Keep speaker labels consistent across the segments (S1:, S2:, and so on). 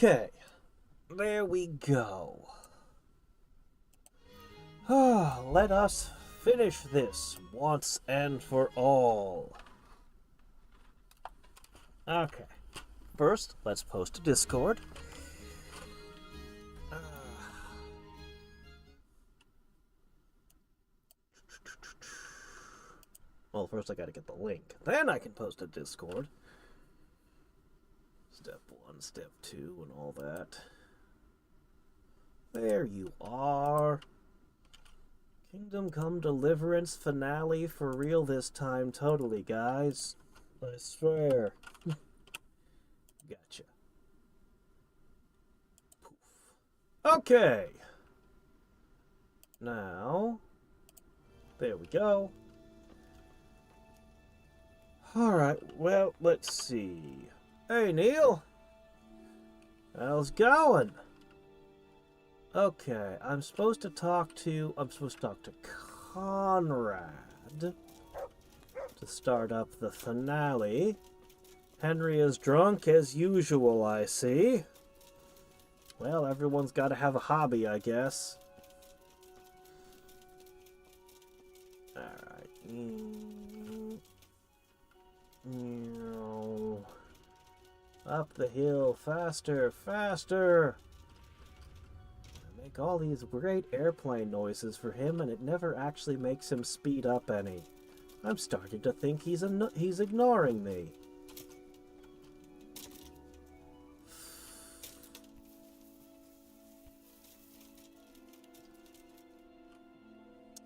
S1: Okay, there we go. Let us finish this once and for all. Okay, first, let's post to Discord. Well, first I gotta get the link. Then I can post to Discord. Step 1, step 2, and all that. There you are. Kingdom Come Deliverance finale for real this time, totally, guys. I swear. Gotcha. Poof. Okay. Now, there we go. Alright, well, let's see. Hey, Neil. How's it going? Okay, I'm supposed to talk to Conrad to start up the finale. Henry is drunk as usual, I see. Well, everyone's got to have a hobby, I guess. Alright. Up the hill, faster, faster! I make all these great airplane noises for him, and it never actually makes him speed up any. I'm starting to think he's ignoring me.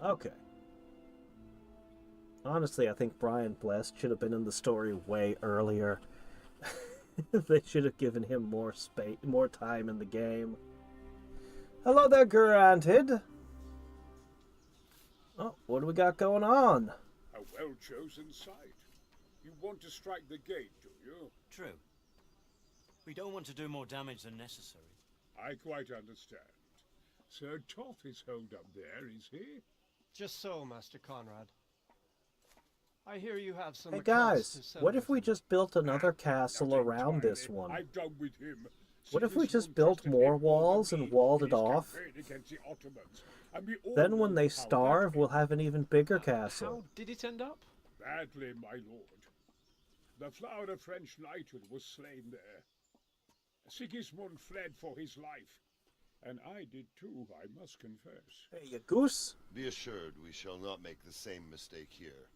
S1: Okay. Honestly, I think Brian Blessed should have been in the story way earlier. They should have given him more space, more time in the game. Hello there, Granted. Oh, what do we got going on?
S2: A well-chosen site. You want to strike the gate, do you?
S3: True. We don't want to do more damage than necessary.
S2: I quite understand. Sir Toth is holed up there, is he?
S4: Just so, Master Conrad. I hear you have some.
S1: Hey guys, what if we just built another castle around this one?
S2: I'm done with him.
S1: What if we just built more walls and walled it off? Then when they starve, we'll have an even bigger castle.
S4: How did it end up?
S2: Badly, my lord. The flower of French knighthood was slain there. Sigismund fled for his life. And I did too, I must confess.
S1: Hey, you goose.
S5: Be assured we shall not make the same mistake here.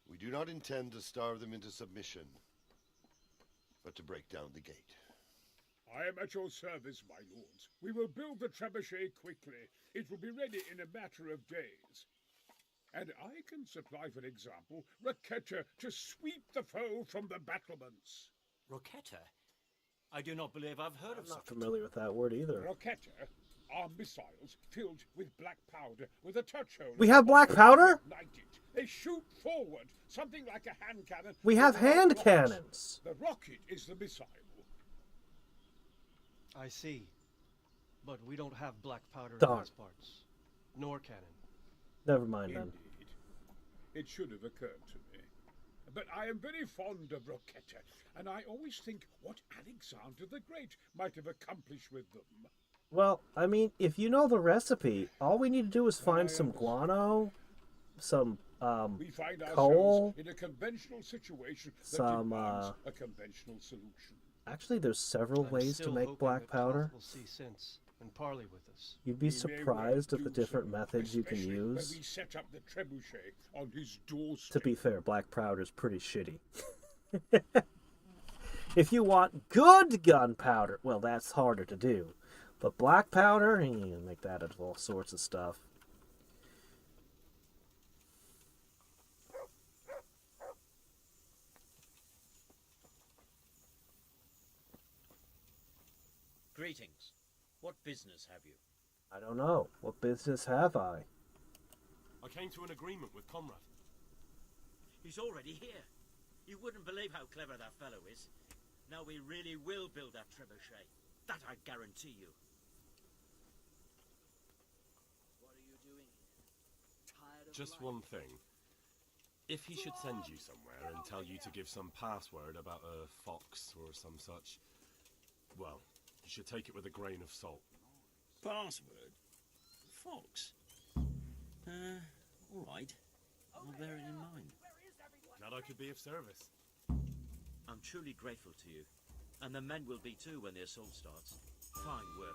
S5: We do not intend to starve them into submission, but to break down the gate.
S2: I am at your service, my lords. We will build the trebuchet quickly. It will be ready in a matter of days. And I can supply, for example, Roquetta to sweep the foe from the battlements.
S3: Roquetta? I do not believe I've heard of
S1: I'm
S3: such
S1: not familiar with that word either.
S2: Roquetta are missiles filled with black powder with a touch hole.
S1: We have black powder?
S2: They shoot forward, something like a hand cannon.
S1: We have hand cannons.
S2: The rocket is the missile.
S4: I see. But we don't have black powder in
S1: Darn.
S4: these parts. Nor cannon.
S1: Never mind then.
S2: Indeed. It should have occurred to me. But I am very fond of Roquetta, and I always think what Alexander the Great might have accomplished with them.
S1: Well, I mean, if you know the recipe, all we need to do is find some guano, some
S2: We find
S1: coal,
S2: ourselves in a conventional situation that
S1: some
S2: demands a conventional solution.
S1: Actually, there's several
S4: I'm
S1: ways
S4: still
S1: to make
S4: hoping
S1: black
S4: that
S1: powder.
S4: Toth will see sense and parley with us.
S1: You'd be
S2: He may well
S1: surprised at the
S2: do
S1: different
S2: so,
S1: methods you can
S2: especially when
S1: use.
S2: we set up the trebuchet on his doorstep.
S1: To be fair, black powder's pretty shitty. If you want good gunpowder, well, that's harder to do. But black powder, you can make that out of all sorts of stuff.
S3: Greetings. What business have you?
S1: I don't know. What business have I?
S6: I came to an agreement with Conrad.
S3: He's already here. You wouldn't believe how clever that fellow is. Now we really will build that trebuchet. That I guarantee you.
S7: What are you doing here? Tired of
S6: Just
S7: life?
S6: one thing. If he should send you somewhere and tell you to give some password about a fox or some such, well, You should take it with a grain of salt.
S3: Password? Fox? Alright. I'll bear it in mind.
S6: Glad I could be of service.
S3: I'm truly grateful to you. And the men will be too when the assault starts. Fine work.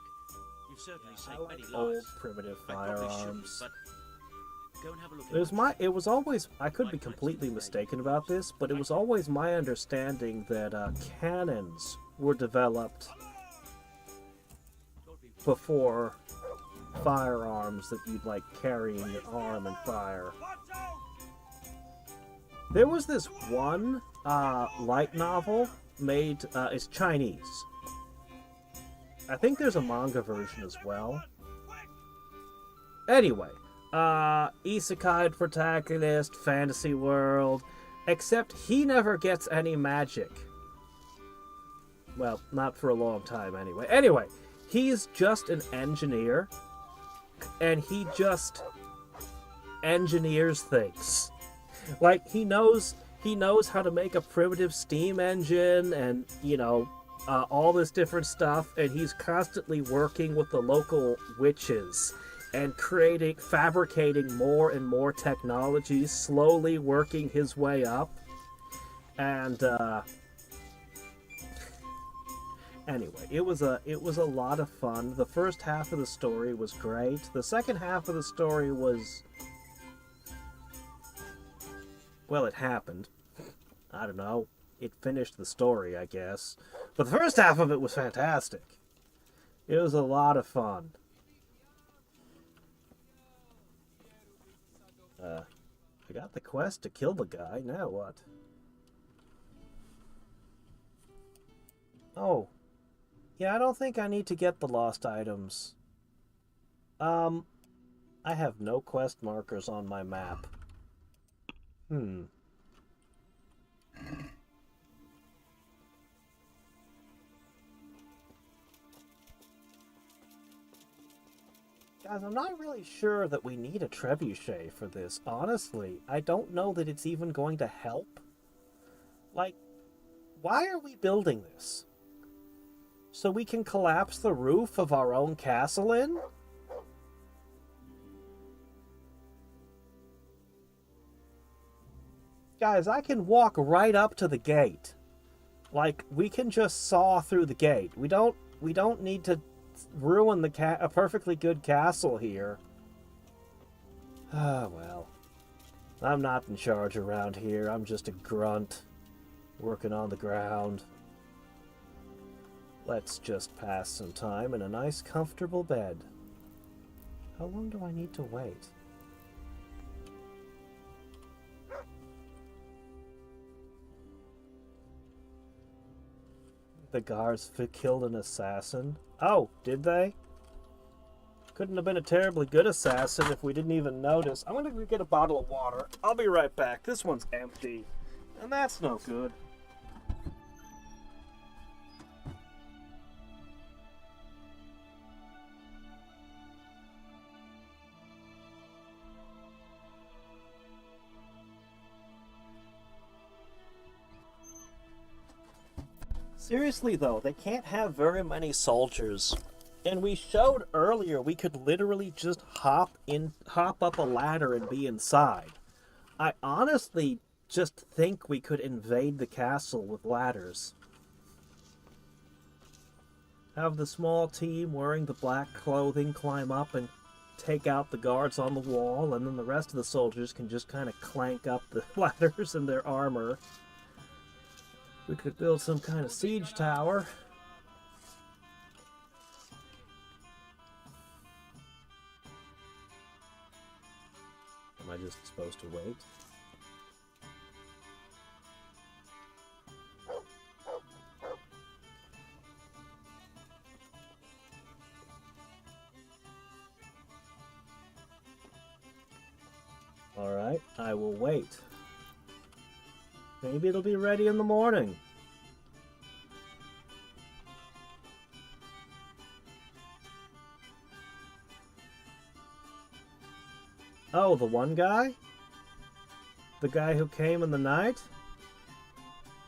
S3: You've certainly saved many
S1: Old
S3: lives.
S1: primitive
S3: I probably shouldn't,
S1: firearms.
S3: but go and have a look at
S1: It was always, I could be completely mistaken about this, but it was always my understanding that cannons were developed before firearms that you'd like carry in your arm and fire. There was this one light novel made, it's Chinese. I think there's a manga version as well. Anyway, isekai protagonist, fantasy world, except he never gets any magic. Well, not for a long time anyway. Anyway, he's just an engineer, and he just engineers things. Like, he knows how to make a primitive steam engine and, you know, all this different stuff, and he's constantly working with the local witches and fabricating more and more technologies, slowly working his way up. And anyway, it was a lot of fun. The first half of the story was great. The second half of the story was, well, it happened. I don't know. It finished the story, I guess. But the first half of it was fantastic. It was a lot of fun. I got the quest to kill the guy. Now what? Oh. Yeah, I don't think I need to get the lost items. I have no quest markers on my map. Guys, I'm not really sure that we need a trebuchet for this. Honestly, I don't know that it's even going to help. Like, why are we building this? So we can collapse the roof of our own castle in? Guys, I can walk right up to the gate. Like, we can just saw through the gate. We don't need to ruin a perfectly good castle here. Ah, well. I'm not in charge around here. I'm just a grunt working on the ground. Let's just pass some time in a nice, comfortable bed. How long do I need to wait? The guards killed an assassin. Oh, did they? Couldn't have been a terribly good assassin if we didn't even notice. I'm gonna go get a bottle of water. I'll be right back. This one's empty. And that's no good. Seriously though, they can't have very many soldiers. And we showed earlier we could literally just hop up a ladder and be inside. I honestly just think we could invade the castle with ladders. Have the small team wearing the black clothing climb up and take out the guards on the wall, and then the rest of the soldiers can just kind of clank up the ladders in their armor. We could build some kind of siege tower. Am I just supposed to wait? Alright, I will wait. Maybe it'll be ready in the morning. Oh, the one guy? The guy who came in the night?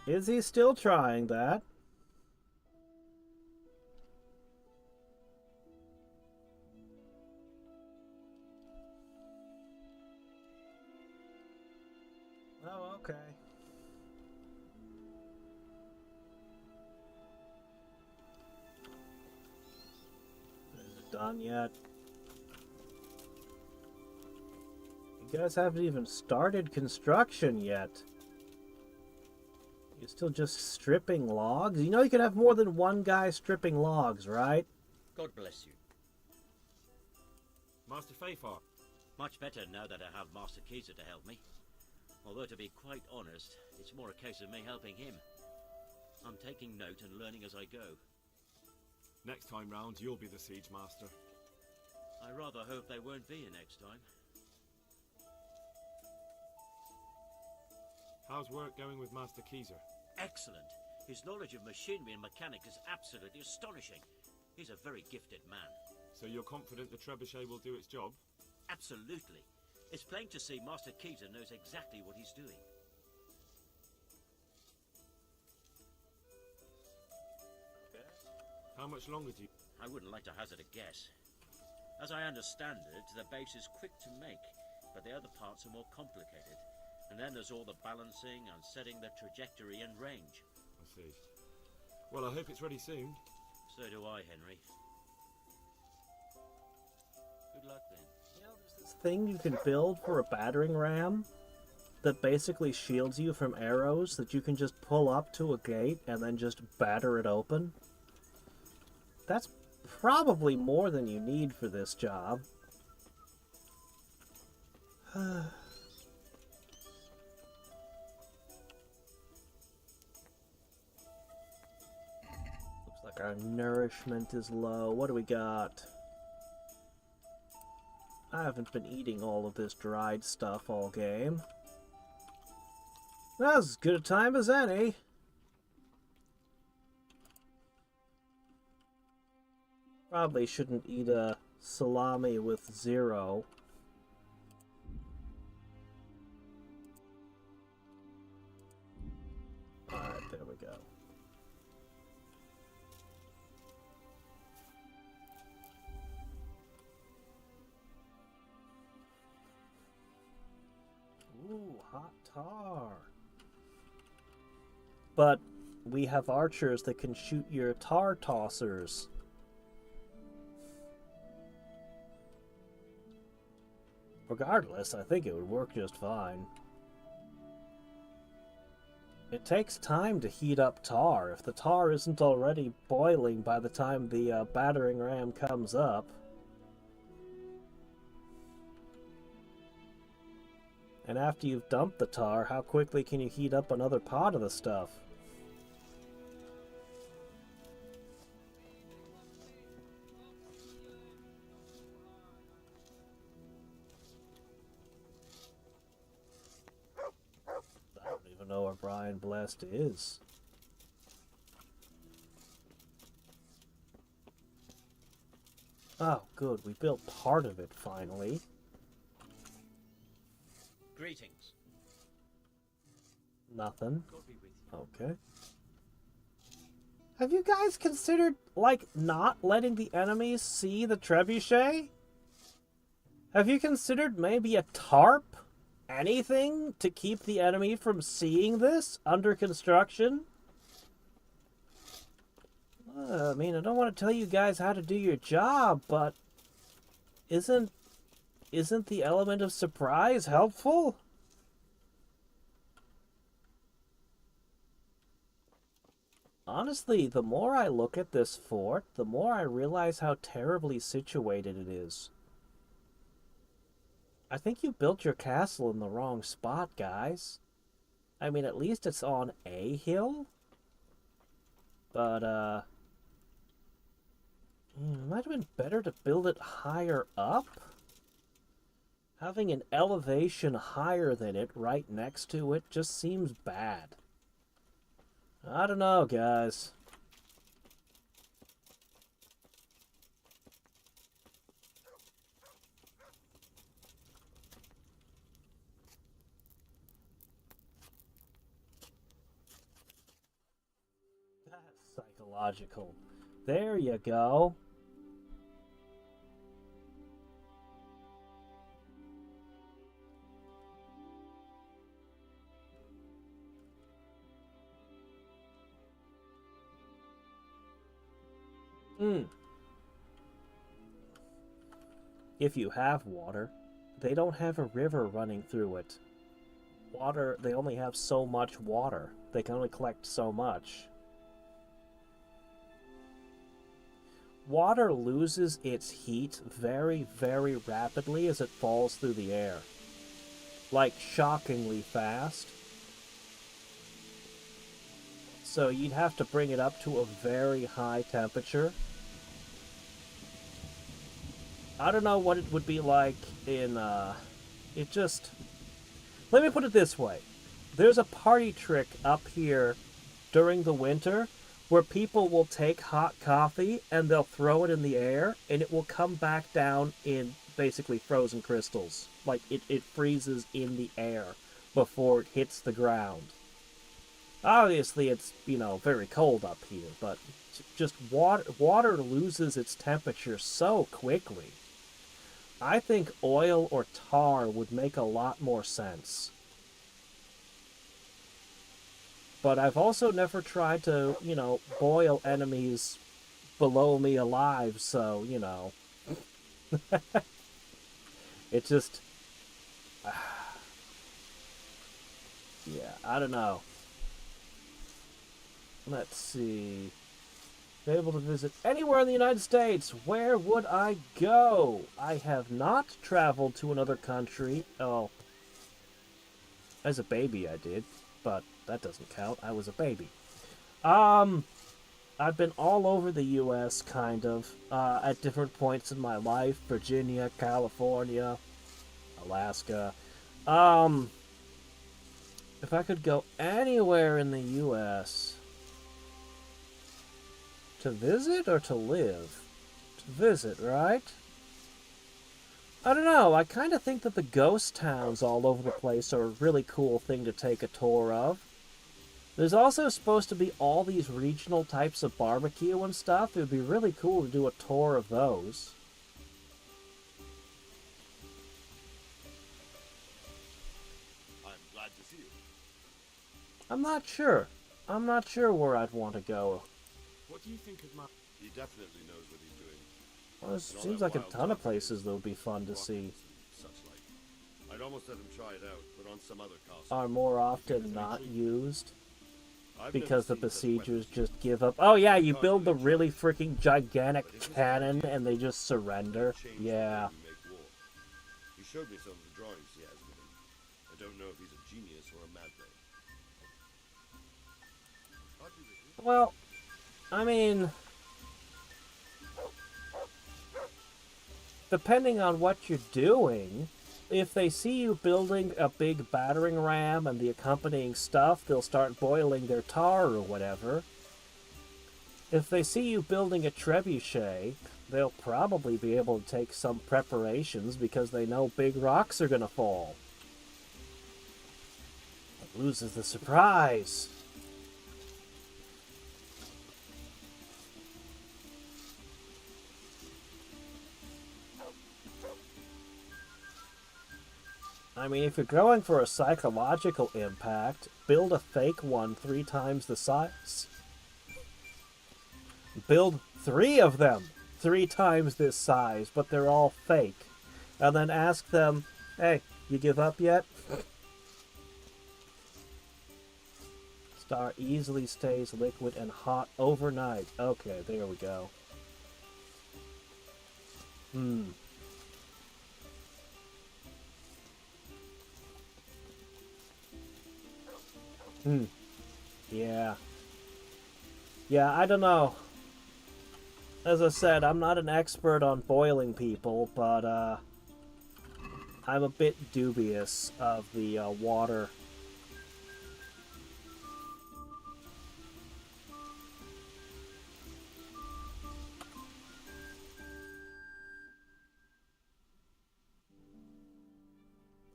S1: Is he still trying that? Okay. Is it done yet? You guys haven't even started construction yet. You're still just stripping logs? You know you can have more than one guy stripping logs, right?
S3: God bless you.
S6: Master Fafar.
S3: Much better now that I have Master Keyser to help me. Although, to be quite honest, it's more a case of me helping him. I'm taking note and learning as I go.
S6: Next time round, you'll be the siege master.
S3: I rather hope they won't be here next time.
S6: How's work going with Master Keyser?
S3: Excellent. His knowledge of machinery and mechanics is absolutely astonishing. He's a very gifted man.
S6: So you're confident the trebuchet will do its job?
S3: Absolutely. It's plain to see Master Keyser knows exactly what he's doing.
S6: How much longer do you...
S3: I wouldn't like to hazard a guess. As I understand it, the base is quick to make, but the other parts are more complicated. And then there's all the balancing and setting the trajectory and range.
S6: I see. Well, I hope it's ready soon.
S3: So do I, Henry. Good luck then.
S1: You know, there's this thing you can build for a battering ram that basically shields you from arrows that you can just pull up to a gate and then just batter it open. That's probably more than you need for this job. Looks like our nourishment is low. What do we got? I haven't been eating all of this dried stuff all game. That's as good a time as any. Probably shouldn't eat a salami with 0. Alright, there we go. Ooh, hot tar. But we have archers that can shoot your tar tossers. Regardless, I think it would work just fine. It takes time to heat up tar. If the tar isn't already boiling by the time the battering ram comes up. And after you've dumped the tar, how quickly can you heat up another pot of the stuff? I don't even know where Brian Blessed is. Oh, good. We built part of it, finally.
S3: Greetings.
S1: Nothing.
S3: God be with you.
S1: Okay. Have you guys considered, like, not letting the enemies see the trebuchet? Have you considered maybe a tarp? Anything to keep the enemy from seeing this under construction? I mean, I don't want to tell you guys how to do your job, but isn't the element of surprise helpful? Honestly, the more I look at this fort, the more I realize how terribly situated it is. I think you built your castle in the wrong spot, guys. I mean, at least it's on a hill. But, it might have been better to build it higher up. Having an elevation higher than it right next to it just seems bad. I don't know, guys. That's psychological. There you go. Hmm. If you have water, they don't have a river running through it. Water, they only have so much water. They can only collect so much. Water loses its heat very, very rapidly as it falls through the air. Like, shockingly fast. So you'd have to bring it up to a very high temperature. I don't know what it would be like in, it just... Let me put it this way. There's a party trick up here during the winter where people will take hot coffee and they'll throw it in the air and it will come back down in basically frozen crystals. Like, it freezes in the air before it hits the ground. Obviously, it's, you know, very cold up here, but just water loses its temperature so quickly. I think oil or tar would make a lot more sense. But I've also never tried to, you know, boil enemies below me alive, so, you know. It just... yeah, I don't know. Let's see. Be able to visit anywhere in the United States. Where would I go? I have not traveled to another country. Oh. As a baby I did, but that doesn't count. I was a baby. I've been all over the U.S., kind of, at different points in my life. Virginia, California, Alaska. If I could go anywhere in the U.S. to visit or to live? To visit, right? I don't know. I kind of think that the ghost towns all over the place are a really cool thing to take a tour of. There's also supposed to be all these regional types of barbecue and stuff. It would be really cool to do a tour of those.
S5: I'm glad to see you.
S1: I'm not sure. I'm not sure where I'd want to go.
S6: What do you think of my...
S5: He definitely knows what he's doing.
S1: Well, there seems like a ton of places that would be fun to see.
S5: Such like. I'd almost let him try it out, but on some other castle.
S1: Are more often not used.
S5: I've
S1: Because the
S5: never seen such
S1: besiegers
S5: weapons.
S1: just give up. Oh yeah, you build the really freaking gigantic cannon and they just surrender.
S5: Change the way
S1: Yeah.
S5: we make war. He showed me some of the drawings he has with him. I don't know if he's a genius or a madman.
S1: Well, I mean, depending on what you're doing, if they see you building a big battering ram and the accompanying stuff, they'll start boiling their tar or whatever. If they see you building a trebuchet, they'll probably be able to take some preparations because they know big rocks are going to fall. It loses the surprise. I mean, if you're going for a psychological impact, build a fake one 3 times the size. Build 3 of them 3 times this size, but they're all fake. And then ask them, hey, you give up yet? Star easily stays liquid and hot overnight. Okay, there we go. Yeah. Yeah, I don't know. As I said, I'm not an expert on boiling people, but I'm a bit dubious of the water.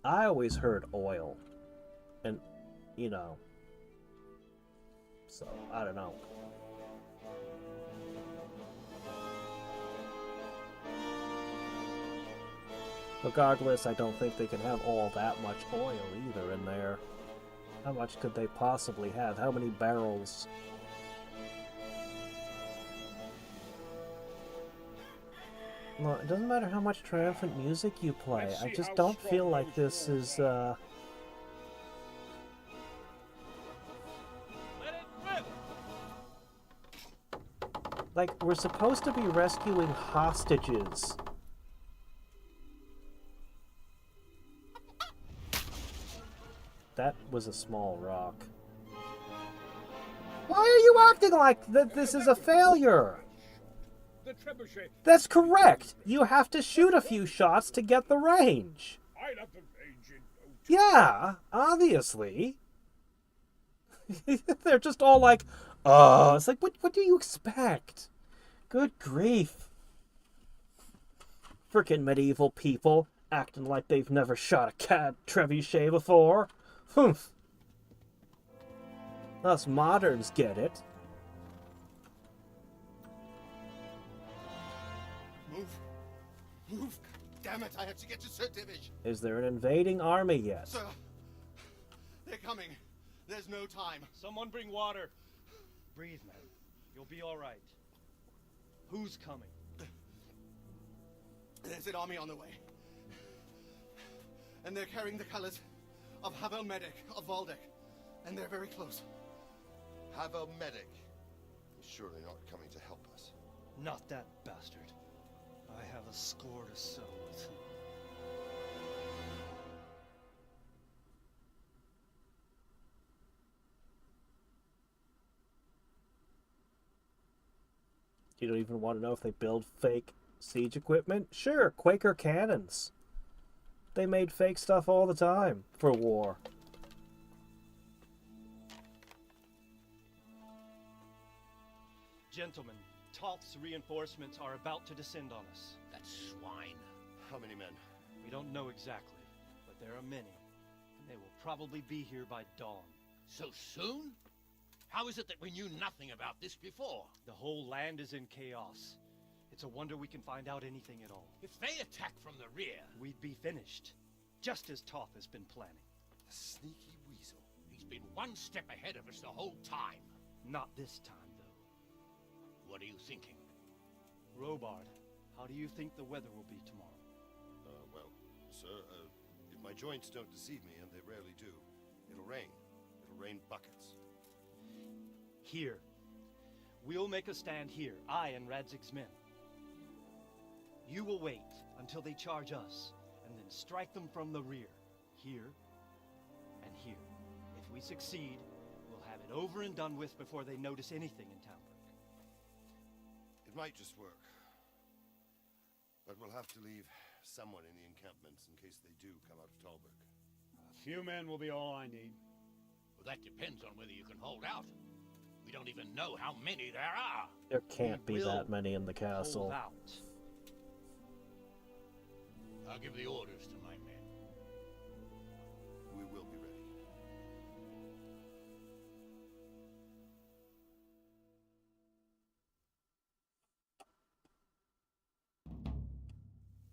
S1: I always heard oil. And, you know. So, I don't know. Regardless, I don't think they can have all that much oil either in there. How much could they possibly have? How many barrels? Look, it doesn't matter how much triumphant music you play.
S2: Let's
S1: I
S2: see
S1: just
S2: how
S1: don't
S2: strong
S1: feel like
S2: those
S1: this
S2: roars
S1: is,
S2: are.
S4: Let it rip!
S1: like, we're supposed to be rescuing hostages. That was a small rock. Why are you acting like that this is a failure?
S2: The trebuchet.
S1: That's correct. You have to shoot a few shots to get the range.
S2: I'll have the range in no time.
S1: Yeah, obviously. They're just all like, it's like, what do you expect? Good grief. Frickin' medieval people acting like they've never shot a cat trebuchet before. Humph. Us moderns get it.
S5: Move. Move. Damn it, I have to get to Sir Divish.
S1: Is there an invading army yet?
S5: Sir, they're coming. There's no time.
S4: Someone bring water. Breathe, man. You'll be all right. Who's coming?
S5: There's an army on the way. And they're carrying the colors of Havel Medic of Valdek. And they're very close. Havel Medic is surely not coming to help us.
S4: Not that bastard. I have a score to settle with him.
S1: You don't even want to know if they build fake siege equipment? Sure, Quaker cannons. They made fake stuff all the time for war.
S4: Gentlemen, Toth's reinforcements are about to descend on us.
S8: That swine.
S5: How many men?
S4: We don't know exactly, but there are many. And they will probably be here by dawn.
S8: So soon? How is it that we knew nothing about this before?
S4: The whole land is in chaos. It's a wonder we can find out anything at all.
S8: If they attack from the rear...
S4: We'd be finished, just as Toth has been planning.
S5: The sneaky weasel.
S8: He's been one step ahead of us the whole time.
S4: Not this time, though.
S8: What are you thinking?
S4: Robard, how do you think the weather will be tomorrow?
S5: Well, sir, if my joints don't deceive me, and they rarely do, it'll rain. It'll rain buckets.
S4: Here. We'll make a stand here, I and Radzig's men. You will wait until they charge us, and then strike them from the rear. Here, and here. If we succeed, we'll have it over and done with before they notice anything in Talbrook.
S5: It might just work. But we'll have to leave someone in the encampments in case they do come out of Talbrook.
S2: A few men will be all I need.
S8: Well, that depends on whether you can hold out. We don't even know how many there are.
S1: There can't be
S4: We will
S1: that many in the castle.
S4: Hold out.
S8: I'll give the orders to my men.
S5: We will be ready.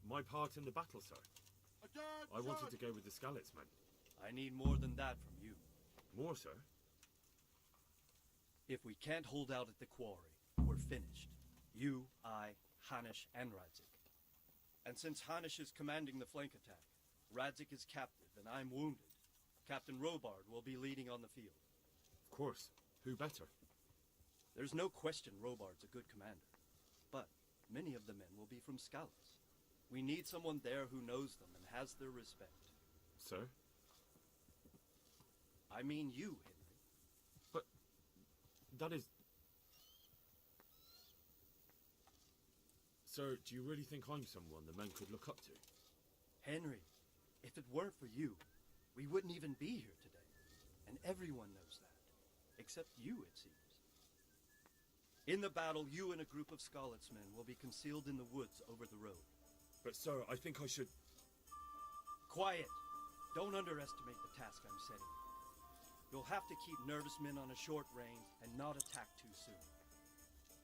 S6: My part in the battle, sir. I wanted to go with the Skalitz men.
S4: I need more than that from you.
S6: More, sir?
S4: If we can't hold out at the quarry, we're finished. You, I, Hanish, and Radzik. And since Hanish is commanding the flank attack, Radzik is captive and I'm wounded, Captain Robard will be leading on the field.
S6: Of course. Who better?
S4: There's no question Robard's a good commander, but many of the men will be from Skalitz. We need someone there who knows them and has their respect.
S6: Sir?
S4: I mean you, Henry.
S6: But that is... Sir, do you really think I'm someone the men could look up to?
S4: Henry, if it weren't for you, we wouldn't even be here today. And everyone knows that. Except you, it seems. In the battle, you and a group of Skalitz men will be concealed in the woods over the road.
S6: But sir, I think I should...
S4: Quiet! Don't underestimate the task I'm setting you. You'll have to keep nervous men on a short range and not attack too soon.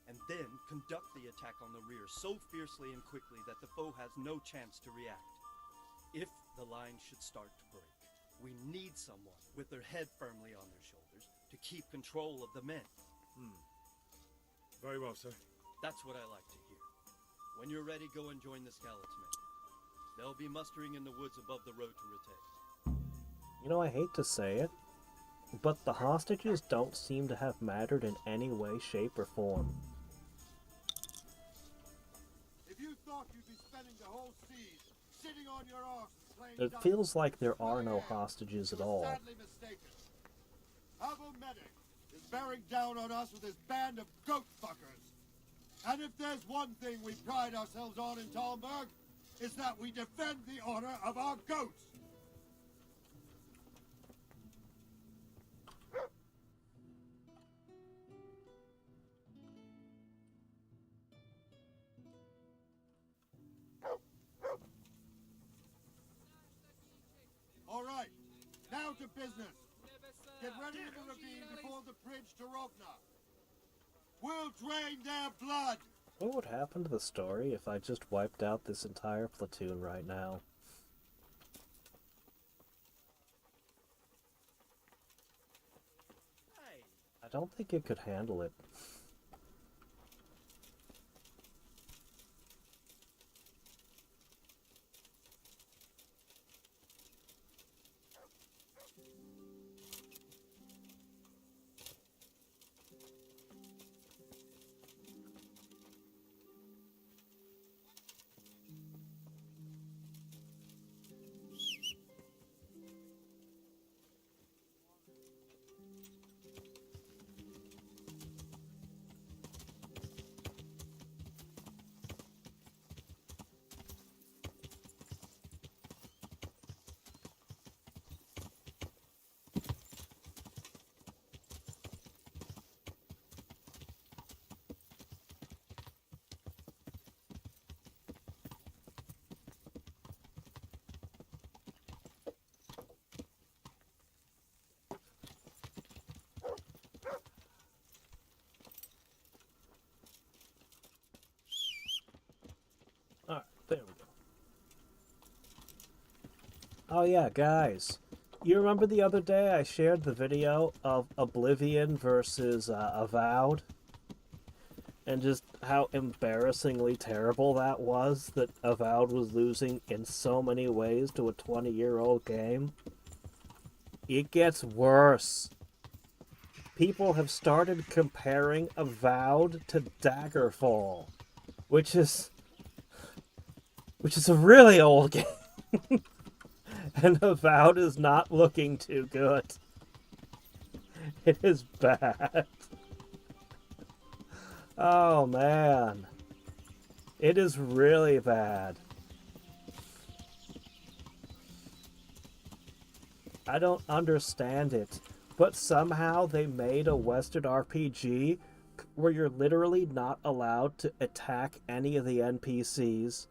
S4: And then conduct the attack on the rear so fiercely and quickly that the foe has no chance to react. If the line should start to break, we need someone with their head firmly on their shoulders to keep control of the men.
S6: Very well, sir.
S4: That's what I like to hear. When you're ready, go and join the Skeleton. They'll be mustering in the woods above the road to Hadriex.
S1: You know, I hate to say it, but the hostages don't seem to have mattered in any way, shape, or form.
S5: If you thought you'd be spending the whole siege sitting on your arse and playing
S1: It
S5: dumb,
S1: feels like there are no hostages at
S5: you're
S1: all.
S5: sadly mistaken. Avo Medic is bearing down on us with his band of goat fuckers. And if there's one thing we pride ourselves on in Talmberg, it's that we defend the honor of our goats. All right, now to business. Get ready in the ravine before the bridge to Rovna. We'll drain their blood.
S1: What would happen to the story if I just wiped out this entire platoon right now? I don't think it could handle it. Alright, there we go. Oh yeah, guys. You remember the other day I shared the video of Oblivion versus Avowed? And just how embarrassingly terrible that was, that Avowed was losing in so many ways to a 20-year-old game? It gets worse. People have started comparing Avowed to Daggerfall, which is a really old game. And Avowed is not looking too good. It is bad. Oh man. It is really bad. I don't understand it, but somehow they made a Western RPG where you're literally not allowed to attack any of the NPCs.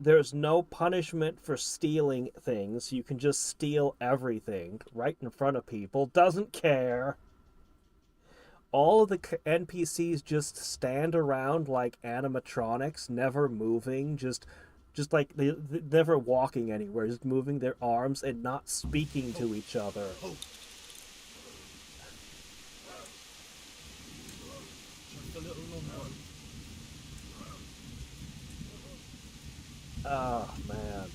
S1: There's no punishment for stealing things. You can just steal everything right in front of people. Doesn't care. All of the NPCs just stand around like animatronics, never moving, just like they never walking anywhere, just moving their arms and not speaking to each other. Oh, man.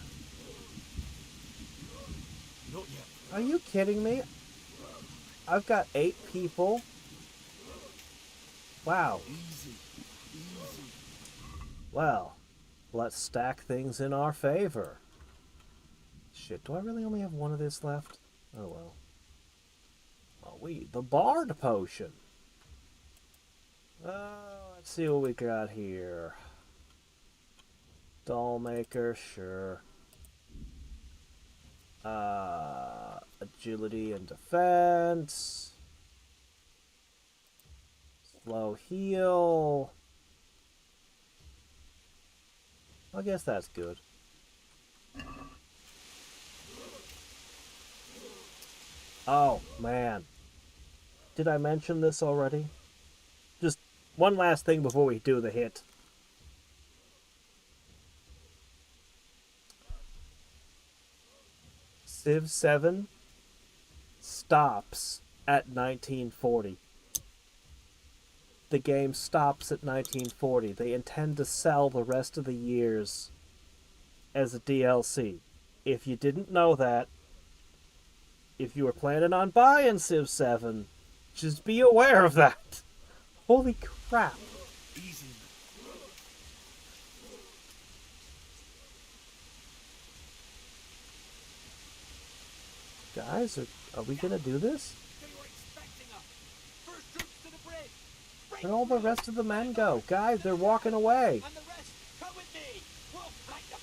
S6: Not yet.
S1: Are you kidding me? I've got 8 people. Wow.
S6: Easy.
S1: Well, let's stack things in our favor. Shit, do I really only have one of this left? Oh well. Oh, the Bard Potion. Let's see what we got here. Dollmaker, sure. Agility and defense. Slow heal. I guess that's good. Oh, man. Did I mention this already? Just one last thing before we do the hit. Civ 7 stops at 1940. the game stops at 1940. They intend to sell the rest of the years as a DLC. If you didn't know that, if you were planning on buying Civ 7, just be aware of that. Holy crap.
S6: Easy.
S1: Guys, are we gonna do this?
S8: They were expecting us. First troops to the bridge.
S1: Where'd all the rest of the men go? Guys, they're walking away.
S8: And the rest, come with me. We'll fight the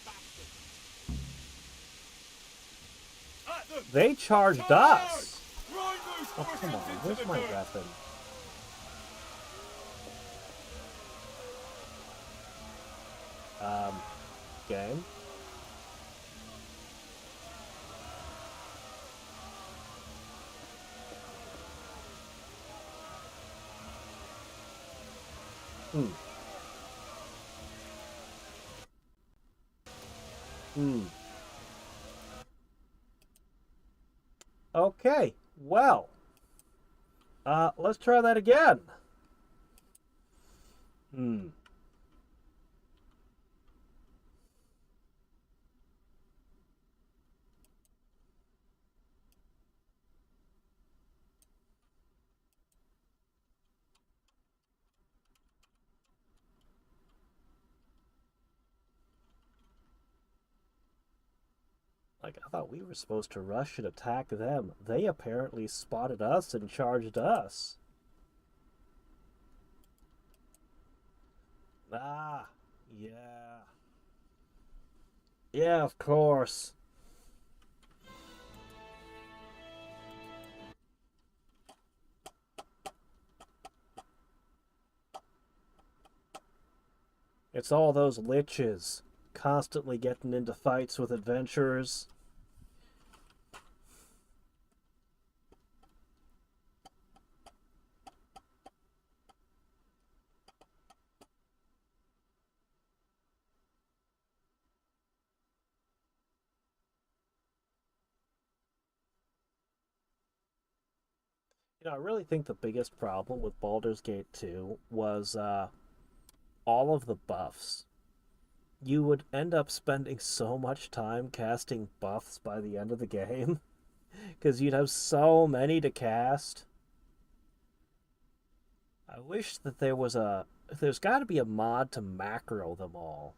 S8: bastards.
S1: They charged us.
S6: Grind those
S1: Oh,
S6: horses
S1: come on.
S6: into
S1: Where's
S6: the
S1: my
S6: dirt.
S1: weapon? Game. Okay, well. Let's try that again. Like, I thought we were supposed to rush and attack them. They apparently spotted us and charged us. Ah, yeah. Yeah, of course. It's all those liches constantly getting into fights with adventurers. You know, I really think the biggest problem with Baldur's Gate 2 was all of the buffs. You would end up spending so much time casting buffs by the end of the game because you'd have so many to cast. I wish that there's got to be a mod to macro them all.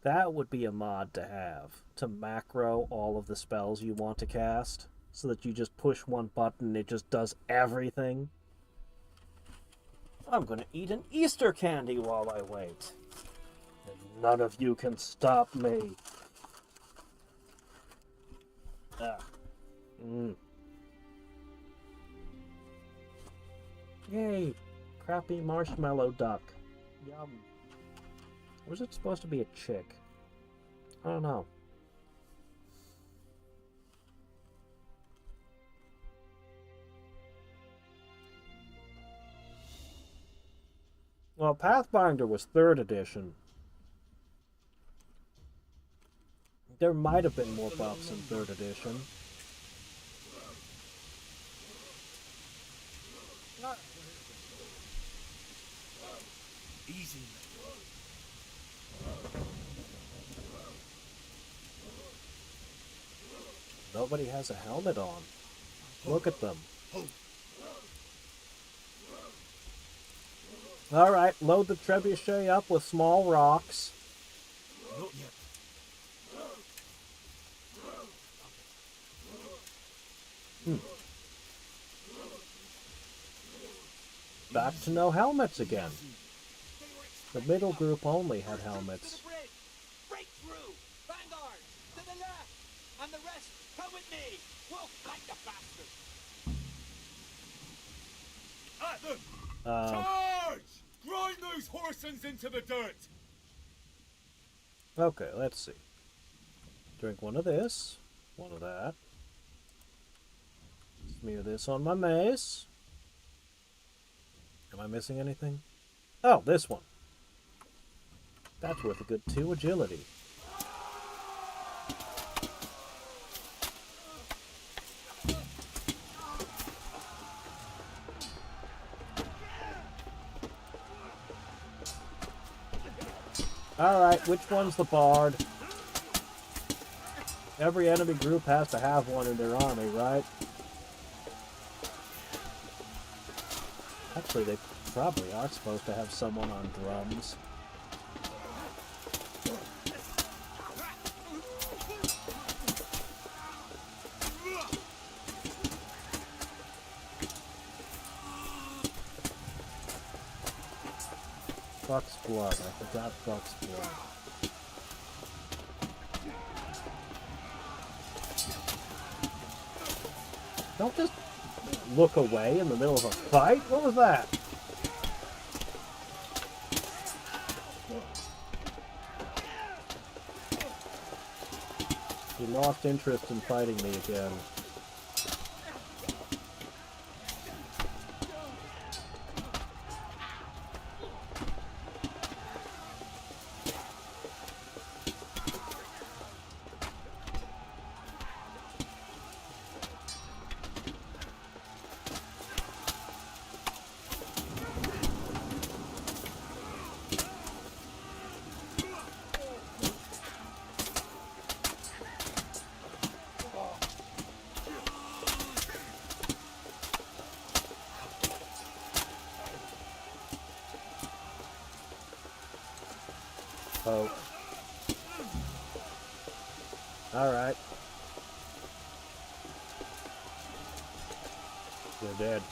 S1: That would be a mod to have, to macro all of the spells you want to cast so that you just push one button and it just does everything. I'm gonna eat an Easter candy while I wait. And none of you can stop me. Yay! Crappy marshmallow duck. Yum. Was it supposed to be a chick? I don't know. Well, Pathfinder was 3rd edition. There might have been more buffs in 3rd edition.
S6: Easy.
S1: Nobody has a helmet on. Look at them. Alright, load the trebuchet up with small rocks.
S6: Not yet.
S1: Back to no helmets again. The middle group only had helmets.
S8: Break through! Vanguard! To the left! And the rest, come with me! We'll fight the bastards!
S6: At them! Charge! Grind those horsens into the dirt!
S1: Okay, let's see. Drink one of this, one of that. Smear this on my mace. Am I missing anything? Oh, this one. That's worth a good 2 agility. Alright, which one's the bard? Every enemy group has to have one in their army, right? Actually, they probably are supposed to have someone on drums. Buck's blood. I forgot Buck's blood. Don't just look away in the middle of a fight. What was that? He lost interest in fighting me again. Oh. Alright. They're dead.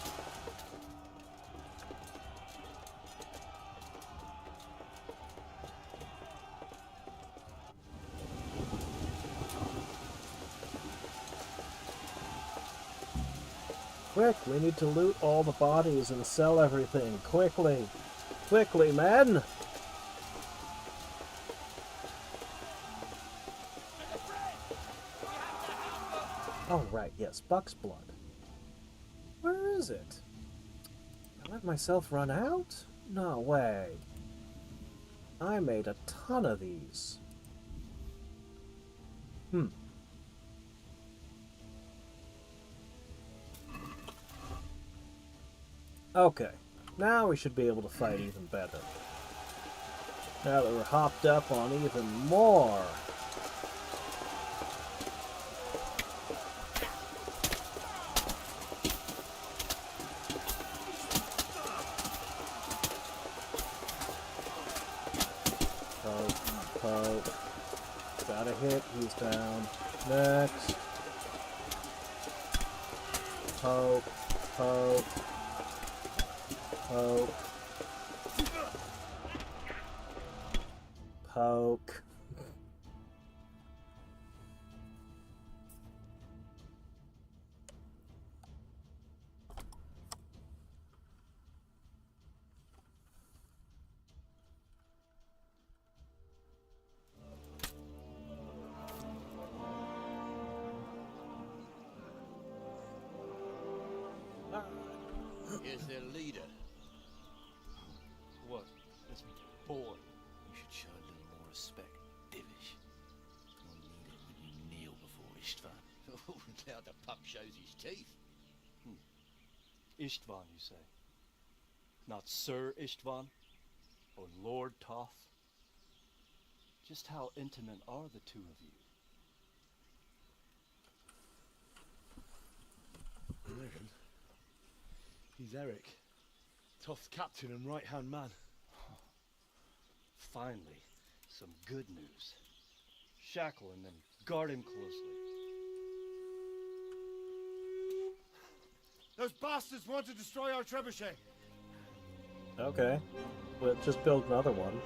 S1: Quick, we need to loot all the bodies and sell everything. Quickly. Quickly, men! Oh, right, yes, Buck's blood. Where is it? I let myself run out? No way. I made a ton of these. Okay, now we should be able to fight even better. Now that we're hopped up on even more. Poke. Got a hit, he's down. Next. Poke. Poke. Poke. Poke.
S9: Here's their leader.
S4: What? This boy.
S9: You should show a little more respect, Divish. I need it when you kneel before Istvan. Oh, now the pup shows his teeth.
S4: Istvan, you say? Not Sir Istvan? Or Lord Toth? Just how intimate are the two of you?
S6: Reckon. He's Eric, Toth's captain and right-hand man.
S4: Finally, some good news. Shackle him and guard him closely.
S5: Those bastards want to destroy our trebuchet.
S1: Okay. We'll just build another one.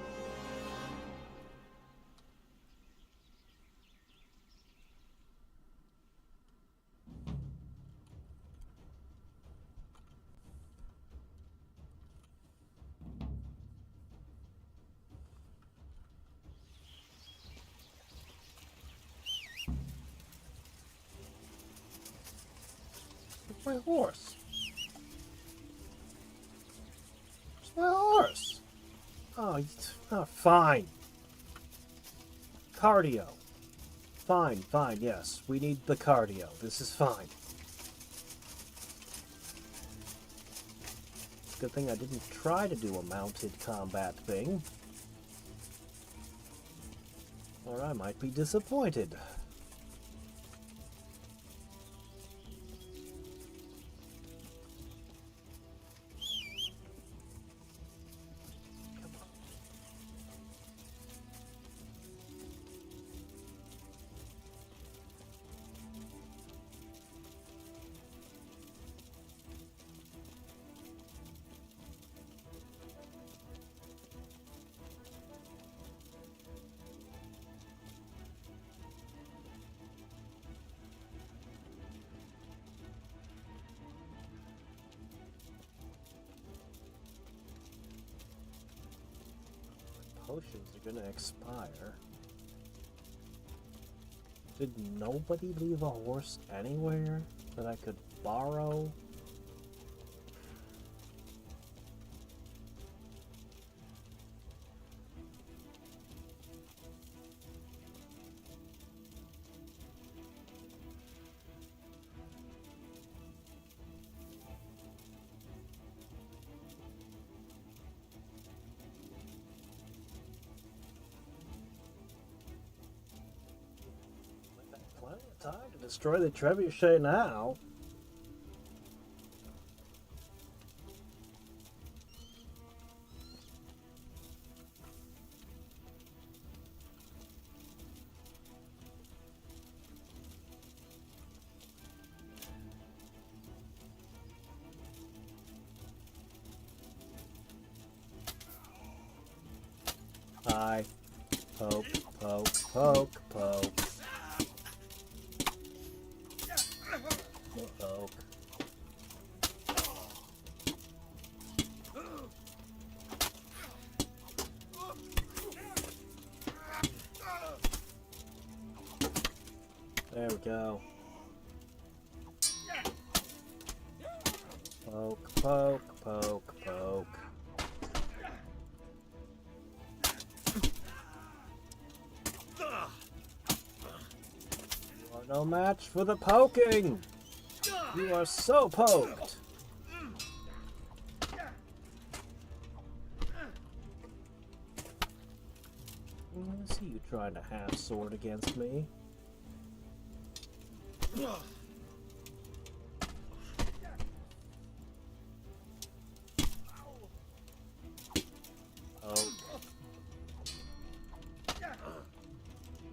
S1: My horse. Where's my horse? Oh, fine. Cardio. Fine, yes. We need the cardio. This is fine. Good thing I didn't try to do a mounted combat thing. or I might be disappointed. Potions are gonna expire. Did nobody leave a horse anywhere that I could borrow? Plenty of time to destroy the trebuchet now. Hi. Poke, poke, poke, poke. Poke. There we go. Poke, poke, poke, poke. You are no match for the poking! You are so poked! I see you trying to half sword against me. Poke.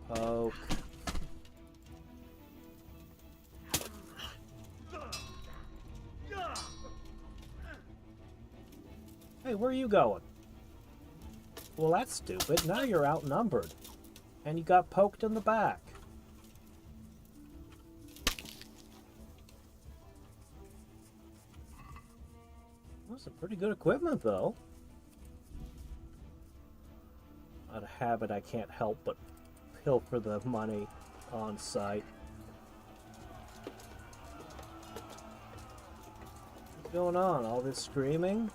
S1: Poke. Hey, where are you going? Well, that's stupid. Now you're outnumbered. And you got poked in the back. That's some pretty good equipment, though. Out of habit, I can't help but pilfer the money on site. What's going on? All this screaming?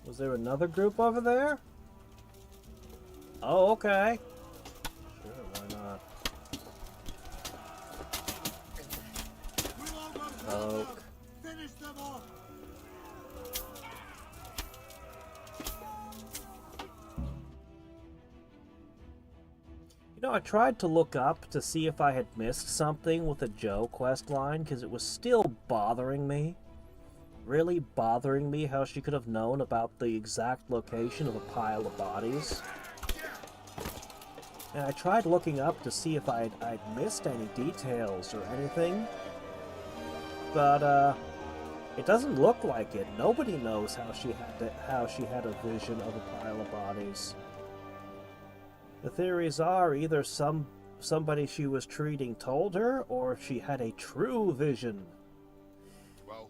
S1: Was there another group over there? Oh, okay. Sure, why not? Poke.
S5: Finish them off!
S1: You know, I tried to look up to see if I had missed something with the Joe quest line, because it was still bothering me. Really bothering me how she could have known about the exact location of a pile of bodies. And I tried looking up to see if I'd missed any details or anything. But, it doesn't look like it. Nobody knows how she had a vision of a pile of bodies. The theories are either somebody she was treating told her, or she had a true vision.
S5: Well,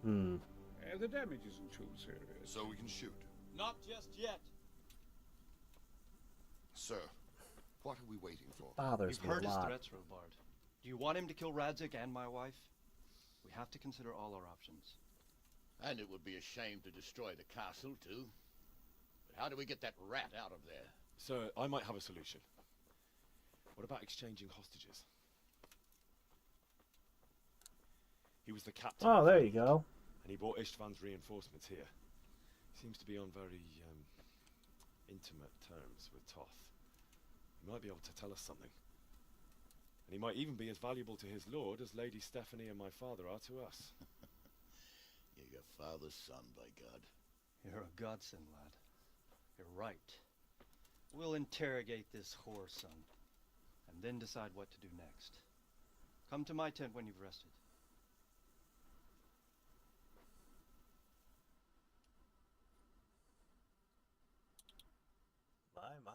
S2: The damage isn't too serious.
S5: so we can shoot.
S4: Not just yet.
S5: Sir, what are we waiting for?
S1: Bothers
S4: You've
S1: me a
S4: heard his
S1: lot.
S4: threats, Robard. Do you want him to kill Radzik and my wife? We have to consider all our options.
S9: And it would be a shame to destroy the castle, too. But how do we get that rat out of there?
S6: Sir, I might have a solution. What about exchanging hostages? He was the captain.
S1: Oh, there you go.
S6: And he brought Istvan's reinforcements here. Seems to be on very,
S10: intimate terms with Toth. He might be able to tell us something. And he might even be as valuable to his lord as Lady Stephanie and my father are to us.
S9: You're your father's son, by God.
S4: You're a godsend, lad. You're right. We'll interrogate this whore, son, and then decide what to do next. Come to my tent when you've rested.
S1: My.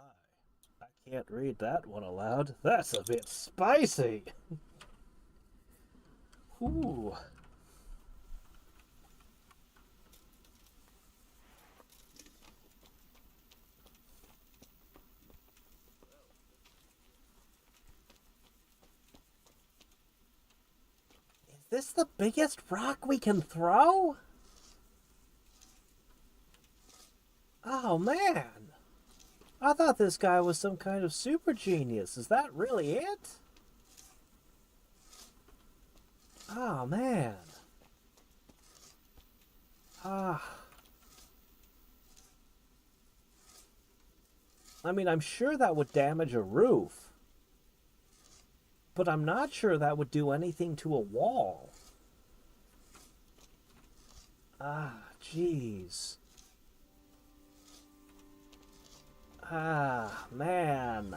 S1: I can't read that one aloud. That's a bit spicy. Ooh. Is this the biggest rock we can throw? Oh, man. I thought this guy was some kind of super genius. Is that really it? Oh, man. I mean, I'm sure that would damage a roof. But I'm not sure that would do anything to a wall. Jeez. Man.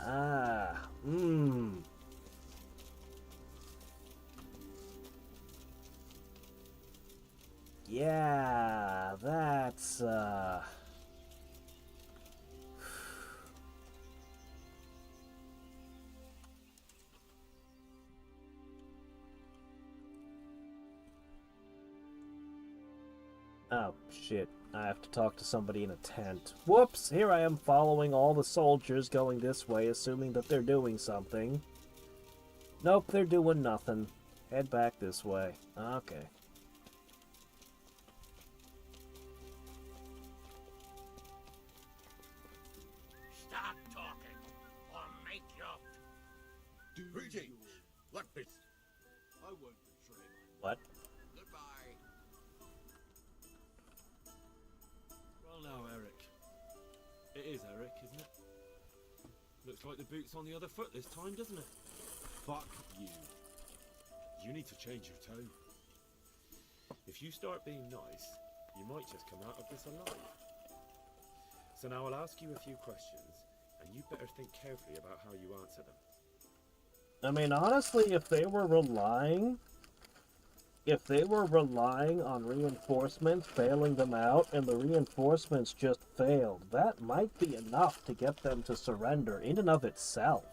S1: Yeah, that's, Oh, shit. I have to talk to somebody in a tent. Whoops! Here I am following all the soldiers going this way, assuming that they're doing something. Nope, they're doing nothing. Head back this way. Okay.
S8: Stop talking, or make your...
S5: Greetings. What bit?
S6: I won't betray my...
S1: What?
S8: Goodbye.
S10: Well now, Eric. It is Eric, isn't it? Looks like the boot's on the other foot this time, doesn't it? Fuck you. You need to change your tone. If you start being nice, you might just come out of this alive. So now I'll ask you a few questions, and you better think carefully about how you answer them.
S1: I mean, honestly, if they were relying on reinforcements bailing them out, and the reinforcements just failed, that might be enough to get them to surrender in and of itself.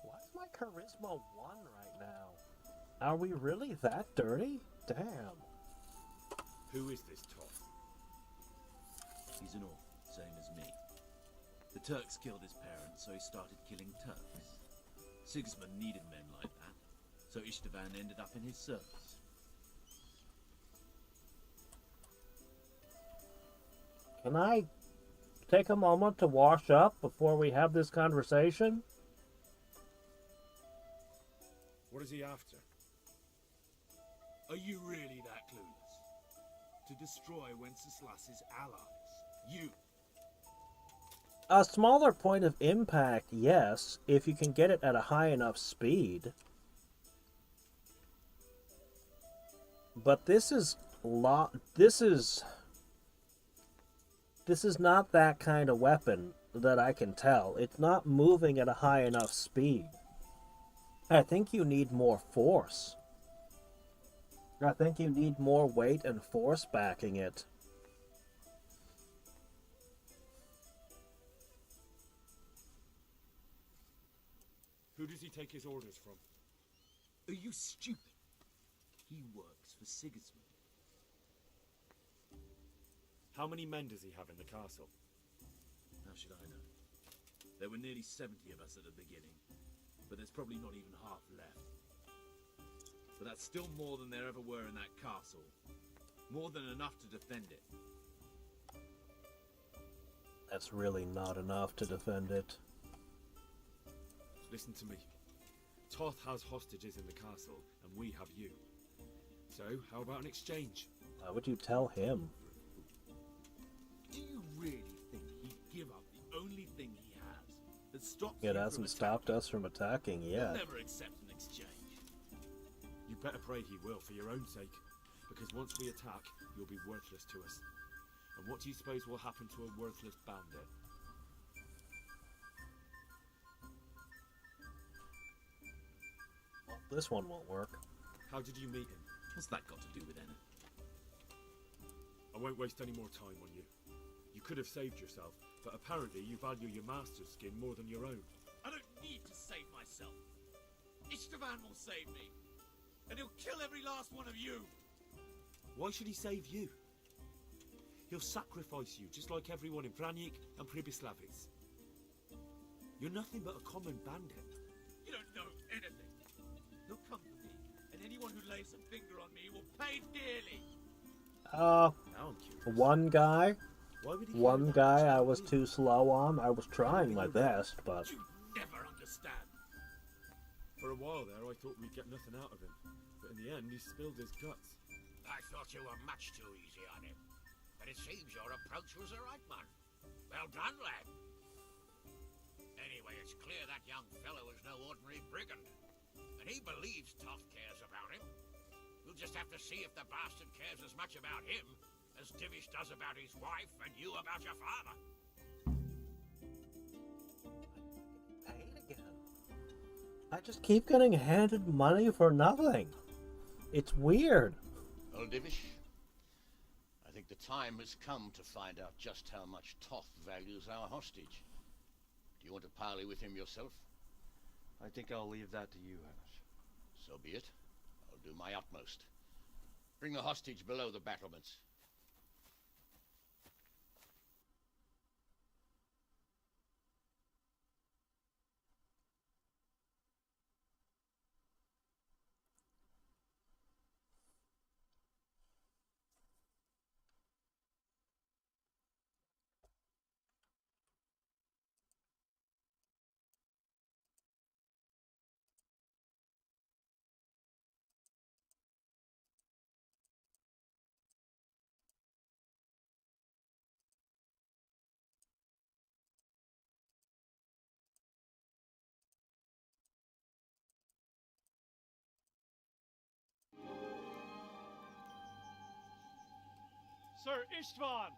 S1: Why is my charisma 1 right now? Are we really that dirty? Damn.
S10: Who is this Toth?
S11: He's an orc, same as me. The Turks killed his parents, so he started killing Turks. Sigismund needed men like that, so Istvan ended up in his service.
S1: Can I take a moment to wash up before we have this conversation?
S10: What is he after?
S6: Are you really that clueless? To destroy Wenceslas's allies. You.
S1: A smaller point of impact, yes, if you can get it at a high enough speed. But this is not that kind of weapon that I can tell. It's not moving at a high enough speed. I think you need more force. I think you need more weight and force backing it.
S10: Who does he take his orders from?
S11: Are you stupid? He works for Sigismund.
S10: How many men does he have in the castle?
S11: How should I know? There were nearly 70 of us at the beginning, but there's probably not even half left. But that's still more than there ever were in that castle. More than enough to defend it.
S1: That's really not enough to defend it.
S10: Listen to me. Toth has hostages in the castle, and we have you. So, how about an exchange?
S1: Why would you tell him?
S11: Do you really think he'd give up the only thing he has that stops
S1: It
S11: you
S1: hasn't
S11: from
S1: stopped
S11: attacking?
S1: us from attacking
S11: He'll
S1: yet.
S11: never accept an exchange.
S10: You better pray he will, for your own sake. Because once we attack, you'll be worthless to us. And what do you suppose will happen to a worthless bandit?
S1: Well, this one won't work.
S10: How did you meet him?
S11: What's that got to do with anything?
S10: I won't waste any more time on you. You could have saved yourself, but apparently you value your master's skin more than your own.
S11: I don't need to save myself. Istvan will save me. And he'll kill every last one of you.
S10: Why should he save you? He'll sacrifice you, just like everyone in Vranic and Pribislavis. You're nothing but a common bandit.
S11: You don't know anything. He'll come for me, and anyone who lays a finger on me will pay dearly.
S10: Now I'm curious.
S1: One guy.
S10: Why would he
S1: One
S10: care that
S1: guy
S10: much
S1: I
S10: about
S1: was
S10: you?
S1: too slow on. I was trying my best, but
S11: You never understand.
S10: For a while there, I thought we'd get nothing out of him. But in the end, he spilled his guts.
S12: I thought you were much too easy on him. But it seems your approach was the right one. Well done, lad. Anyway, it's clear that young fellow is no ordinary brigand. And he believes Toth cares about him. We'll just have to see if the bastard cares as much about him as Divish does about his wife and you about your father.
S1: paid again. I just keep getting handed money for nothing. It's weird.
S9: Well, Divish, I think the time has come to find out just how much Toth values our hostage. Do you want to parley with him yourself?
S4: I think I'll leave that to you, Hamish.
S9: So be it. I'll do my utmost. Bring the hostage below the battlements.
S13: Sir Istvan!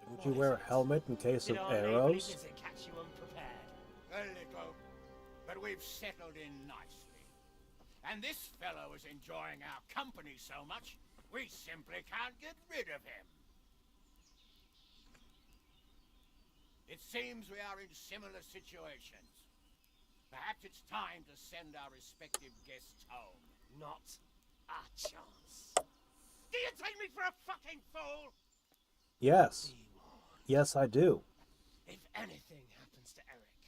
S1: Didn't you wear a helmet in case of arrows?
S12: Catch you unprepared. A little, but we've settled in nicely. And this fellow is enjoying our company so much, we simply can't get rid of him. It seems we are in similar situations. Perhaps it's time to send our respective guests home.
S8: Not a chance.
S12: Do you take me for a fucking fool?
S1: Yes. Yes, I do.
S8: If anything happens to Eric,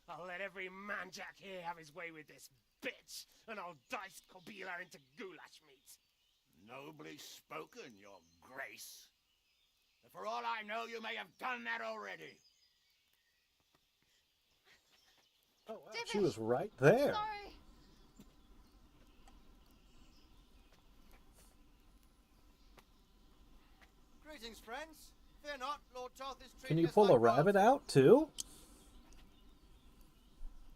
S8: I'll let every manjack here have his way with this bitch, and I'll dice Kobila into goulash meat.
S12: Nobly spoken, your grace. But for all I know, you may have done that already.
S1: Oh, wow. She was right there.
S14: Sorry.
S15: Greetings, friends. Fear not, Lord Toth is treating
S1: Can you
S15: us
S1: pull a
S15: like
S1: rabbit
S15: royalty.
S1: out too?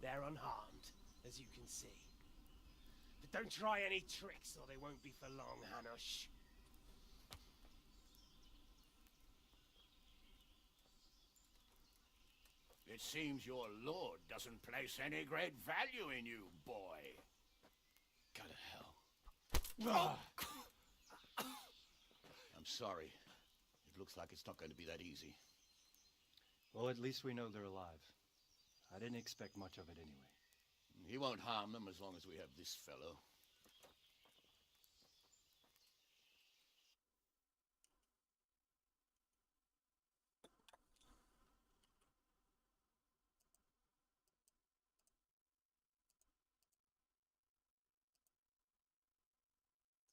S8: They're unharmed, as you can see. But don't try any tricks, or they won't be for long, Hanush.
S12: It seems your lord doesn't place any great value in you, boy.
S9: Go to hell. I'm sorry. It looks like it's not going to be that easy.
S4: Well, at least we know they're alive. I didn't expect much of it anyway.
S9: He won't harm them as long as we have this fellow.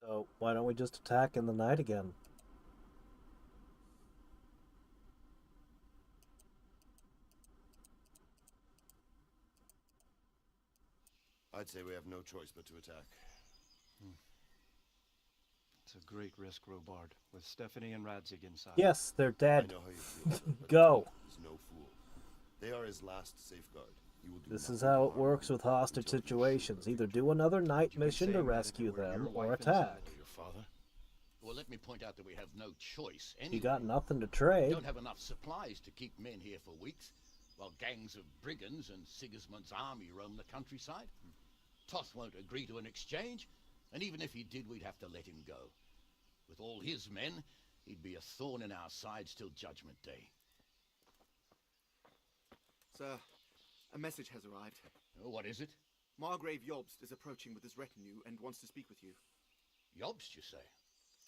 S1: So why don't we just attack in the night again?
S5: I'd say we have no choice but to attack.
S4: It's a great risk, Robard, with Stephanie and Radzig inside.
S1: Yes, they're dead.
S5: I know how you feel, sir, but
S1: Go.
S5: he's no fool. They are his last safeguard. He will do
S1: This is
S5: nothing
S1: how
S5: to
S1: it
S5: harm
S1: works
S5: them
S1: with hostage
S5: until he's
S1: situations.
S5: sure
S1: Either do another night
S4: You keep
S1: mission to
S4: saying that if
S1: rescue
S4: it were
S1: them
S4: your
S1: or
S4: wife
S1: attack.
S4: inside.
S9: Your father? Well, let me point out that we have no choice anyway.
S1: You got nothing to
S9: We
S1: trade.
S9: don't have enough supplies to keep men here for weeks, while gangs of brigands and Sigismund's army roam the countryside. Toth won't agree to an exchange, and even if he did, we'd have to let him go. With all his men, he'd be a thorn in our sides till Judgment Day.
S14: Sir, a message has arrived.
S9: Oh, what is it?
S14: Margrave Jobst is approaching with his retinue and wants to speak with you.
S9: Jobst, you say?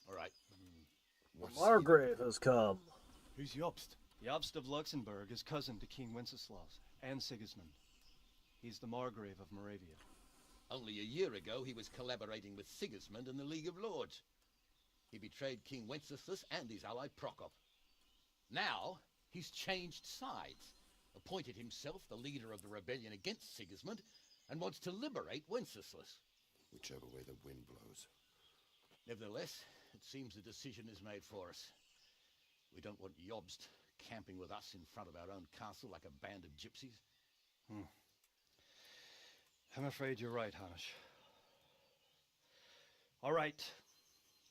S9: All right.
S1: Margrave has come.
S4: Who's Jobst? Jobst of Luxembourg is cousin to King Wenceslaus and Sigismund. He's the Margrave of Moravia.
S9: Only a year ago, he was collaborating with Sigismund in the League of Lords. He betrayed King Wenceslas and his ally Prokop. Now, he's changed sides, appointed himself the leader of the rebellion against Sigismund, and wants to liberate Wenceslas.
S5: Whichever way the wind blows.
S9: Nevertheless, it seems the decision is made for us. We don't want Jobst camping with us in front of our own castle like a band of gypsies.
S4: I'm afraid you're right, Hanish. All right.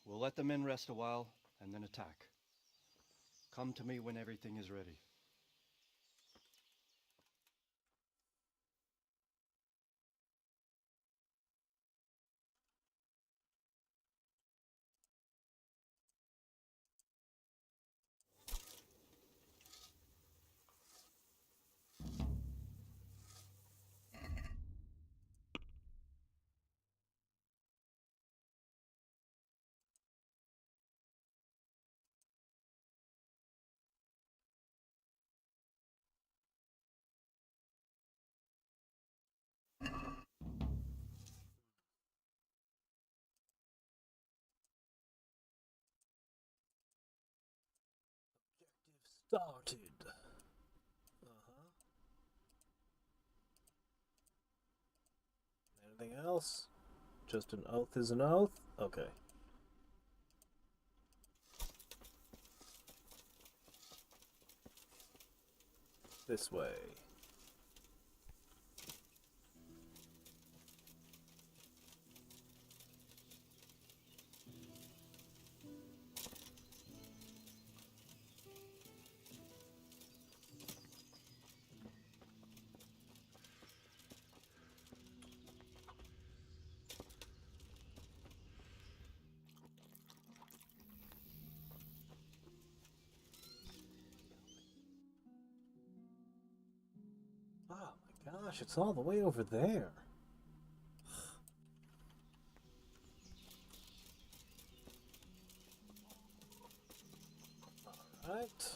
S4: We'll let the men rest a while, and then attack. Come to me when everything is ready.
S1: Started. Anything else? Just an oath is an oath? Okay. This way. Oh my gosh, it's all the way over there. All right.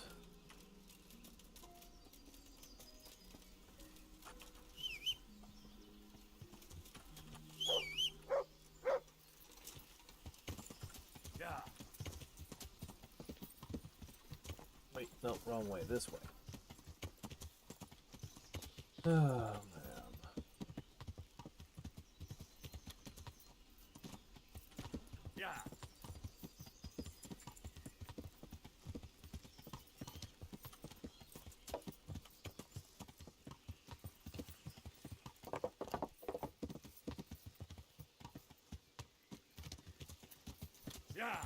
S8: Yeah.
S1: Wait, no, wrong way. This way. Oh, man.
S8: Yeah. Yeah.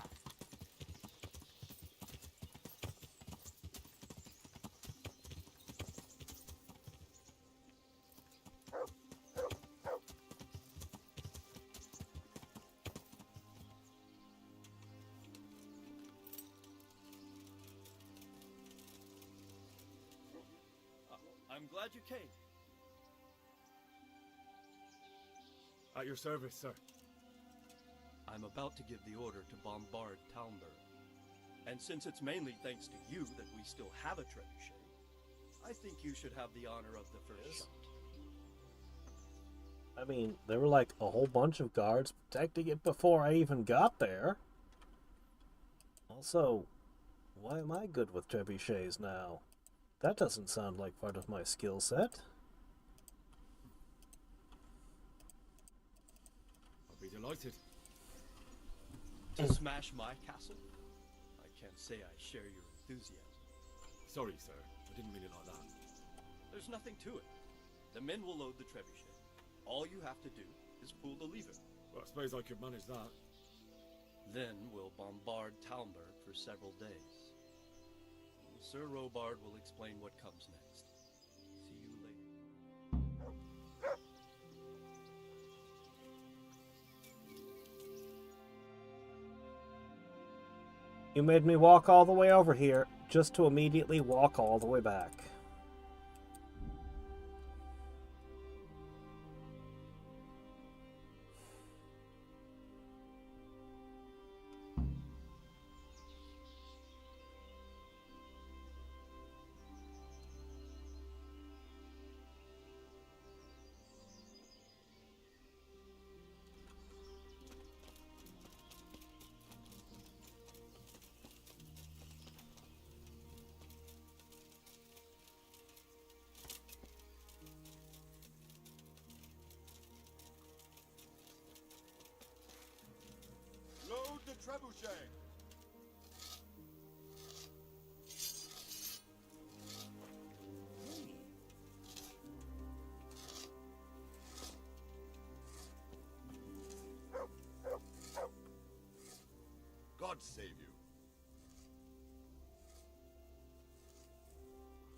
S4: I'm glad you came.
S10: At your service, sir.
S4: I'm about to give the order to bombard Talmberg. And since it's mainly thanks to you that we still have a trebuchet, I think you should have the honor of the first shot.
S1: I mean, there were like a whole bunch of guards protecting it before I even got there. Also, why am I good with trebuchets now? That doesn't sound like part of my skill set.
S10: Delighted.
S4: To smash my castle? I can't say I share your enthusiasm.
S10: Sorry, sir. I didn't mean it like that.
S4: There's nothing to it. The men will load the trebuchet. All you have to do is pull the lever.
S10: Well, I suppose I could manage that.
S4: Then we'll bombard Talmberg for several days. Sir Robard will explain what comes next. See you later.
S1: You made me walk all the way over here, just to immediately walk all the way back.
S5: Load the trebuchet. God save you.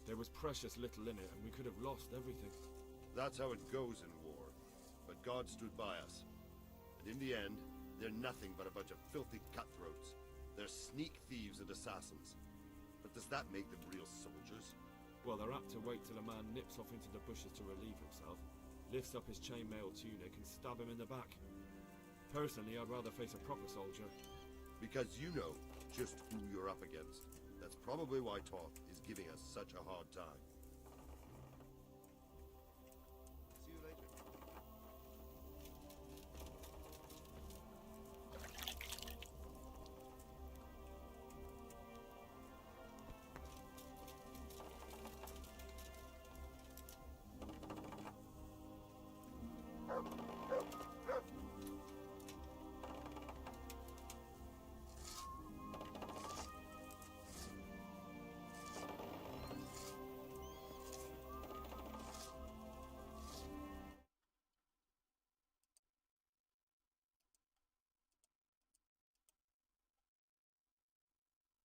S10: There was precious little in it, and we could have lost everything.
S5: That's how it goes in war. But God stood by us. And in the end, they're nothing but a bunch of filthy cutthroats. They're sneak thieves and assassins. But does that make them real soldiers?
S10: Well, they're apt to wait till a man nips off into the bushes to relieve himself, lifts up his chainmail tunic and stab him in the back. Personally, I'd rather face a proper soldier.
S5: Because you know just who you're up against. That's probably why Toth is giving us such a hard time. See you later.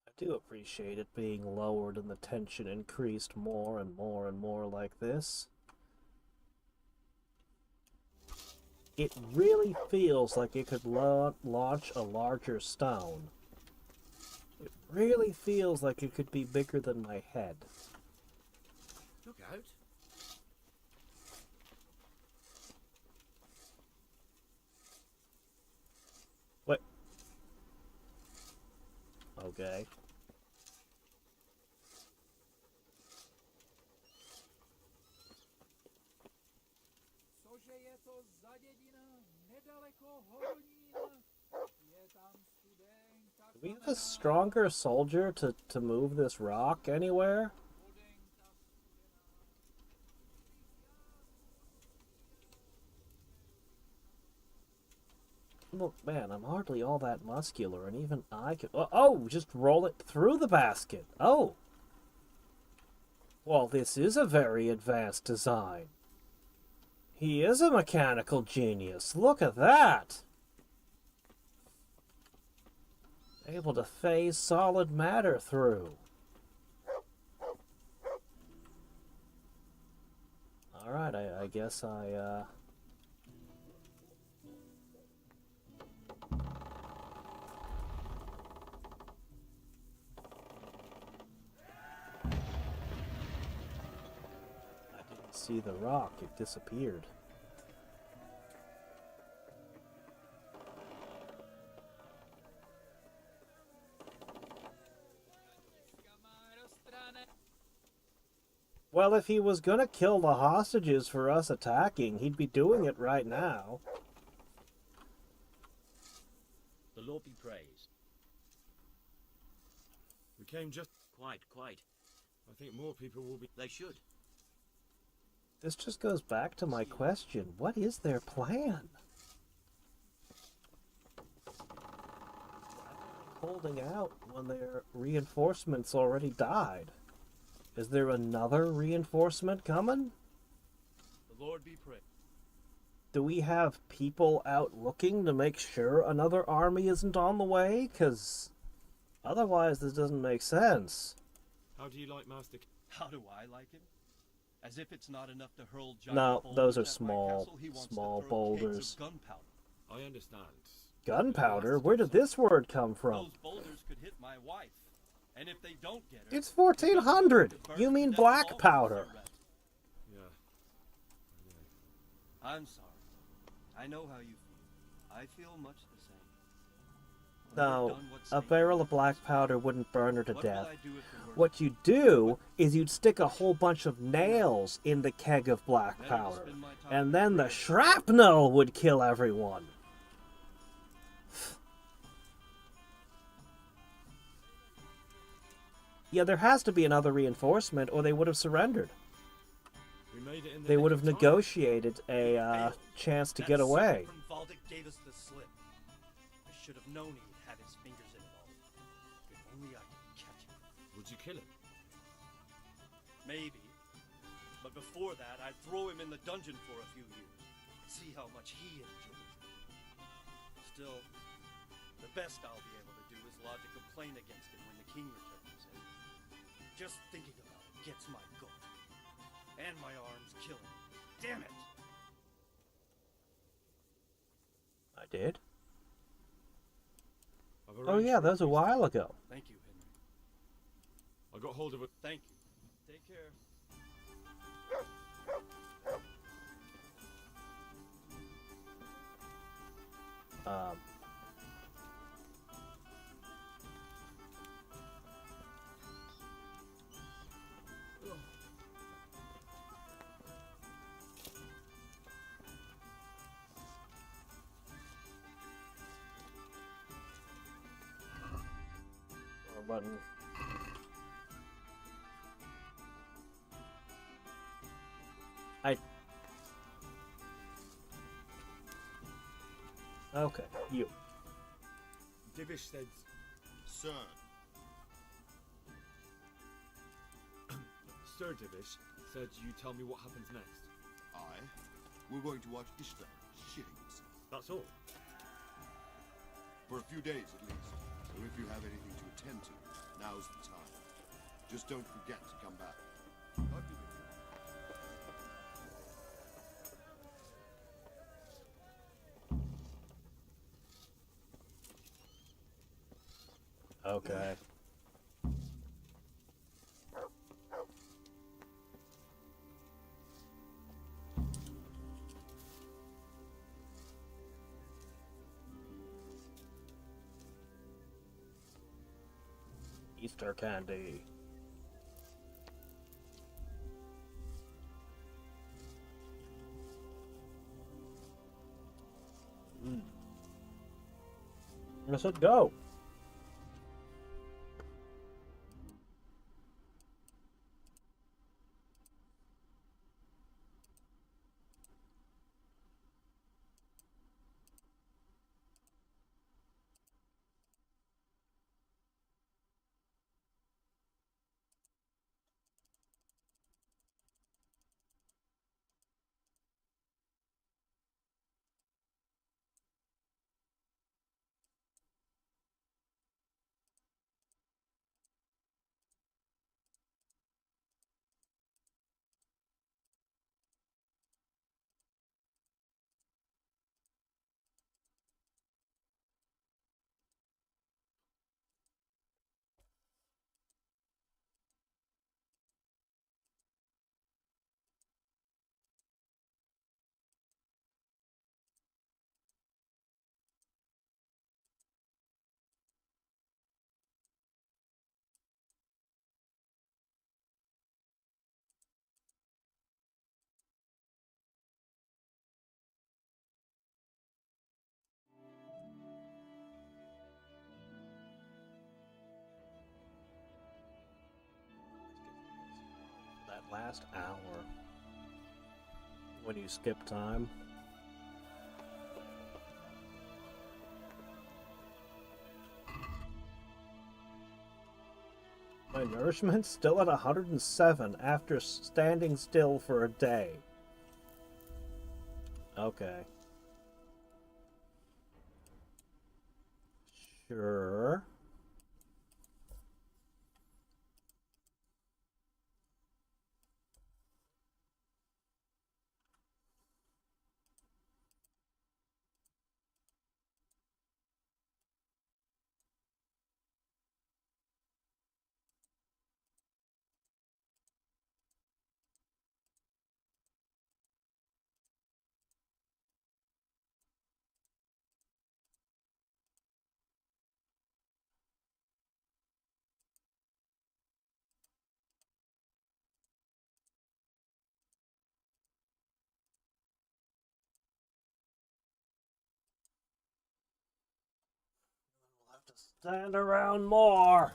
S1: I do appreciate it being lowered and the tension increased more and more and more like this. It really feels like it could launch a larger stone. It really feels like it could be bigger than my head.
S12: Look out.
S1: What? Okay. Do we have a stronger soldier to move this rock anywhere? Look, man, I'm hardly all that muscular, and even I can... Oh, just roll it through the basket. Oh. Well, this is a very advanced design. He is a mechanical genius. Look at that. Able to phase solid matter through. Alright, I guess I didn't see the rock. It disappeared. Well, if he was gonna kill the hostages for us attacking, he'd be doing it right now.
S3: The Lord be praised.
S10: We came just...
S3: Quite.
S10: I think more people will be...
S3: They should.
S1: This just goes back to my question. What is their plan? holding out when their reinforcements already died? Is there another reinforcement coming?
S4: The Lord be praised.
S1: Do we have people out looking to make sure another army isn't on the way? 'Cause otherwise this doesn't make sense.
S10: How do you like Master?
S4: How do I like him? As if it's not enough to hurl giant
S1: No, those are
S4: boulders at my castle, he wants to
S1: small
S4: throw
S1: boulders.
S4: kegs of gunpowder.
S10: I understand.
S1: Gunpowder? Where did this word come from?
S4: Those boulders could hit my wife, and if they don't get her,
S1: It's 1400! You mean black powder.
S10: Yeah.
S4: I'm sorry. I know how you feel. I feel much the same. When
S1: No,
S4: we're done, what's
S1: a
S4: safe?
S1: barrel of black powder wouldn't burn her to
S4: What will
S1: death.
S4: I do if the word-
S1: What you do is you'd stick a whole bunch of nails in the keg of black
S4: Better to
S1: powder,
S4: spend my time
S1: and
S4: with
S1: then the
S4: Hadriex.
S1: shrapnel would kill everyone. Yeah, there has to be another reinforcement, or they would have surrendered.
S10: We made it in the
S1: They
S10: nick
S1: would
S10: of
S1: have
S10: time.
S1: negotiated a chance to
S4: That
S1: get away.
S4: servant from Valdic gave us the slip. I should have known he'd had his fingers in it all. If only I could catch him.
S10: Would you kill him?
S4: Maybe. But before that, I'd throw him in the dungeon for a few years. See how much he enjoys it. Still, the best I'll be able to do is lodge a complaint against him when the king returns. And just thinking about it gets my goat. And my arms killing. Damn it!
S1: I did?
S10: I've
S1: Oh
S10: arranged
S1: yeah,
S10: for
S1: that was a while ago.
S4: Thank you, Henry.
S10: I got hold of it.
S4: Thank you. Take care.
S1: Um... Button. Okay, you.
S10: Divish said...
S5: Sir,
S10: Sir Divish said you tell me what happens next.
S5: we're going to watch Ishtar shitting himself.
S10: That's all.
S5: For a few days at least. So if you have anything to attend to, now's the time. Just don't forget to come back. I'll be with you.
S1: Okay. Easter candy. Let's go. That last hour when you skip time. My nourishment's still at 107 after standing still for a day. Okay. Sure. We'll have to stand around more.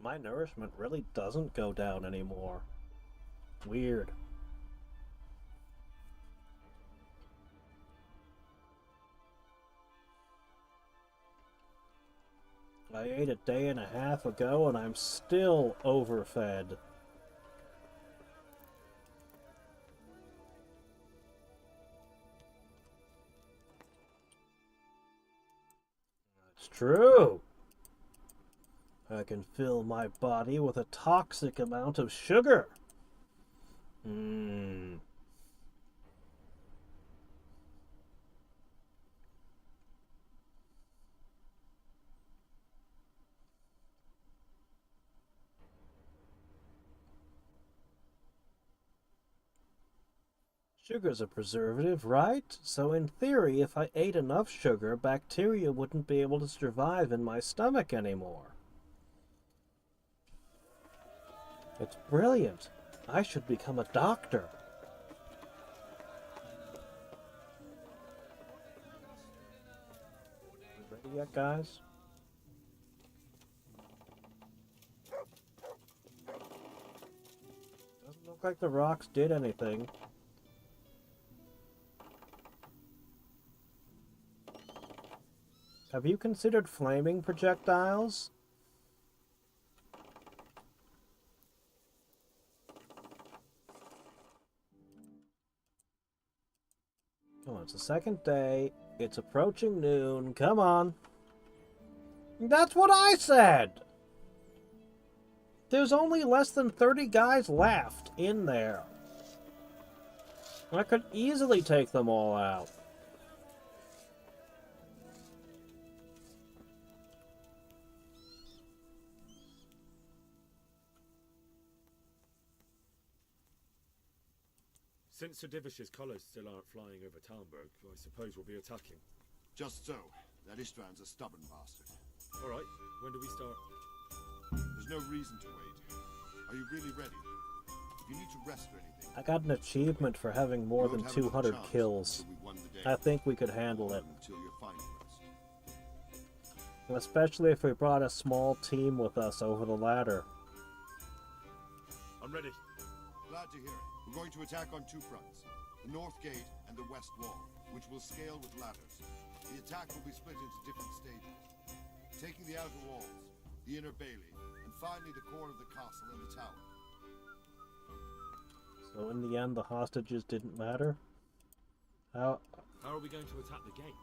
S1: My nourishment really doesn't go down anymore. Weird. I ate a day and a half ago and I'm still overfed. It's true. I can fill my body with a toxic amount of sugar. Sugar's a preservative, right? So in theory, if I ate enough sugar, bacteria wouldn't be able to survive in my stomach anymore. It's brilliant. I should become a doctor. Ready yet, guys? Doesn't look like the rocks did anything. Have you considered flaming projectiles? Come on, it's the second day. It's approaching noon. Come on. That's what I said! There's only less than 30 guys left in there. I could easily take them all out.
S10: Since Sir Divish's colours still aren't flying over Talmberg, I suppose we'll be attacking.
S5: Just so. That Istvran's a stubborn bastard.
S10: Alright, when do we start?
S5: There's no reason to wait. Are you really ready? If you need to rest or anything...
S1: I got an achievement for having more than 200 kills. I think we could handle it. Especially if we brought a small team with us over the ladder.
S10: I'm ready.
S5: Glad to hear it. We're going to attack on two fronts. The north gate and the west wall, which will scale with ladders. The attack will be split into different stages. Taking the outer walls, the inner bailey, and finally the core of the castle and the tower.
S1: So in the end, the hostages didn't matter?
S10: How are we going to attack the gate?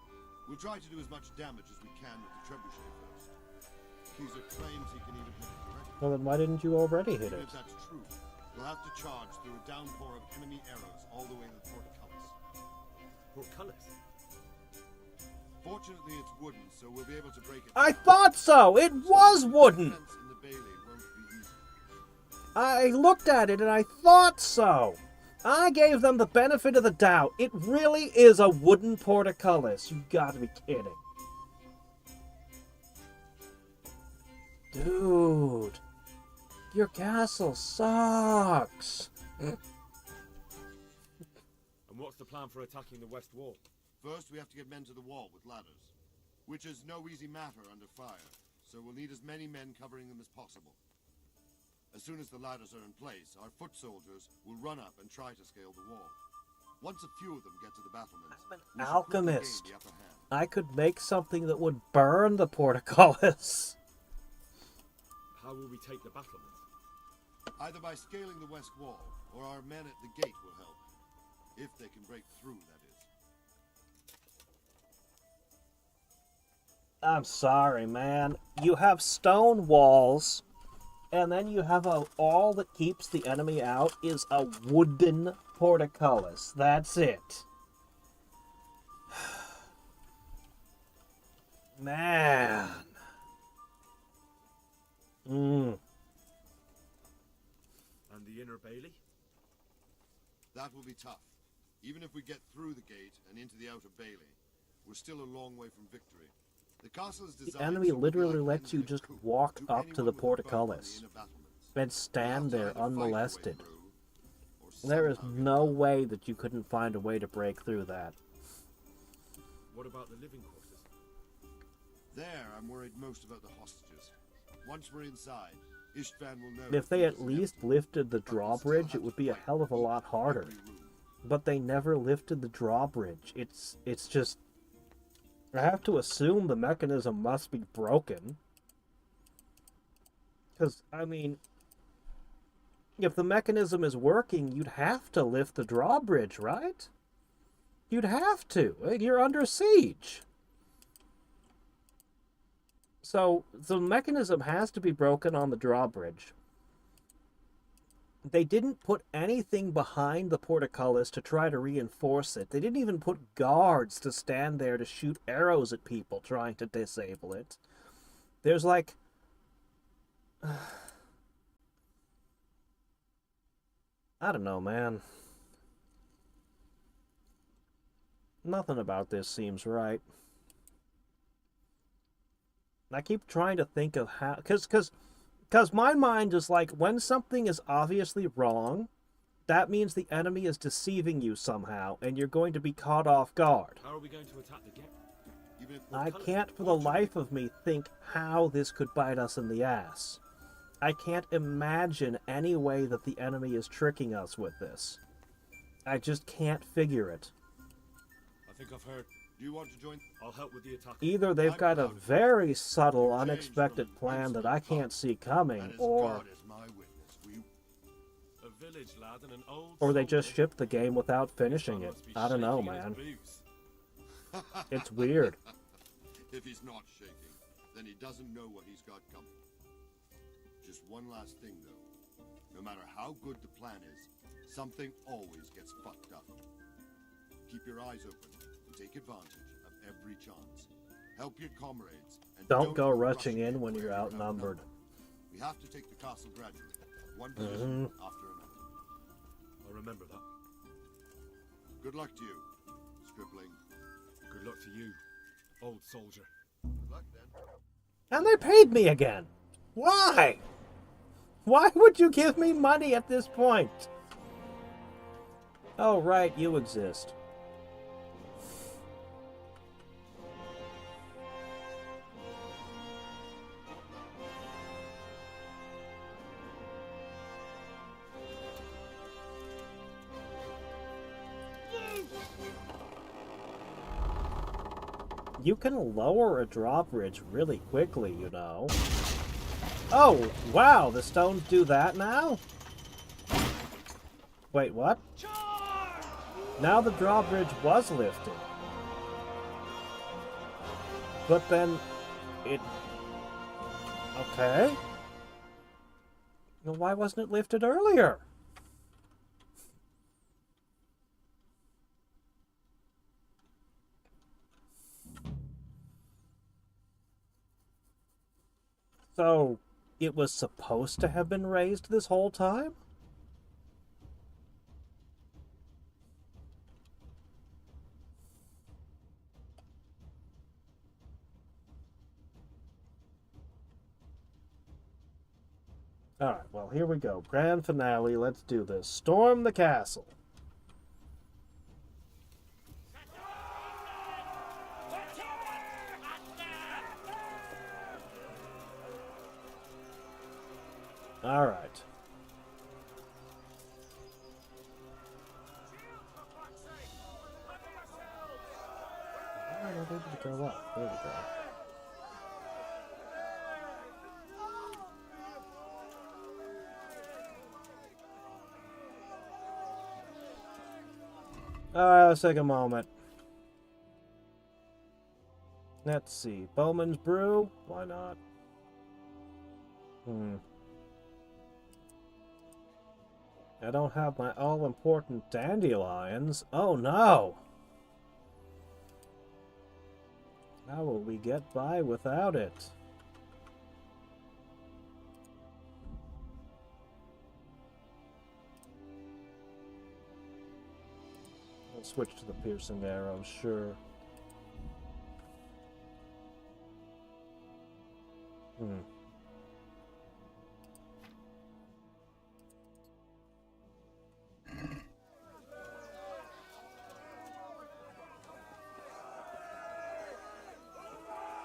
S5: We'll try to do as much damage as we can with the trebuchet first. Keezer claims he can even hit it directly.
S1: Well, then why didn't you already hit it?
S5: If that's true, we'll have to charge through a downpour of enemy arrows all the way to the portcullis.
S10: Portcullis?
S5: Fortunately, it's wooden, so we'll be able to break it.
S1: I thought so! It was wooden!
S5: The fence in the bailey won't be easy.
S1: I looked at it and I thought so! I gave them the benefit of the doubt. It really is a wooden portcullis. You gotta be kidding. Dude, your castle sucks.
S10: And what's the plan for attacking the west wall?
S5: First, we have to get men to the wall with ladders, which is no easy matter under fire. so we'll need as many men covering them as possible. As soon as the ladders are in place, our foot soldiers will run up and try to scale the wall. Once a few of them get to the battlements,
S1: I'm an
S5: we shall quickly gain
S1: alchemist.
S5: the upper hand.
S1: I could make something that would burn the portcullis.
S10: How will we take the battlements?
S5: Either by scaling the west wall, or our men at the gate will help. If they can break through, that is.
S1: I'm sorry, man. You have stone walls, and then you have all that keeps the enemy out is a wooden portcullis. That's it. Man.
S10: And the inner bailey?
S5: That will be tough. Even if we get through the gate and into the outer bailey, we're still a long way from victory. The castle is designed
S1: The enemy
S5: so it will be
S1: literally
S5: like
S1: lets you
S5: ending a
S1: just
S5: coup
S1: walk
S5: to
S1: up to
S5: anyone
S1: the
S5: with a bow on
S1: portcullis
S5: the inner battlements.
S1: and stand there
S5: We'll have to either fight our way
S1: unmolested.
S5: through, or
S1: There is
S5: somehow get
S1: no
S5: through.
S1: way that you couldn't find a way to break through that.
S10: What about the living quarters?
S5: There, I'm worried most about the hostages. Once we're inside, Istvan will know.
S1: If they at least lifted the drawbridge, it would be a hell of a lot harder. But they never lifted the drawbridge. It's just... I have to assume the mechanism must be broken. Because, I mean... if the mechanism is working, you'd have to lift the drawbridge, right? You'd have to. You're under siege. So, the mechanism has to be broken on the drawbridge. They didn't put anything behind the portcullis to try to reinforce it. They didn't even put guards to stand there to shoot arrows at people trying to disable it. There's like... I don't know, man. Nothing about this seems right. I keep trying to think of how... Because my mind is like, when something is obviously wrong, that means the enemy is deceiving you somehow, and you're going to be caught off guard.
S10: How are we going to attack the gate?
S1: I can't for the life of me think how this could bite us in the ass. I can't imagine any way that the enemy is tricking us with this. I just can't figure it.
S10: I think I've heard.
S5: Do you want to join?
S10: I'll help with the attack.
S1: Either they've got a very subtle, unexpected plan that I can't see coming, or
S10: A village lad and an old
S1: or they just shipped the game without finishing it. I don't know, man. It's weird.
S5: If he's not shaking, then he doesn't know what he's got coming. Just one last thing, though. No matter how good the plan is, something always gets fucked up. Keep your eyes open and take advantage of every chance. Help your comrades. And
S1: Don't go rushing in when you're outnumbered.
S5: We have to take the castle gradually, one position after another.
S10: I'll remember that.
S5: Good luck to you, Stripling.
S10: Good luck to you, old soldier.
S5: Good luck then.
S1: And they paid me again. Why? Why would you give me money at this point? Oh, right, you exist. You can lower a drawbridge really quickly, you know. Oh, wow, the stones do that now? Wait, what? Now the drawbridge was lifted. But then it... Okay. Well, why wasn't it lifted earlier? So, it was supposed to have been raised this whole time? Alright, well, here we go. Grand finale, let's do this. Storm the castle. Alright. Alright, I need to go up. There we go. Alright, let's take a moment. Let's see. Bowman's Brew? Why not? I don't have my all-important dandelions. Oh no! How will we get by without it? I'll switch to the piercing arrow, sure.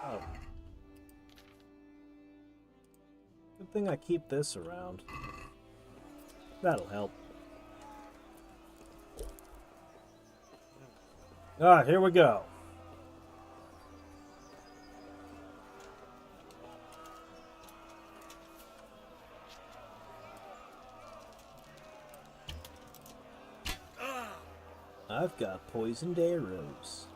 S1: Oh. Good thing I keep this around. That'll help. Alright, here we go. I've got poisoned arrows.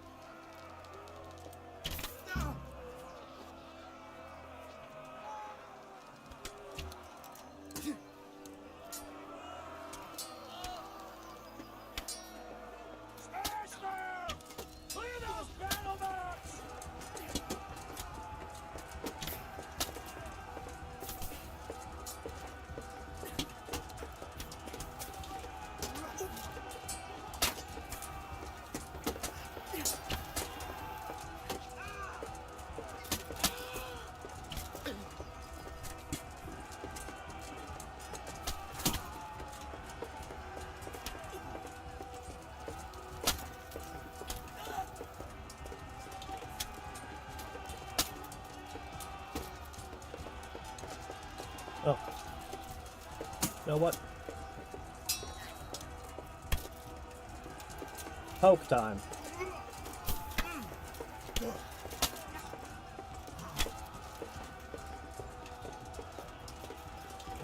S1: Oh. You know what? Poke time.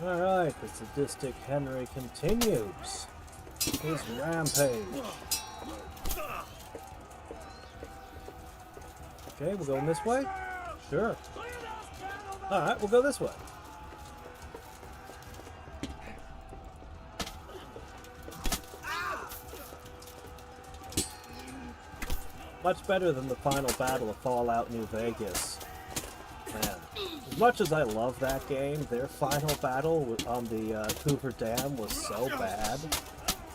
S1: Alright, the sadistic Henry continues his rampage. Okay, we're going this way? Sure. Alright, we'll go this way. Much better than the final battle of Fallout New Vegas. Man, as much as I love that game, their final battle on the Hoover Dam was so bad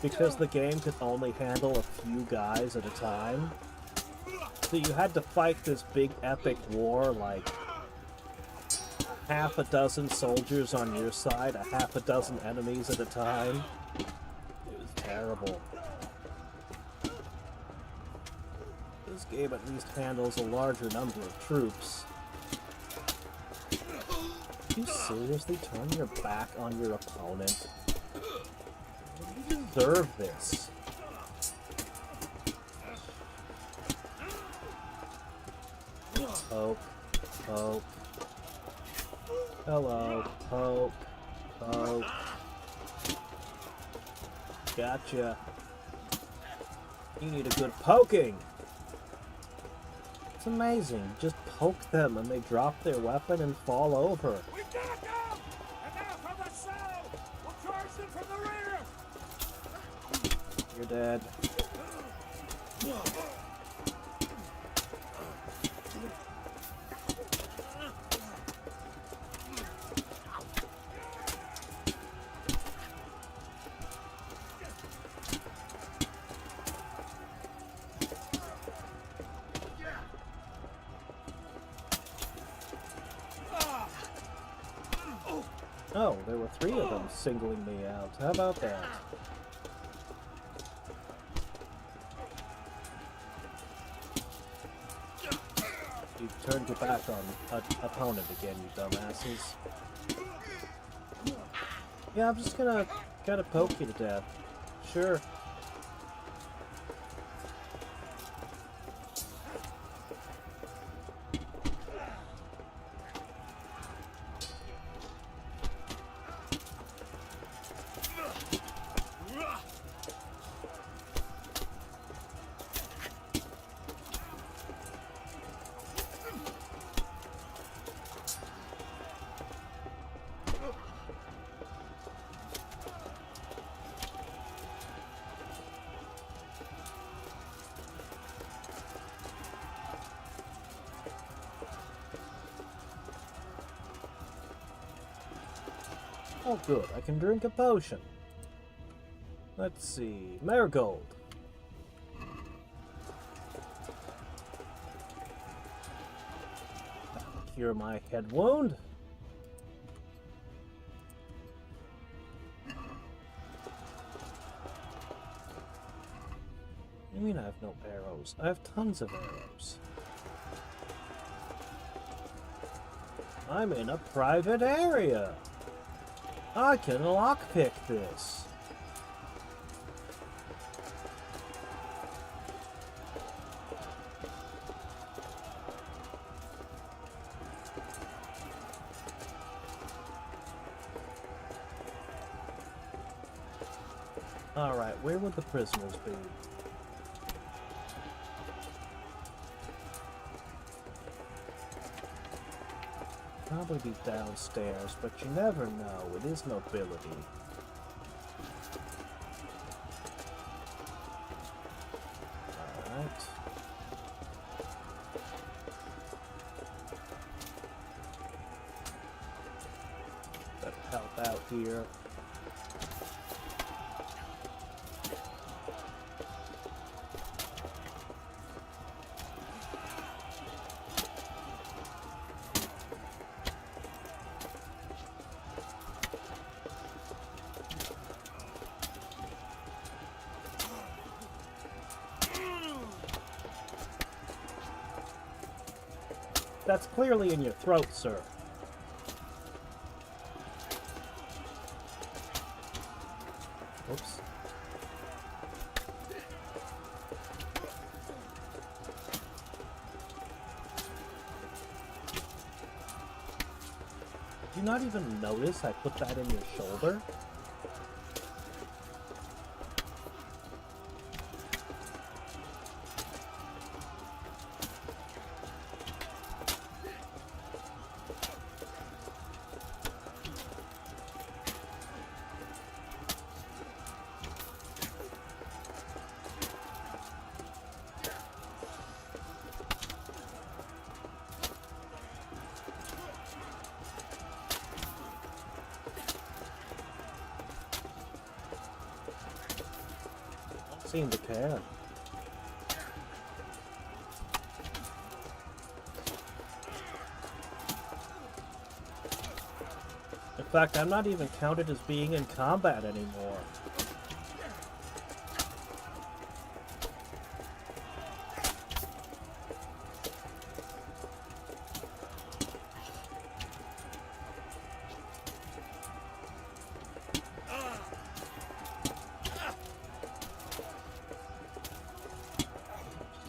S1: because the game could only handle a few guys at a time. So you had to fight this big epic war, like half a dozen soldiers on your side, a half a dozen enemies at a time. It was terrible. This game at least handles a larger number of troops. You seriously turn your back on your opponent? You deserve this. Poke. Poke. Hello. Poke. Poke. Gotcha. You need a good poking. It's amazing. Just poke them and they drop their weapon and fall over.
S2: We got them! And now from the south! We'll charge them from the rear!
S1: You're dead. Oh, there were 3 of them singling me out. How about that? You've turned your back on an opponent again, you dumbasses. Yeah, I'm just gonna kind of poke you to death. Sure. Oh good, I can drink a potion. Let's see, marigold. That'll cure my head wound. You mean I have no arrows? I have tons of arrows. I'm in a private area. I can lockpick this. Alright, where would the prisoners be? Probably be downstairs, but you never know. It is nobility. Alright. Better help out here. That's clearly in your throat, sir. Oops. Did you not even notice I put that in your shoulder? Seem to care. In fact, I'm not even counted as being in combat anymore.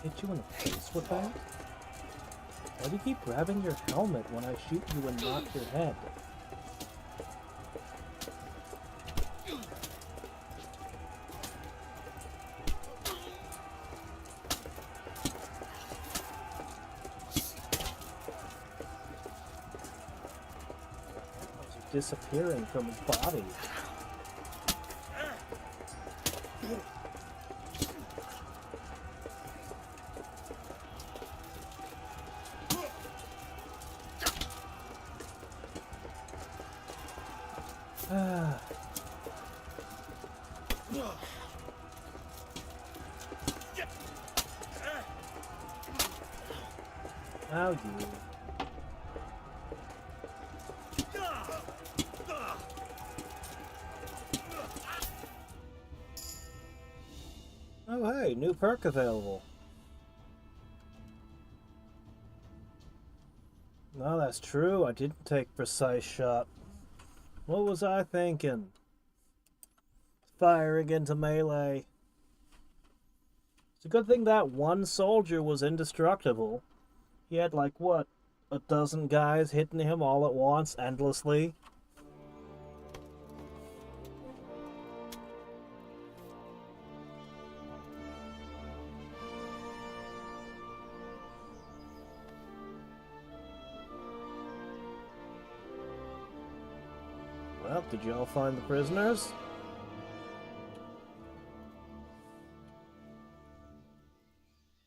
S1: Hit you in the face with that? Why do you keep grabbing your helmet when I shoot you and knock your head? Disappearing from his body. How you? Oh hey, new perk available. No, that's true. I didn't take precise shot. What was I thinking? firing into melee. It's a good thing that one soldier was indestructible. He had, like, what, a dozen guys hitting him all at once, endlessly. Well, did you all find the prisoners?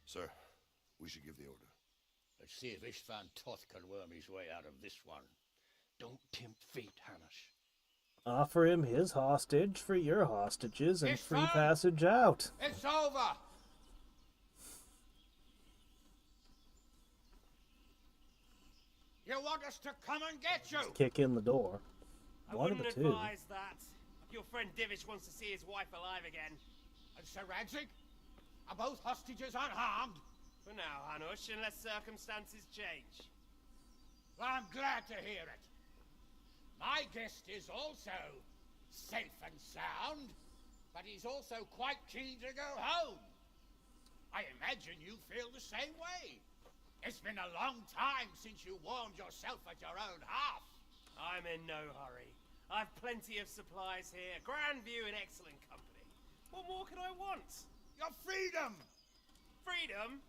S5: Sir, we should give the order.
S12: Let's see if Istvan Toth can worm his way out of this one.
S4: Don't tempt fate, Hanish.
S1: Offer him his hostage for your hostages and
S12: It's
S1: free
S12: fine.
S1: passage out.
S12: It's over! You want us to come and get you?
S1: Kick in the door.
S8: I
S1: One of
S8: wouldn't
S1: the two.
S8: advise that. Your friend Divish wants to see his wife alive again.
S12: And Sir Radzig? Are both hostages unharmed?
S8: For now, Hanush, unless circumstances change.
S12: Well, I'm glad to hear it. My guest is also safe and sound, but he's also quite keen to go home. I imagine you feel the same way. It's been a long time since you warmed yourself at your own hearth.
S8: I'm in no hurry. I've plenty of supplies here, grand view and excellent company. What more can I want?
S12: Your freedom!
S8: Freedom?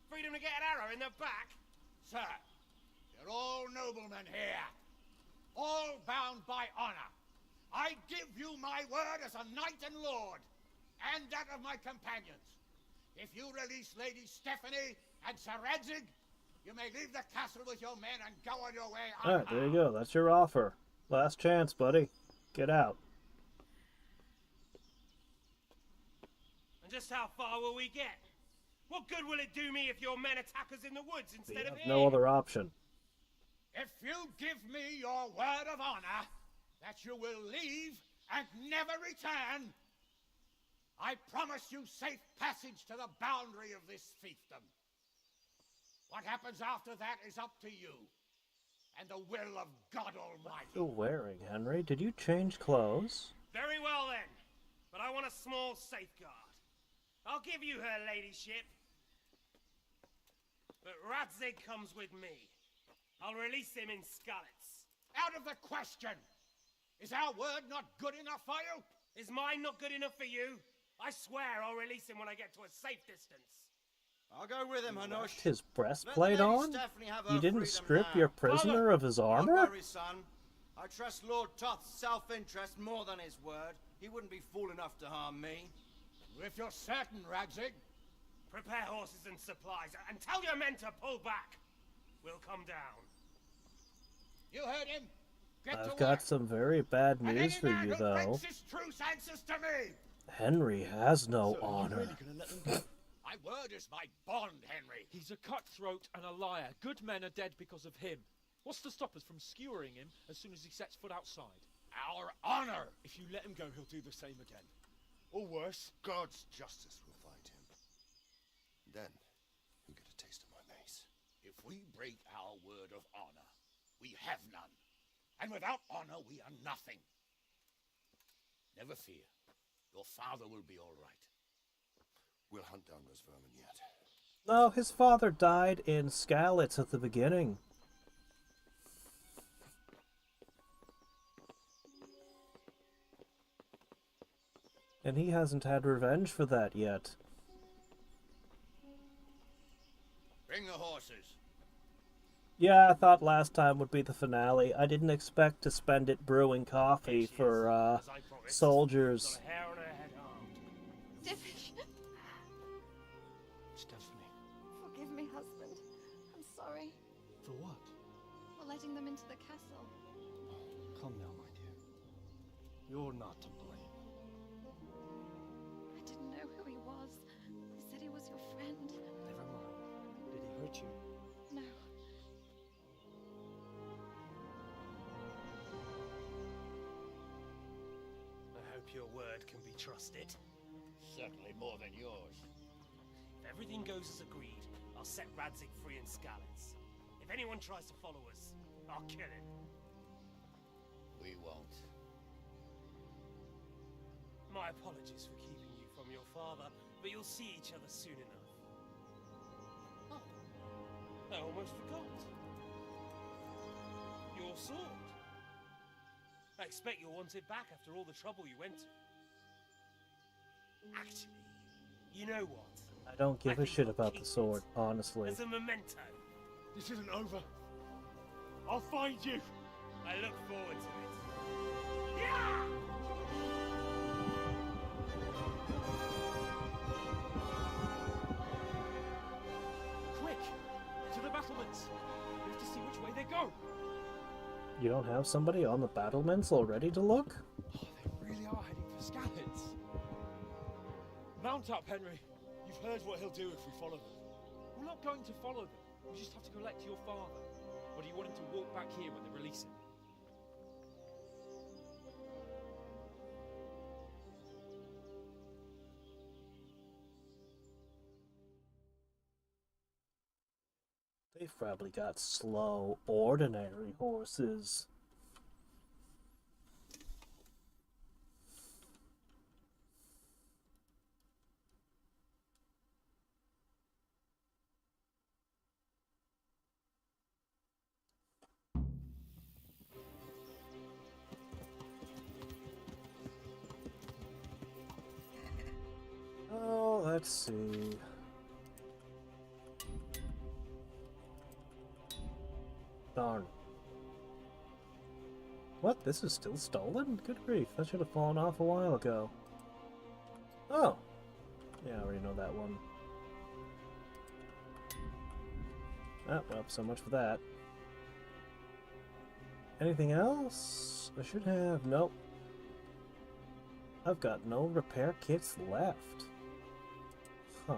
S8: Freedom to get an arrow in the back?
S12: Sir, you're all noblemen here. All bound by honor. I give you my word as a knight and lord, and that of my companions. If you release Lady Stephanie and Sir Radzig, you may leave the castle with your men and go on your way.
S1: Alright, there you go. That's your offer. Last chance, buddy. Get out.
S8: And just how far will we get? What good will it do me if your men attack us in the woods
S1: You
S8: instead of
S1: have
S8: here?
S1: no other option.
S12: If you give me your word of honor that you will leave and never return, I promise you safe passage to the boundary of this fiefdom. What happens after that is up to you and the will of God Almighty.
S1: What are you wearing, Henry? Did you change clothes?
S8: Very well then, but I want a small safeguard. I'll give you her ladyship, but Radzig comes with me. I'll release him in Skalitz.
S12: Out of the question! Is our word not good enough for you?
S8: Is mine not good enough for you? I swear I'll release him when I get to a safe distance.
S15: I'll go with him, Hanush.
S1: Left his breastplate
S15: Let Lady
S1: on?
S15: Stephanie have her
S1: You didn't
S15: freedom
S1: strip
S15: now.
S1: your prisoner of his
S15: Don't
S1: armor?
S15: worry, son. I trust Lord Toth's self-interest more than his word. He wouldn't be fool enough to harm me.
S12: If you're certain, Radzig.
S8: Prepare horses and supplies, and tell your men to pull back. We'll come down.
S12: You heard him. Get to
S1: I've
S12: work.
S1: got some very bad
S12: And
S1: news
S12: any
S1: for
S12: man
S1: you,
S12: who
S1: though.
S12: breaks his truce answers to me.
S1: Henry has no honor.
S12: My word is my bond, Henry.
S16: He's a cutthroat and a liar. Good men are dead because of him. What's to stop us from skewering him as soon as he sets foot outside?
S12: Our honor.
S6: If you let him go, he'll do the same again. Or worse.
S5: God's justice will find him. Then, you'll get a taste of my mace.
S12: If we break our word of honor, we have none. And without honor, we are nothing. Never fear. Your father will be all right.
S5: We'll hunt down those vermin yet.
S1: No, his father died in Skalitz at the beginning. And he hasn't had revenge for that yet.
S12: Bring the horses.
S1: Yeah, I thought last time would be the finale. I didn't expect to spend it brewing coffee for, soldiers.
S8: Got a hair on her head armed.
S17: Divish.
S16: Stephanie.
S17: Forgive me, husband. I'm sorry
S16: For what?
S17: for letting them into the castle.
S4: Come now, my dear. You're not to blame.
S17: I didn't know who he was. He said he was your friend.
S4: Never mind. Did he hurt you?
S17: No.
S8: I hope your word can be trusted.
S12: Certainly more than yours.
S8: If everything goes as agreed, I'll set Radzig free in Skalitz. If anyone tries to follow us, I'll kill him.
S12: We won't.
S8: My apologies for keeping you from your father, but you'll see each other soon enough. Oh, I almost forgot. Your sword. I expect you'll want it back after all the trouble you went to. Actually, you know what?
S1: I don't give a shit about the sword, honestly.
S8: As a memento.
S6: This isn't over. I'll find you.
S8: I look forward to it. Yeah!
S16: Quick! To the battlements! We have to see which way they go!
S1: You don't have somebody on the battlements already to look?
S16: Oh, they really are heading for Scallops. Mount up, Henry. You've heard what he'll do if we follow them. We're not going to follow them. We just have to collect your father. Or do you want him to walk back here when they release him?
S1: They've probably got slow, ordinary horses. Oh, let's see. Darn. What? This is still stolen? Good grief, that should have fallen off a while ago. Oh! Yeah, I already know that one. Ah, well, so much for that. Anything else? I should have... Nope. I've got no repair kits left. Huh.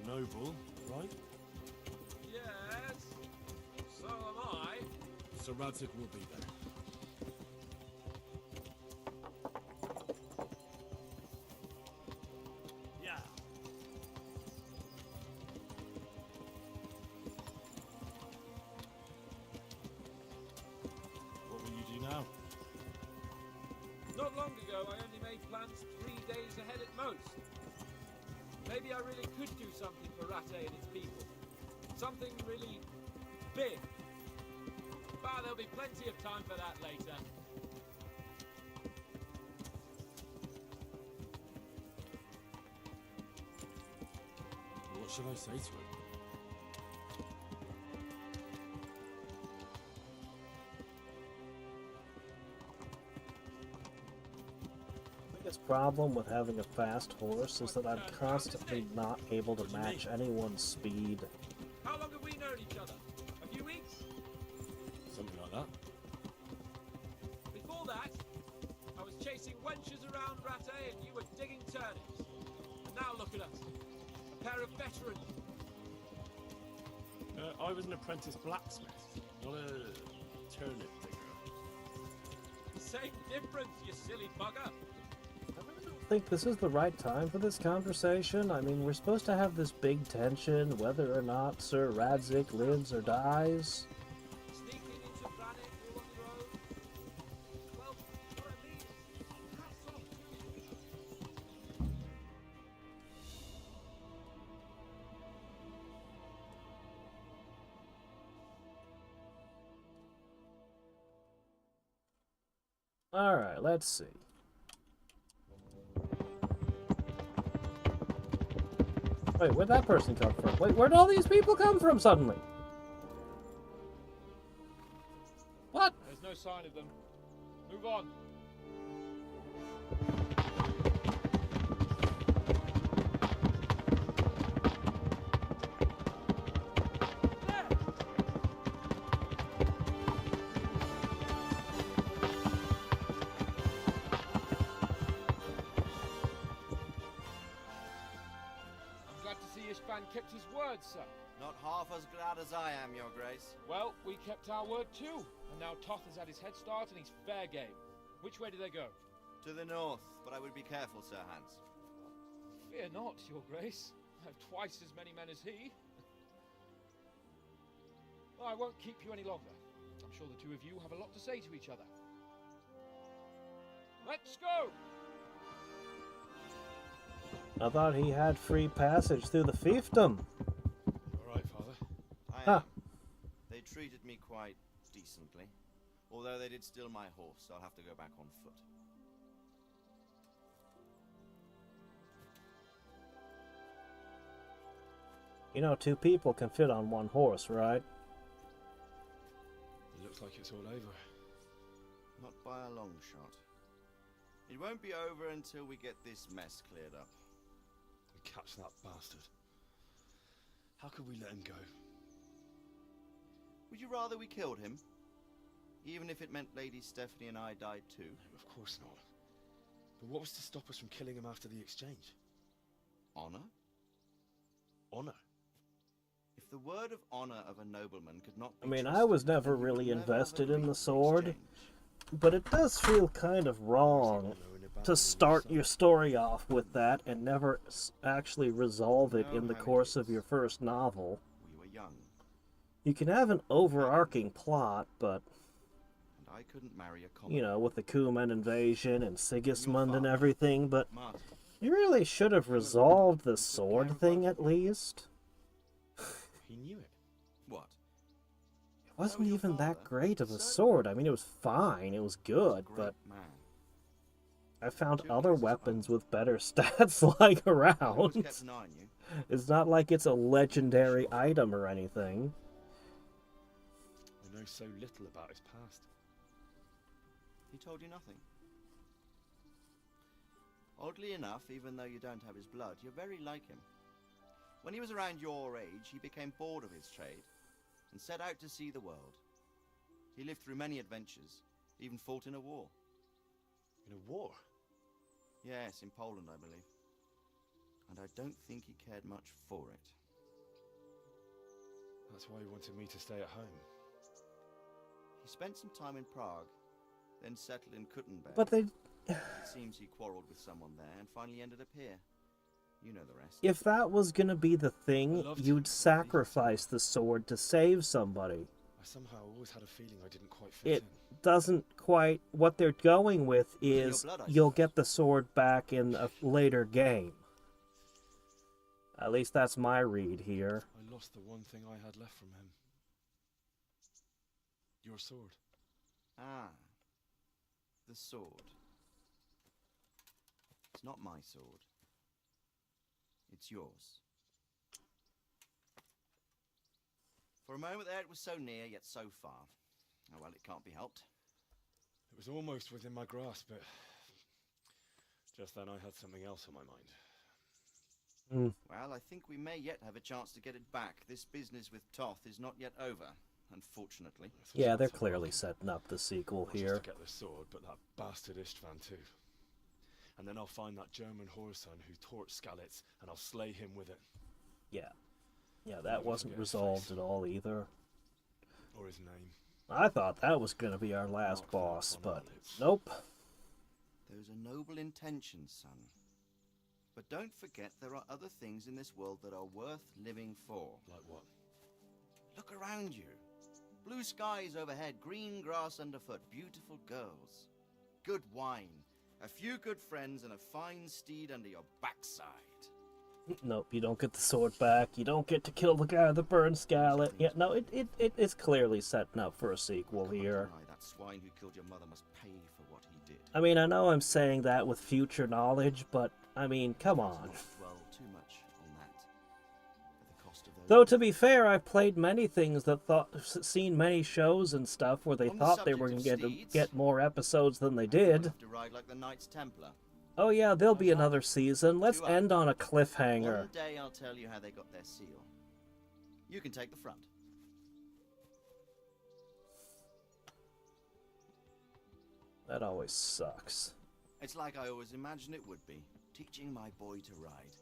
S10: Noble, right?
S11: Yes, so am I.
S10: So Radzik will be there.
S8: Yeah.
S10: What will you do now?
S11: Not long ago, I only made plans 3 days ahead at most. Maybe I really could do something for Rattay and its people. Something really big. But there'll be plenty of time for that later.
S10: What should I say to him?
S1: Biggest problem with having a fast horse is that I'm constantly not able to match anyone's speed.
S11: How long have we known each other? A few weeks?
S10: Something like that.
S11: Before that, I was chasing wenches around Rattay and you were digging turnips. And now look at us. A pair of veterans.
S10: I was an apprentice blacksmith, not a turnip digger.
S11: Same difference, you silly bugger.
S1: I think this is the right time for this conversation. I mean, we're supposed to have this big tension whether or not Sir Radzik lives or dies.
S11: Sneaking into Brannick all on your own. Well, what I mean is, hats off to you.
S1: Alright, let's see. Wait, where'd that person come from? Wait, where'd all these people come from suddenly? What?
S16: There's no sign of them. Move on.
S11: Kept his word, sir.
S15: Not half as glad as I am, Your Grace.
S16: Well, we kept our word too, and now Toth has had his head start and he's fair game. Which way do they go?
S15: To the north, but I would be careful, Sir Hans.
S16: Fear not, Your Grace. I have twice as many men as he. Well, I won't keep you any longer. I'm sure the two of you have a lot to say to each other. Let's go!
S1: I thought he had free passage through the fiefdom.
S16: All right, Father.
S1: Huh.
S15: They treated me quite decently. Although they did steal my horse, so I'll have to go back on foot.
S1: You know, 2 people can fit on 1 horse, right?
S16: It looks like it's all over.
S15: Not by a long shot. It won't be over until we get this mess cleared up.
S16: Catch that bastard. How could we let him go?
S15: Would you rather we killed him? Even if it meant Lady Stephanie and I died too?
S16: No, of course not. But what was to stop us from killing him after the exchange?
S15: Honor?
S16: Honor?
S15: If the word of honor of a nobleman could not be
S1: I mean,
S15: trusted,
S1: I was never
S15: then he would
S1: really
S15: never have
S1: invested in
S15: agreed
S1: the
S15: to
S1: sword,
S15: exchange.
S1: but it does feel kind of wrong to start your story off with that and never actually resolve it in the course of your first novel.
S15: We were young,
S1: You can have an overarching plot, but,
S15: and I couldn't marry a common.
S1: you know, with the Cuman invasion and Sigismund and everything, but
S15: Martin.
S1: you really should have resolved the sword thing at least.
S16: He knew it.
S15: What?
S1: It wasn't even that great of a sword. I mean, it was fine, it was good, but
S15: Man.
S1: I found other weapons with better stats lying
S15: I always
S1: around.
S15: kept an eye on you.
S1: It's not like it's a legendary item or anything.
S16: I know so little about his past.
S15: He told you nothing. Oddly enough, even though you don't have his blood, you're very like him. When he was around your age, he became bored of his trade and set out to see the world. He lived through many adventures, even fought in a war.
S16: In a war?
S15: Yes, in Poland, I believe. And I don't think he cared much for it.
S16: That's why he wanted me to stay at home.
S15: He spent some time in Prague, then settled in Kuttenberg.
S1: But they...
S15: It seems he quarreled with someone there and finally ended up here. You know the rest.
S1: If that was gonna be the thing, you'd sacrifice the sword to save somebody.
S16: I somehow always had a feeling I didn't quite fit
S1: It doesn't quite... What they're going with is you'll get the sword back in a later game. At least that's my read here.
S16: I lost the one thing I had left from him. Your sword.
S15: Ah. The sword. It's not my sword. It's yours. For a moment there it was so near, yet so far. Oh well, it can't be helped.
S16: It was almost within my grasp, but just then I had something else on my mind.
S15: Well, I think we may yet have a chance to get it back. This business with Toth is not yet over, unfortunately.
S1: Yeah, they're clearly setting up the sequel
S16: Not
S1: here.
S16: just to get the sword, but that bastard Istvan too. And then I'll find that German whoreson who torched Skalitz, and I'll slay him with it.
S1: Yeah. Yeah, that wasn't resolved at all either.
S16: Or his name.
S1: I thought that was gonna be our last boss, but nope.
S15: Those are noble intentions, son. But don't forget there are other things in this world that are worth living for.
S16: Like what?
S15: Look around you. Blue skies overhead, green grass underfoot, beautiful girls. Good wine, a few good friends, and a fine steed under your backside.
S1: Nope, you don't get the sword back. You don't get to kill the guy with the burned scarlet. Yeah, no, it's clearly setting up for a sequel here.
S15: That swine who killed your mother must pay for what he did.
S1: I mean, I know I'm saying that with future knowledge, but, I mean, come on.
S15: Dwell too much on that. At the cost of those
S1: Though, to be fair, I've played many things that seen many shows and stuff where they
S15: On the
S1: thought they were
S15: subject
S1: going
S15: of
S1: to
S15: steeds,
S1: get more episodes than they did.
S15: have to ride like the Knights Templar.
S1: Oh yeah, there'll be another season. Let's end on a cliffhanger.
S15: One day I'll tell you how they got their seal. You can take the front.
S1: That always sucks.
S15: It's like I always imagined it would be, teaching my boy to ride.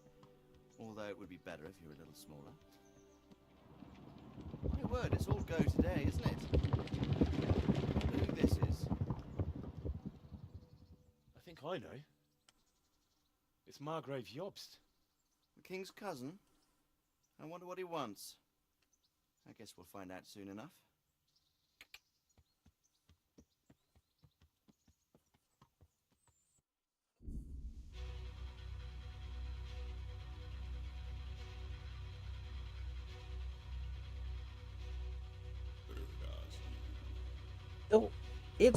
S15: Although it would be better if you were a little smaller. word, it's all go today, isn't it? I wonder who this is.
S10: I think I know. It's Margrave Jobst.
S15: The king's cousin? I wonder what he wants. I guess we'll find out soon enough.
S1: Oh, it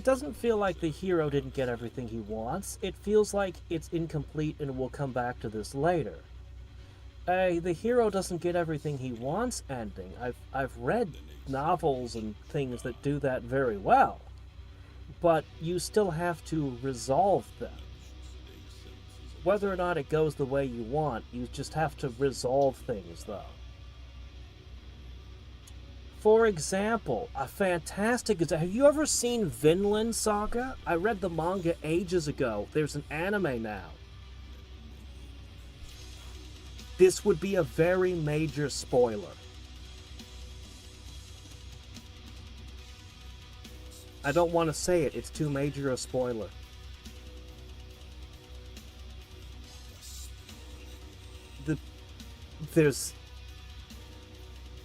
S1: doesn't feel like the hero didn't get everything he wants. It feels like it's incomplete, and we'll come back to this later. The hero doesn't get everything he wants ending. I've read novels and things that do that very well, but you still have to resolve them. Whether or not it goes the way you want, you just have to resolve things, though. For example, a fantastic... Have you ever seen Vinland Saga? I read the manga ages ago. There's an anime now. This would be a very major spoiler. I don't want to say it. It's too major a spoiler.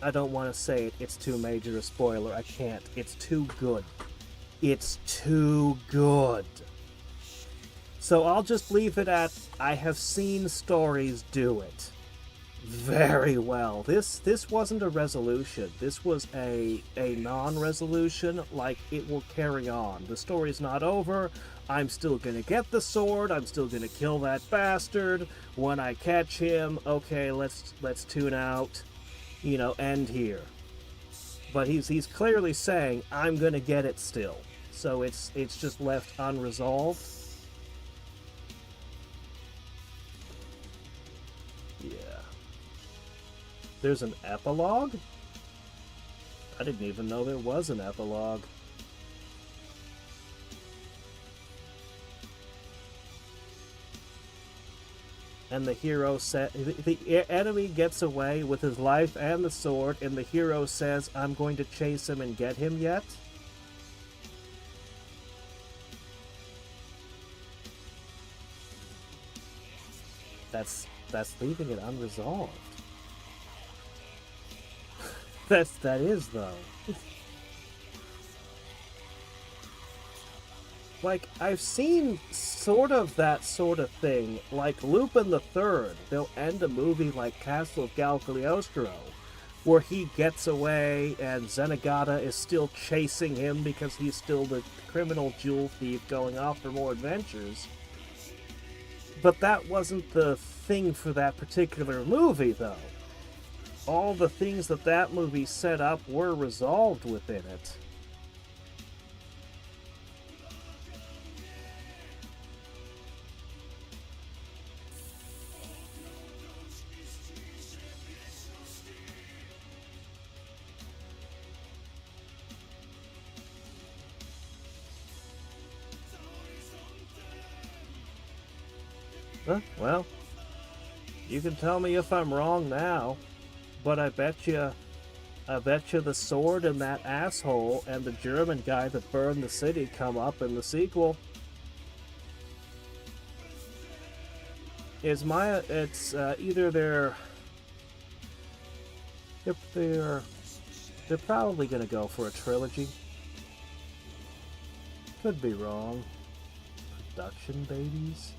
S1: I don't want to say it. It's too major a spoiler. I can't. It's too good. It's too good. So I'll just leave it at, I have seen stories do it very well. This wasn't a resolution. This was a non-resolution, like it will carry on. The story's not over. I'm still gonna get the sword. I'm still gonna kill that bastard. When I catch him, okay, let's tune out. You know, end here. But he's clearly saying, I'm gonna get it still. So it's just left unresolved. Yeah. There's an epilogue? I didn't even know there was an epilogue. And the hero said, the enemy gets away with his life and the sword, and the hero says, I'm going to chase him and get him yet? That's leaving it unresolved. That is, though. Like, I've seen sort of that sort of thing, like Lupin the Third. They'll end a movie like Castle of Cagliostro, where he gets away and Zenigata is still chasing him because he's still the criminal jewel thief going off for more adventures. But that wasn't the thing for that particular movie, though. All the things that movie set up were resolved within it. Well, you can tell me if I'm wrong now, but I bet you the sword and that asshole and the German guy that burned the city come up in the sequel. It's either they're probably gonna go for a trilogy. Could be wrong. Production babies.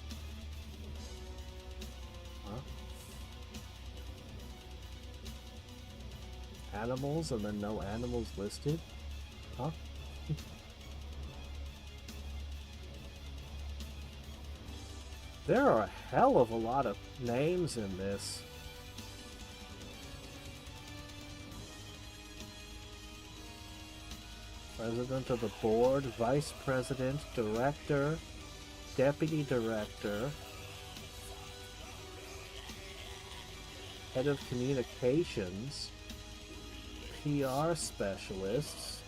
S1: Animals and then no animals listed? Huh? There are a hell of a lot of names in this. President of the board, vice president, director, deputy director, head of communications, PR specialists.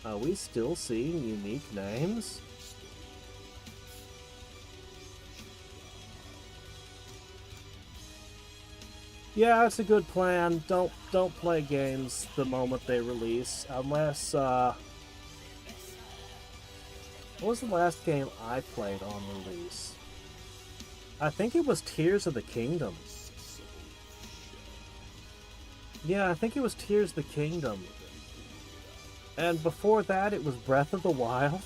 S1: Are we still seeing unique names? Yeah, it's a good plan. Don't play games the moment they release, unless what was the last game I played on release? I think it was Tears of the Kingdom. Yeah, I think it was Tears of the Kingdom. And before that it was Breath of the Wild.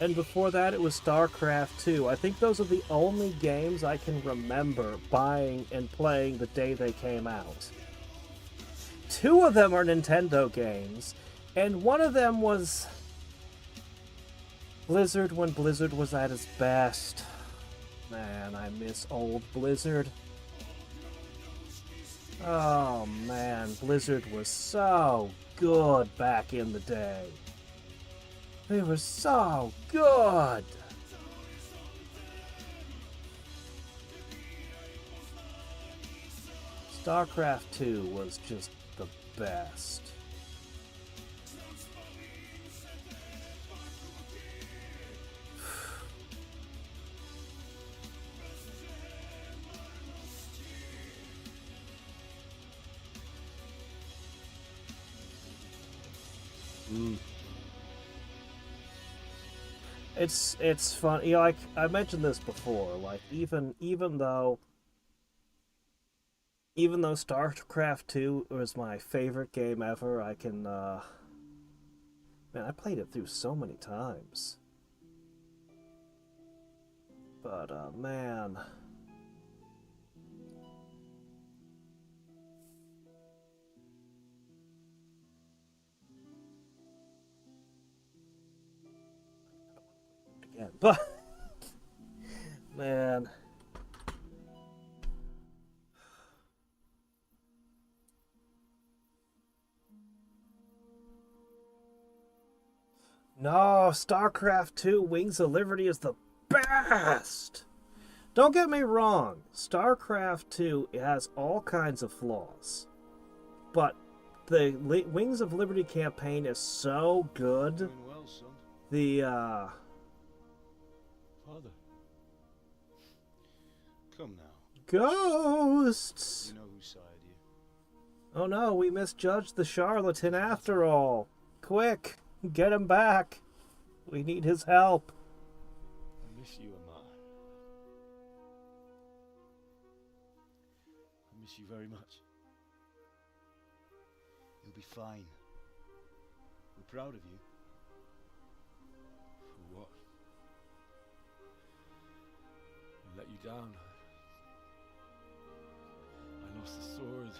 S1: And before that, it was StarCraft 2. I think those are the only games I can remember buying and playing the day they came out. 2 of them are Nintendo games, and one of them was Blizzard when Blizzard was at its best. Man, I miss old Blizzard. Oh man, Blizzard was so good back in the day. They were so good! StarCraft 2 was just the best. It's fun. You know, like I mentioned this before. Like even though StarCraft 2 was my favorite game ever, I can man, I played it through so many times. But man. Again, but man. No, StarCraft 2 Wings of Liberty is the best! Don't get me wrong, StarCraft 2 has all kinds of flaws. But the Wings of Liberty campaign is so good.
S10: Doing well, son.
S1: The,
S10: Father. Come now.
S1: Ghosts!
S10: You know who sired you.
S1: Oh no, we misjudged the charlatan after all. Quick, get him back. We need his help.
S10: I miss you, Amar. I miss you very much. You'll be fine. We're proud of you. For what? We let you down. I lost the sword.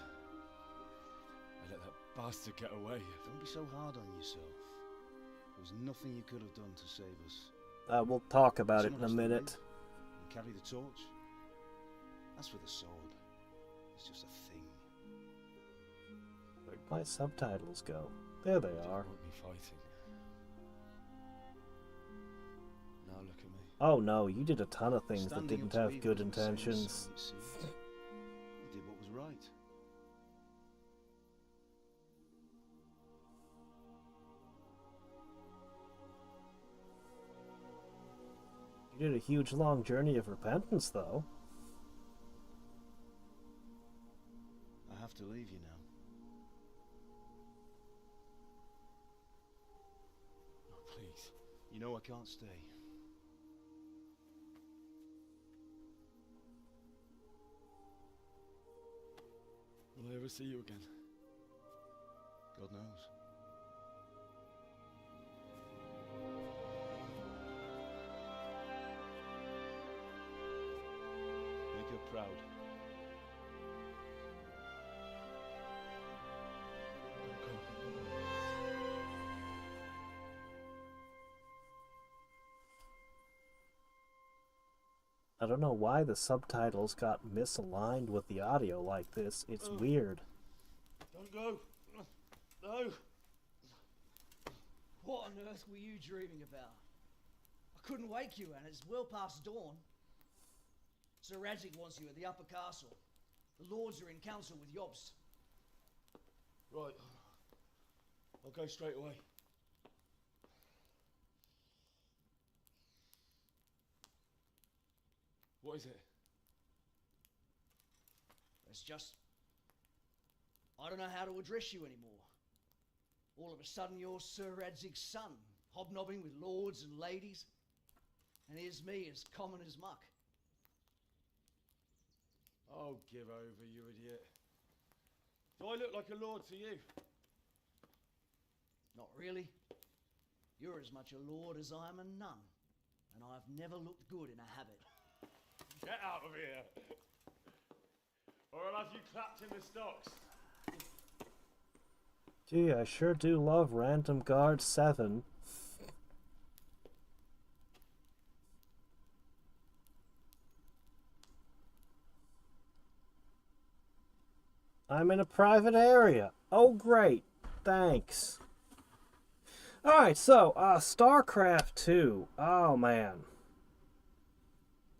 S10: I let that bastard get away.
S14: Don't be so hard on yourself. There was nothing you could have done to save us.
S1: We'll talk about it in a
S14: Someone has to
S1: minute.
S14: lead and carry the torch. As for the sword, it's just a thing.
S1: Where'd my subtitles go? There they are.
S10: Want me fighting? Now look at me.
S1: Oh no, you did a ton of things that
S14: Standing
S1: didn't
S14: up to
S1: have
S14: evil
S1: good
S14: was the same as
S1: intentions.
S14: sin, you see. You did what was right.
S1: You did a huge long journey of repentance, though.
S14: I have to leave you now.
S10: Oh, please.
S14: You know I can't stay.
S10: Will I ever see you again?
S14: God knows. Make her proud.
S1: I don't know why the subtitles got misaligned with the audio like this. It's weird.
S16: Don't go. No.
S7: What on earth were you dreaming about? I couldn't wake you, and it's well past dawn. Sir Hadriex wants you at the upper castle. The lords are in council with Jobst.
S10: Right. I'll go straight away. What is it?
S7: It's just, I don't know how to address you anymore. All of a sudden you're Sir Radzig's son, hobnobbing with lords and ladies, and here's me as common as muck.
S16: Oh, give over, you idiot. Do I look like a lord to you?
S7: Not really. You're as much a lord as I am a nun, and I've never looked good in a habit.
S16: Get out of here! Or I'll have you clapped in the stocks.
S1: Gee, I sure do love Random Guard 7. I'm in a private area. Oh, great. Thanks. Alright, so, StarCraft 2. Oh, man.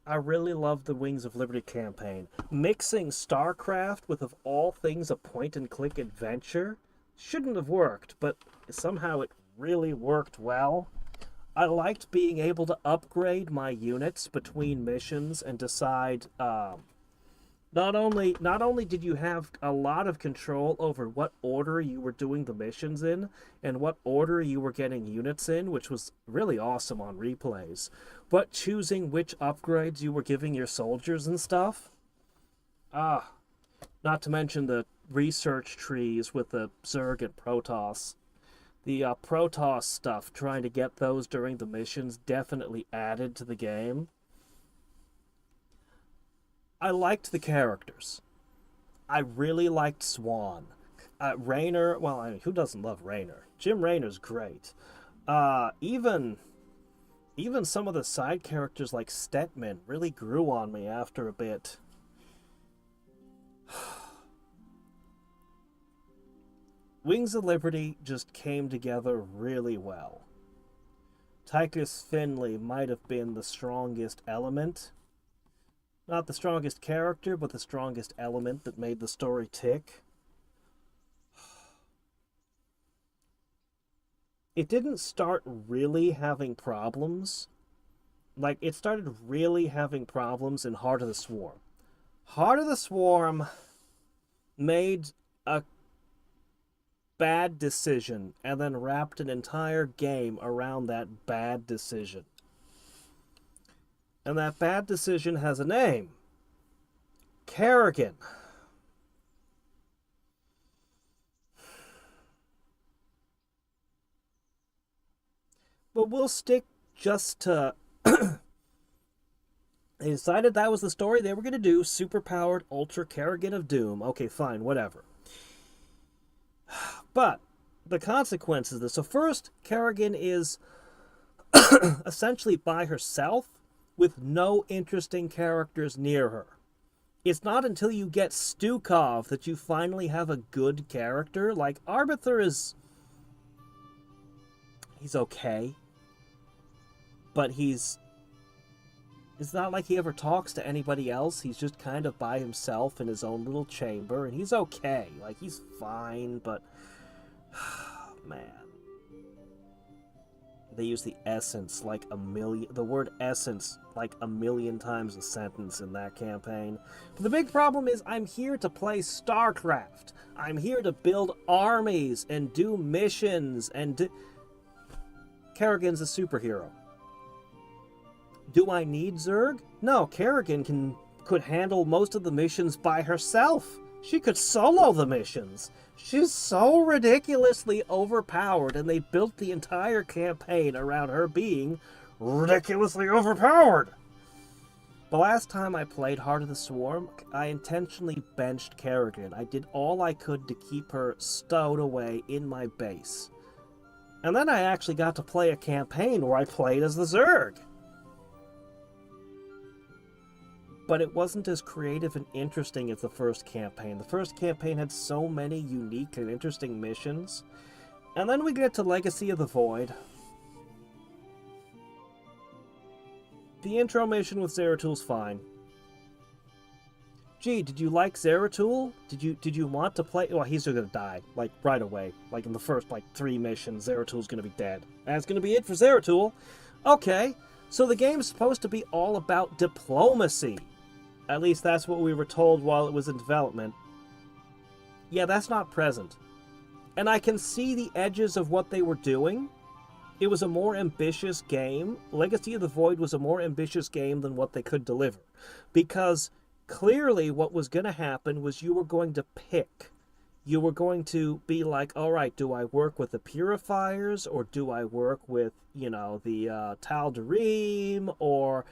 S1: I really love the Wings of Liberty campaign. Mixing StarCraft with, of all things, a point-and-click adventure shouldn't have worked, but somehow it really worked well. I liked being able to upgrade my units between missions and decide, not only did you have a lot of control over what order you were doing the missions in and what order you were getting units in, which was really awesome on replays, but choosing which upgrades you were giving your soldiers and stuff. Not to mention the research trees with the Zerg and Protoss. The Protoss stuff, trying to get those during the missions, definitely added to the game. I liked the characters. I really liked Swan. Raynor, well, I mean, who doesn't love Raynor? Jim Raynor's great. Even some of the side characters like Stetman really grew on me after a bit. Wings of Liberty just came together really well. Tychus Finley might have been the strongest element. Not the strongest character, but the strongest element that made the story tick. It didn't start really having problems. Like, it started really having problems in Heart of the Swarm. Heart of the Swarm made a bad decision and then wrapped an entire game around that bad decision. And that bad decision has a name. Kerrigan. But we'll stick just to... They decided that was the story they were going to do. Superpowered Ultra Kerrigan of Doom. Okay, fine, whatever. But the consequences of this... So first, Kerrigan is essentially by herself, with no interesting characters near her. It's not until you get Stukov that you finally have a good character. Like, Arbiter is... he's okay. But it's not like he ever talks to anybody else. He's just kind of by himself in his own little chamber, and he's okay. Like, he's fine, but... man. They use the essence like the word essence like a million times a sentence in that campaign. But the big problem is I'm here to play StarCraft. I'm here to build armies and do missions and Kerrigan's a superhero. Do I need Zerg? No, Kerrigan could handle most of the missions by herself. She could solo the missions. She's so ridiculously overpowered, and they built the entire campaign around her being ridiculously overpowered. The last time I played Heart of the Swarm, I intentionally benched Kerrigan. I did all I could to keep her stowed away in my base. And then I actually got to play a campaign where I played as the Zerg. But it wasn't as creative and interesting as the first campaign. The first campaign had so many unique and interesting missions. And then we get to Legacy of the Void. The intro mission with Zeratul fine. Gee, did you like Zeratul? Did you want to play? Well, he's gonna die, like, right away. Like, in the first, 3 missions, Zeratul's gonna be dead. That's gonna be it for Zeratul. Okay, so the game's supposed to be all about diplomacy. At least that's what we were told while it was in development. Yeah, that's not present. And I can see the edges of what they were doing. It was a more ambitious game. Legacy of the Void was a more ambitious game than what they could deliver. Because clearly what was going to happen was you were going to pick. You were going to be like, all right, do I work with the Purifiers, or do I work with, you know, the Tal'Darim, or...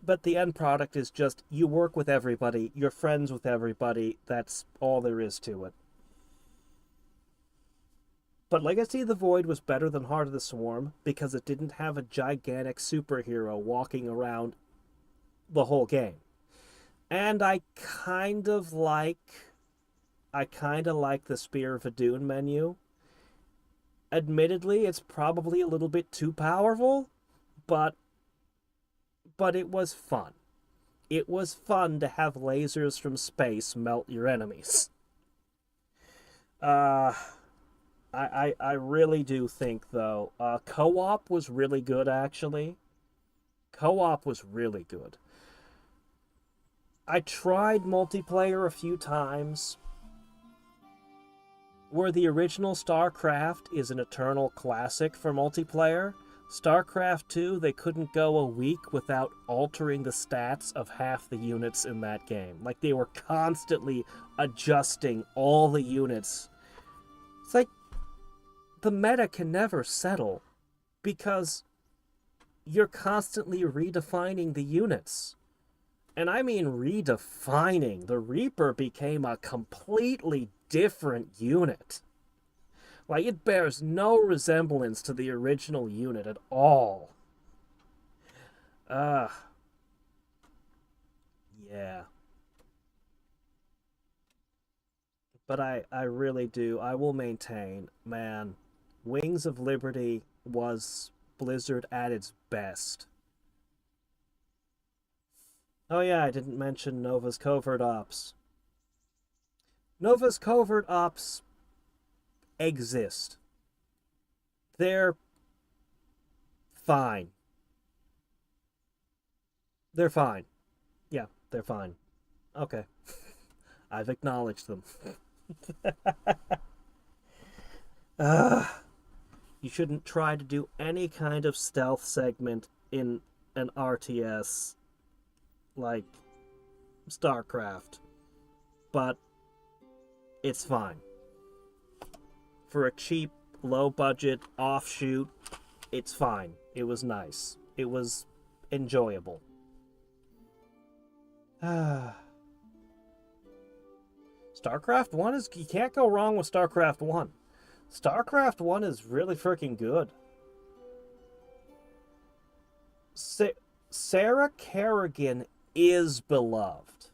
S1: But the end product is just, you work with everybody, you're friends with everybody, that's all there is to it. But Legacy of the Void was better than Heart of the Swarm because it didn't have a gigantic superhero walking around the whole game. And I kind of like the Spear of Adun menu. Admittedly, it's probably a little bit too powerful, but it was fun. It was fun to have lasers from space melt your enemies. I really do think, though, co-op was really good, actually. Co-op was really good. I tried multiplayer a few times. Where the original StarCraft is an eternal classic for multiplayer, StarCraft 2, they couldn't go a week without altering the stats of half the units in that game. Like, they were constantly adjusting all the units. It's like, the meta can never settle because you're constantly redefining the units. And I mean redefining. The Reaper became a completely different unit. Like, it bears no resemblance to the original unit at all. Yeah. But I really do. I will maintain, man, Wings of Liberty was Blizzard at its best. Oh yeah, I didn't mention Nova's Covert Ops. Nova's Covert Ops exist. They're fine. They're fine. Yeah, they're fine. Okay. I've acknowledged them. You shouldn't try to do any kind of stealth segment in an RTS like StarCraft. But it's fine. For a cheap, low-budget offshoot, it's fine. It was nice. It was enjoyable. StarCraft 1 is... You can't go wrong with StarCraft 1. StarCraft 1 is really freaking good. Sarah Kerrigan is beloved.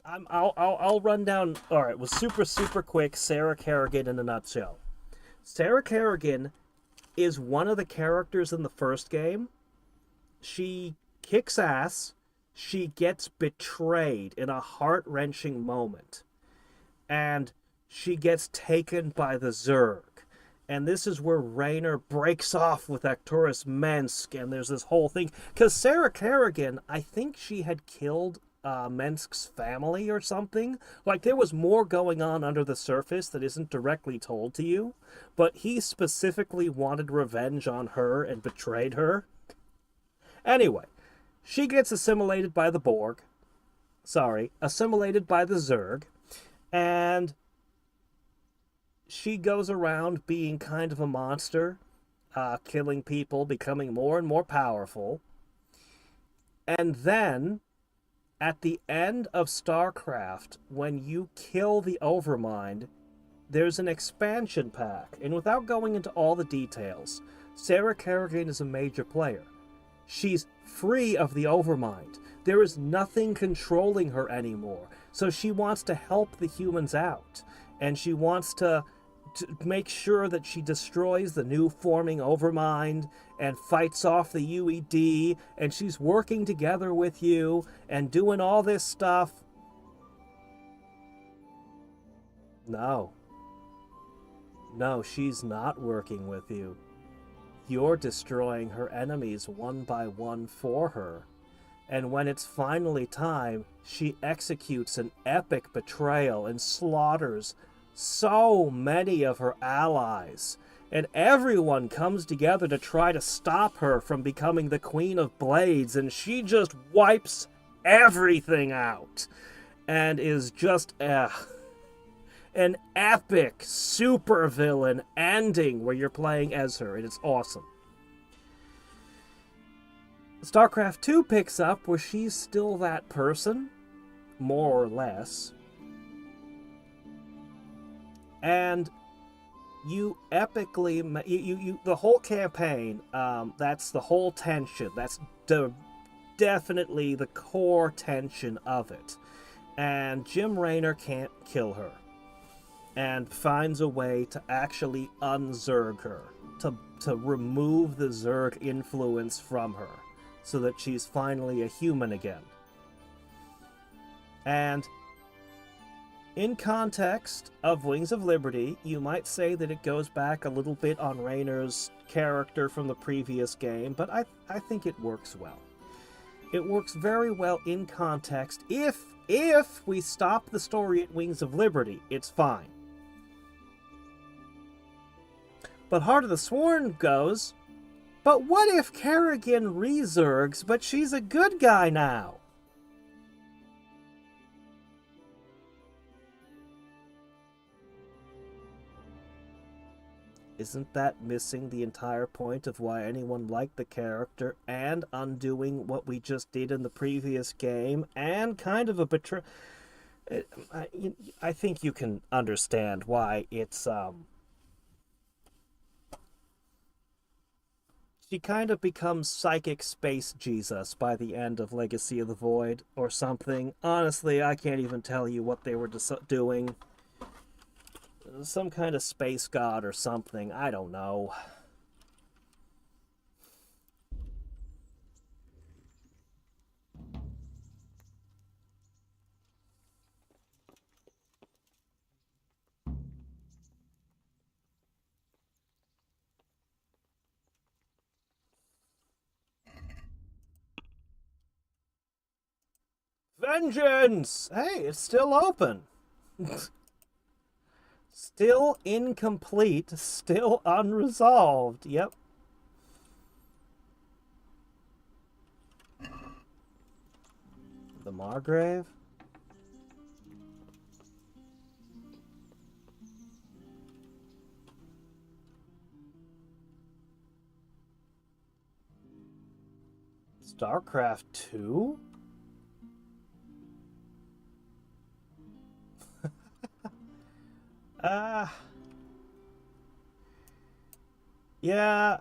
S1: I'll run down... Alright, it was super quick. Sarah Kerrigan in a nutshell. Sarah Kerrigan is one of the characters in the first game. She kicks ass. She gets betrayed in a heart-wrenching moment. And she gets taken by the Zerg. And this is where Raynor breaks off with Arcturus Mensk, and there's this whole thing. Because Sarah Kerrigan, I think she had killed Mensk's family or something. Like, there was more going on under the surface that isn't directly told to you. But he specifically wanted revenge on her and betrayed her. Anyway, she gets assimilated by the Borg. Assimilated by the Zerg. And she goes around being kind of a monster, killing people, becoming more and more powerful. And then, at the end of StarCraft, when you kill the Overmind, there's an expansion pack. And without going into all the details, Sarah Kerrigan is a major player. She's free of the Overmind. There is nothing controlling her anymore. So she wants to help the humans out. And she wants to make sure that she destroys the new forming Overmind and fights off the UED, and she's working together with you and doing all this stuff. No, she's not working with you. You're destroying her enemies one by one for her. And when it's finally time, she executes an epic betrayal and slaughters so many of her allies. And everyone comes together to try to stop her from becoming the Queen of Blades, and she just wipes everything out. And is just an epic supervillain ending where you're playing as her, and it's awesome. StarCraft 2 picks up where she's still that person, more or less. And you epically, the whole campaign, that's the whole tension. That's definitely the core tension of it. And Jim Raynor can't kill her. And finds a way to actually unzerg her. To remove the Zerg influence from her. So that she's finally a human again. And in context of Wings of Liberty, you might say that it goes back a little bit on Raynor's character from the previous game, but I think it works well. It works very well in context. If we stop the story at Wings of Liberty, it's fine. But Heart of the Sworn goes, but what if Kerrigan resurgs, but she's a good guy now? Isn't that missing the entire point of why anyone liked the character, and undoing what we just did in the previous game, and kind of a betrayal? I think you can understand why it's, she kind of becomes psychic space Jesus by the end of Legacy of the Void, or something. Honestly, I can't even tell you what they were doing. Some kind of space god or something, I don't know. Vengeance! Hey, it's still open. Still incomplete, still unresolved. Yep. The Margrave? StarCraft 2? Yeah,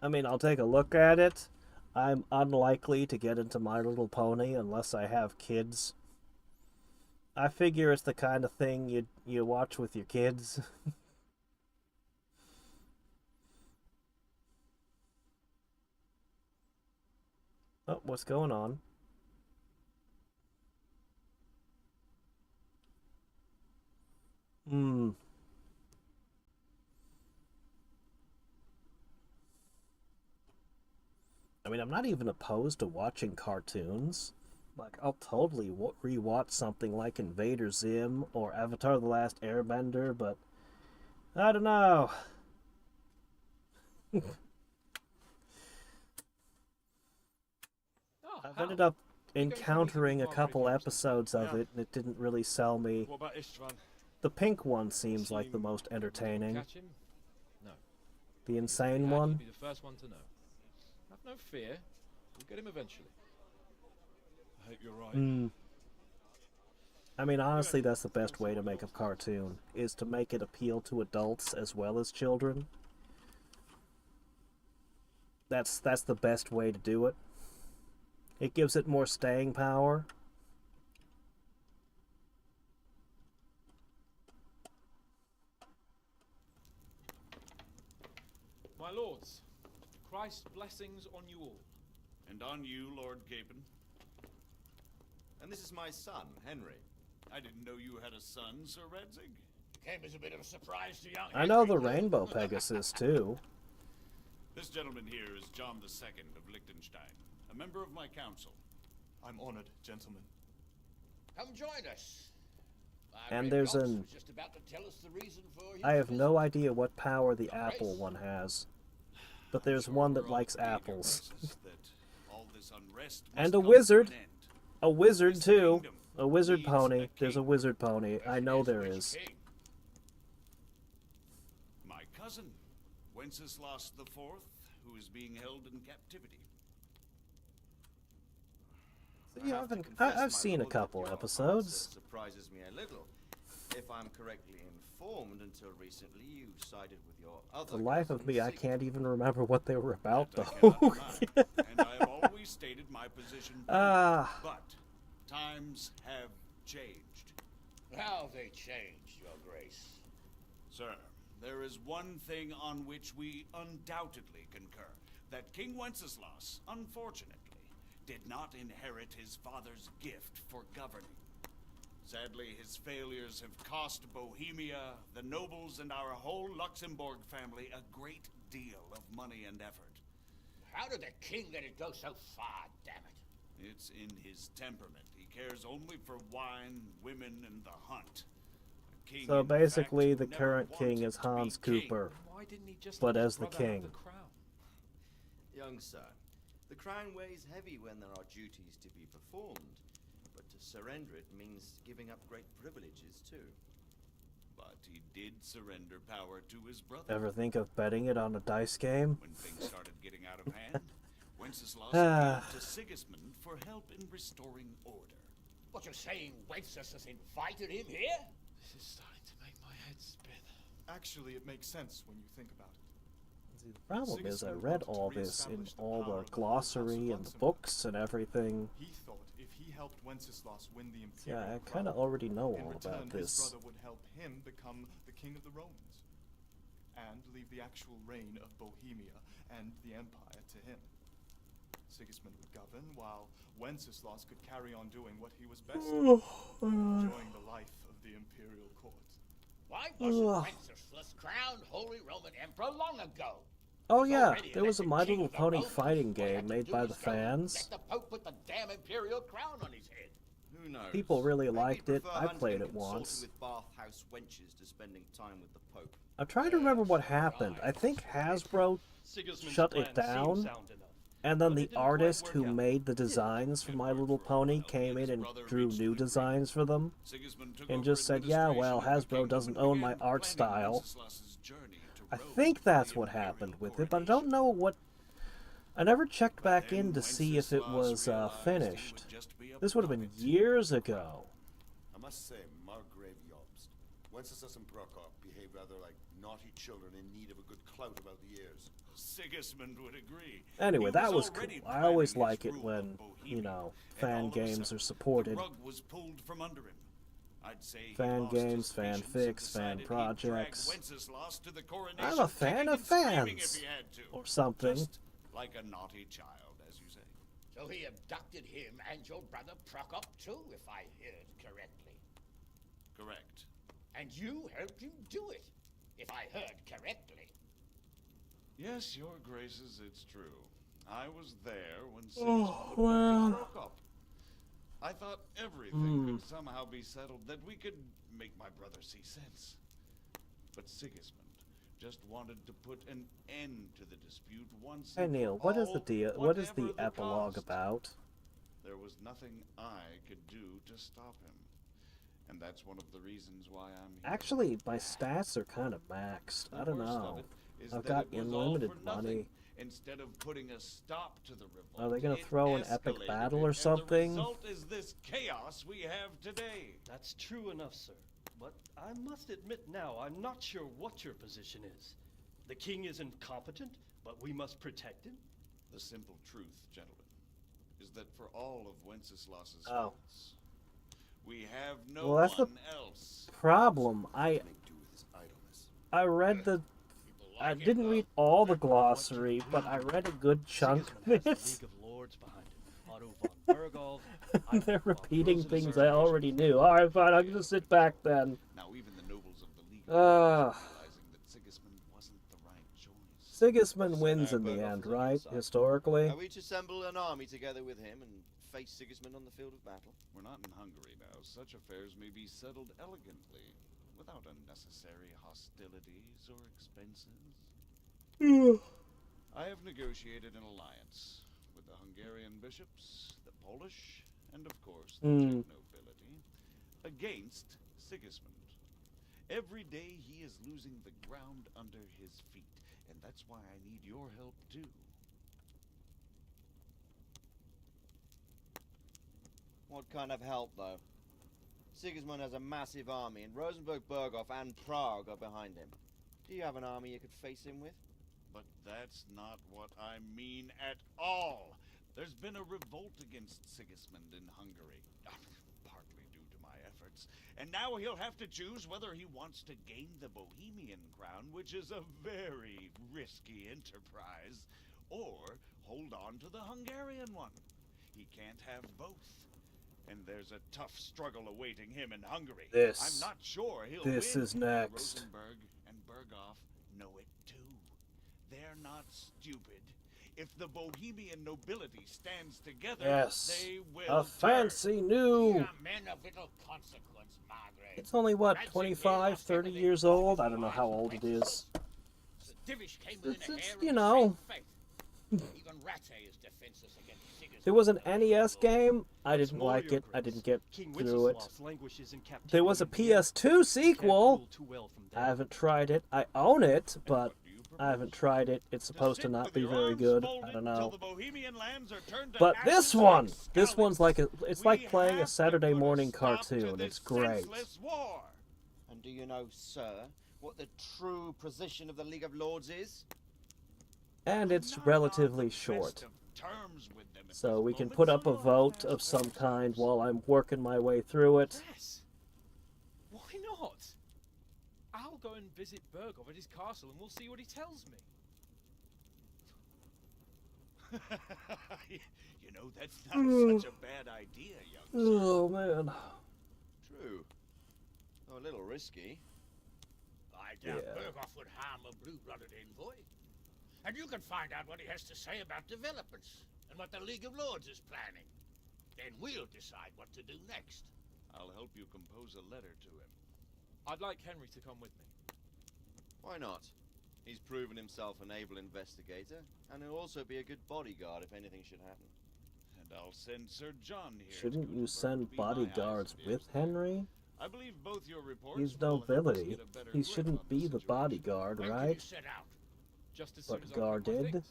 S1: I mean, I'll take a look at it. I'm unlikely to get into My Little Pony unless I have kids. I figure it's the kind of thing you watch with your kids. Oh, what's going on? I mean, I'm not even opposed to watching cartoons. Like, I'll totally rewatch something like Invader Zim or Avatar The Last Airbender, but I don't know. I've ended up encountering a couple episodes of it, and it didn't really sell me.
S16: What about Istvan?
S1: The pink one seems like the most entertaining.
S10: Catch him? No.
S1: The insane
S10: You'll
S1: one?
S10: be the first one to know. Have no fear. We'll get him eventually.
S16: I hope you're right.
S1: I mean, honestly, that's the best way to make a cartoon, is to make it appeal to adults as well as children. That's the best way to do it. It gives it more staying power.
S16: My lords, Christ's blessings on you all.
S5: And on you, Lord Gapen.
S15: And this is my son, Henry.
S5: I didn't know you had a son, Sir Redzig.
S12: Came as a bit of a surprise to young
S1: I know the Rainbow Pegasus, too.
S18: This gentleman here is John II of Liechtenstein, a member of my council.
S19: I'm honored, gentlemen.
S12: Come join us.
S1: And there's
S12: was
S1: an...
S12: just about to tell us the reason for his
S1: I have no
S12: visit.
S1: idea what power the apple one has. But there's one that likes apples. And a wizard. A wizard, too. A wizard pony. There's a wizard pony. I know there is.
S18: My cousin, Wenceslas IV, who is being held in captivity.
S1: I've seen a couple episodes.
S15: Surprises me a little. If I'm correctly informed, until recently you sided with your other.
S1: For the life of me, I can't even remember what they were about, though.
S18: And I have always stated my position. But times have changed.
S12: How have they changed, Your Grace?
S18: Sir, there is one thing on which we undoubtedly concur. That King Wenceslas, unfortunately, did not inherit his father's gift for governing. Sadly, his failures have cost Bohemia, the nobles, and our whole Luxembourg family a great deal of money and effort.
S12: How did the king let it go so far, damn it?
S18: It's in his temperament. He cares only for wine, women, and the hunt. King,
S1: So basically, the current king is Hans Cooper, but as the king.
S15: Young sir, the crown weighs heavy when there are duties to be performed, but to surrender it means giving up great privileges too.
S18: But he did surrender power to his brother.
S1: Ever think of betting it on a dice game?
S18: When things started getting out of hand, Wenceslas appealed to Sigismund for help in restoring order.
S12: What, you're saying Wenceslas invited him here?
S16: This is starting to make my head spin.
S19: Actually, it makes sense when you think about it.
S1: The problem is I read all this in all the glossary and the books and everything.
S19: He thought if he helped Wenceslas win the
S1: Yeah,
S19: imperial
S1: I kind of already know
S19: in
S1: all
S19: return,
S1: about
S19: his
S1: this.
S19: brother would help him become the king of the Romans, and leave the actual reign of Bohemia and the empire to him. Sigismund would govern, while Wenceslas could carry on doing what he was best at, enjoying the life of the imperial court.
S12: Why wasn't Wenceslas crowned Holy Roman Emperor long ago?
S1: Oh yeah, there was a My Little Pony fighting game made by the fans.
S12: Let the Pope put the damn imperial crown on his head.
S15: Who knows?
S1: People really liked it.
S15: Prefer
S1: I
S15: hunting
S1: played
S15: and
S1: it
S15: consulting
S1: once.
S15: with bathhouse wenches to spending time with the Pope.
S1: I'm trying to remember what happened. I think Hasbro shut it down, and then the artist who made the designs for My Little Pony came in and drew new designs for them, and just said, yeah, well, Hasbro doesn't own my art style. I think that's what happened with it, but I don't know what... I never checked back in to see if it was finished. This would have been years ago.
S5: I must say, Margrave Jobst, Wenceslas and Prokop behave rather like naughty children in need of a good clout about the ears.
S18: Sigismund would agree.
S1: Anyway, that was cool. I always like it when, you know, fan games are supported.
S18: The rug was pulled from under him. I'd say
S1: Fan games, fan fics, fan projects. I'm a fan of fans, or something.
S18: Just like a naughty child, as you say.
S12: So he abducted him and your brother Prokop too, if I heard correctly.
S18: Correct.
S12: And you helped him do it, if I heard correctly.
S18: Yes, your graces, it's true. I was there when
S1: Oh,
S18: Sigismund
S1: well.
S18: Prokop. I thought everything could somehow be settled, that we could make my brother see sense. But Sigismund just wanted to put an end to the dispute once
S1: Hey
S18: and
S1: Neil,
S18: for
S1: what is the
S18: all,
S1: deal? What is the
S18: whatever
S1: epilogue
S18: cost.
S1: about?
S18: There was nothing I could do to stop him. And that's one of the reasons why I'm here.
S1: Actually, my stats are kind of maxed. I don't
S18: The worst of
S1: know.
S18: it is
S1: I've
S18: that
S1: got
S18: it was all
S1: unlimited
S18: for nothing.
S1: money.
S18: Instead of putting a stop to the revolt,
S1: Are they gonna
S18: it
S1: throw an epic
S18: escalated,
S1: battle or
S18: and
S1: something?
S18: The result is this chaos we have today.
S4: That's true enough, sir. But I must admit now, I'm not sure what your position is. The king is incompetent, but we must protect him?
S18: The simple truth, gentlemen, is that for all of Wenceslas's
S1: Oh.
S18: faults, we have no
S1: Well, that's the
S18: one else.
S1: problem. I read the... I didn't read all the glossary, but I read a good chunk of it.
S4: League of Lords behind him. Otto von Berghoff.
S1: They're repeating things I already knew. Alright, fine, I'll just sit back then.
S18: Now even the nobles of the League are realizing that Sigismund wasn't the right choice.
S1: Sigismund wins in the end, right? Historically.
S15: Are we to assemble an army together with him and face Sigismund on the field of battle?
S18: We're not in Hungary now. Such affairs may be settled elegantly, without unnecessary hostilities or expenses. I have negotiated an alliance with the Hungarian bishops, the Polish, and of course the Czech nobility, against Sigismund. Every day he is losing the ground under his feet, and that's why I need your help too.
S15: What kind of help, though? Sigismund has a massive army, and Rosenberg, Berghoff, and Prague are behind him. Do you have an army you could face him with?
S18: But that's not what I mean at all. There's been a revolt against Sigismund in Hungary, partly due to my efforts. And now he'll have to choose whether he wants to gain the Bohemian crown, which is a very risky enterprise, or hold on to the Hungarian one. He can't have both. And there's a tough struggle awaiting him in Hungary. I'm not sure he'll win.
S1: This is next.
S18: Rosenberg and Berghoff know it too. They're not stupid. If the Bohemian nobility stands together, they will
S1: a fancy new...
S12: Men of little consequence, Margaret.
S1: It's only, what, 25, 30 years old? I don't know how old it is. It's you know...
S12: Even Rattay is defenseless against Sigismund.
S1: There was an NES game. I didn't like it. I didn't get through it. There was a PS2 sequel. I haven't tried it. I own it, but I haven't tried it. It's supposed to not be very good. I don't know. But this one's like it's like playing a Saturday morning cartoon. It's great.
S15: And do you know, sir, what the true position of the League of Lords is?
S1: And it's relatively short. So we can put up a vote of some kind while I'm working my way through it.
S16: Yes. Why not? I'll go and visit Berghoff at his castle and we'll see what he tells me.
S18: You know, that's not such a bad idea, young sir.
S1: Oh, man.
S15: True. Though a little risky.
S12: I doubt Berghoff would harm a blue-blooded envoy. And you can find out what he has to say about developments and what the League of Lords is planning. Then we'll decide what to do next.
S18: I'll help you compose a letter to him.
S16: I'd like Henry to come with me.
S15: Why not? He's proven himself an able investigator, and he'll also be a good bodyguard if anything should happen.
S18: And I'll send Sir John here.
S1: Shouldn't you send bodyguards with Henry?
S18: I believe both your reports.
S1: He's nobility. He shouldn't be the bodyguard, right? But guarded?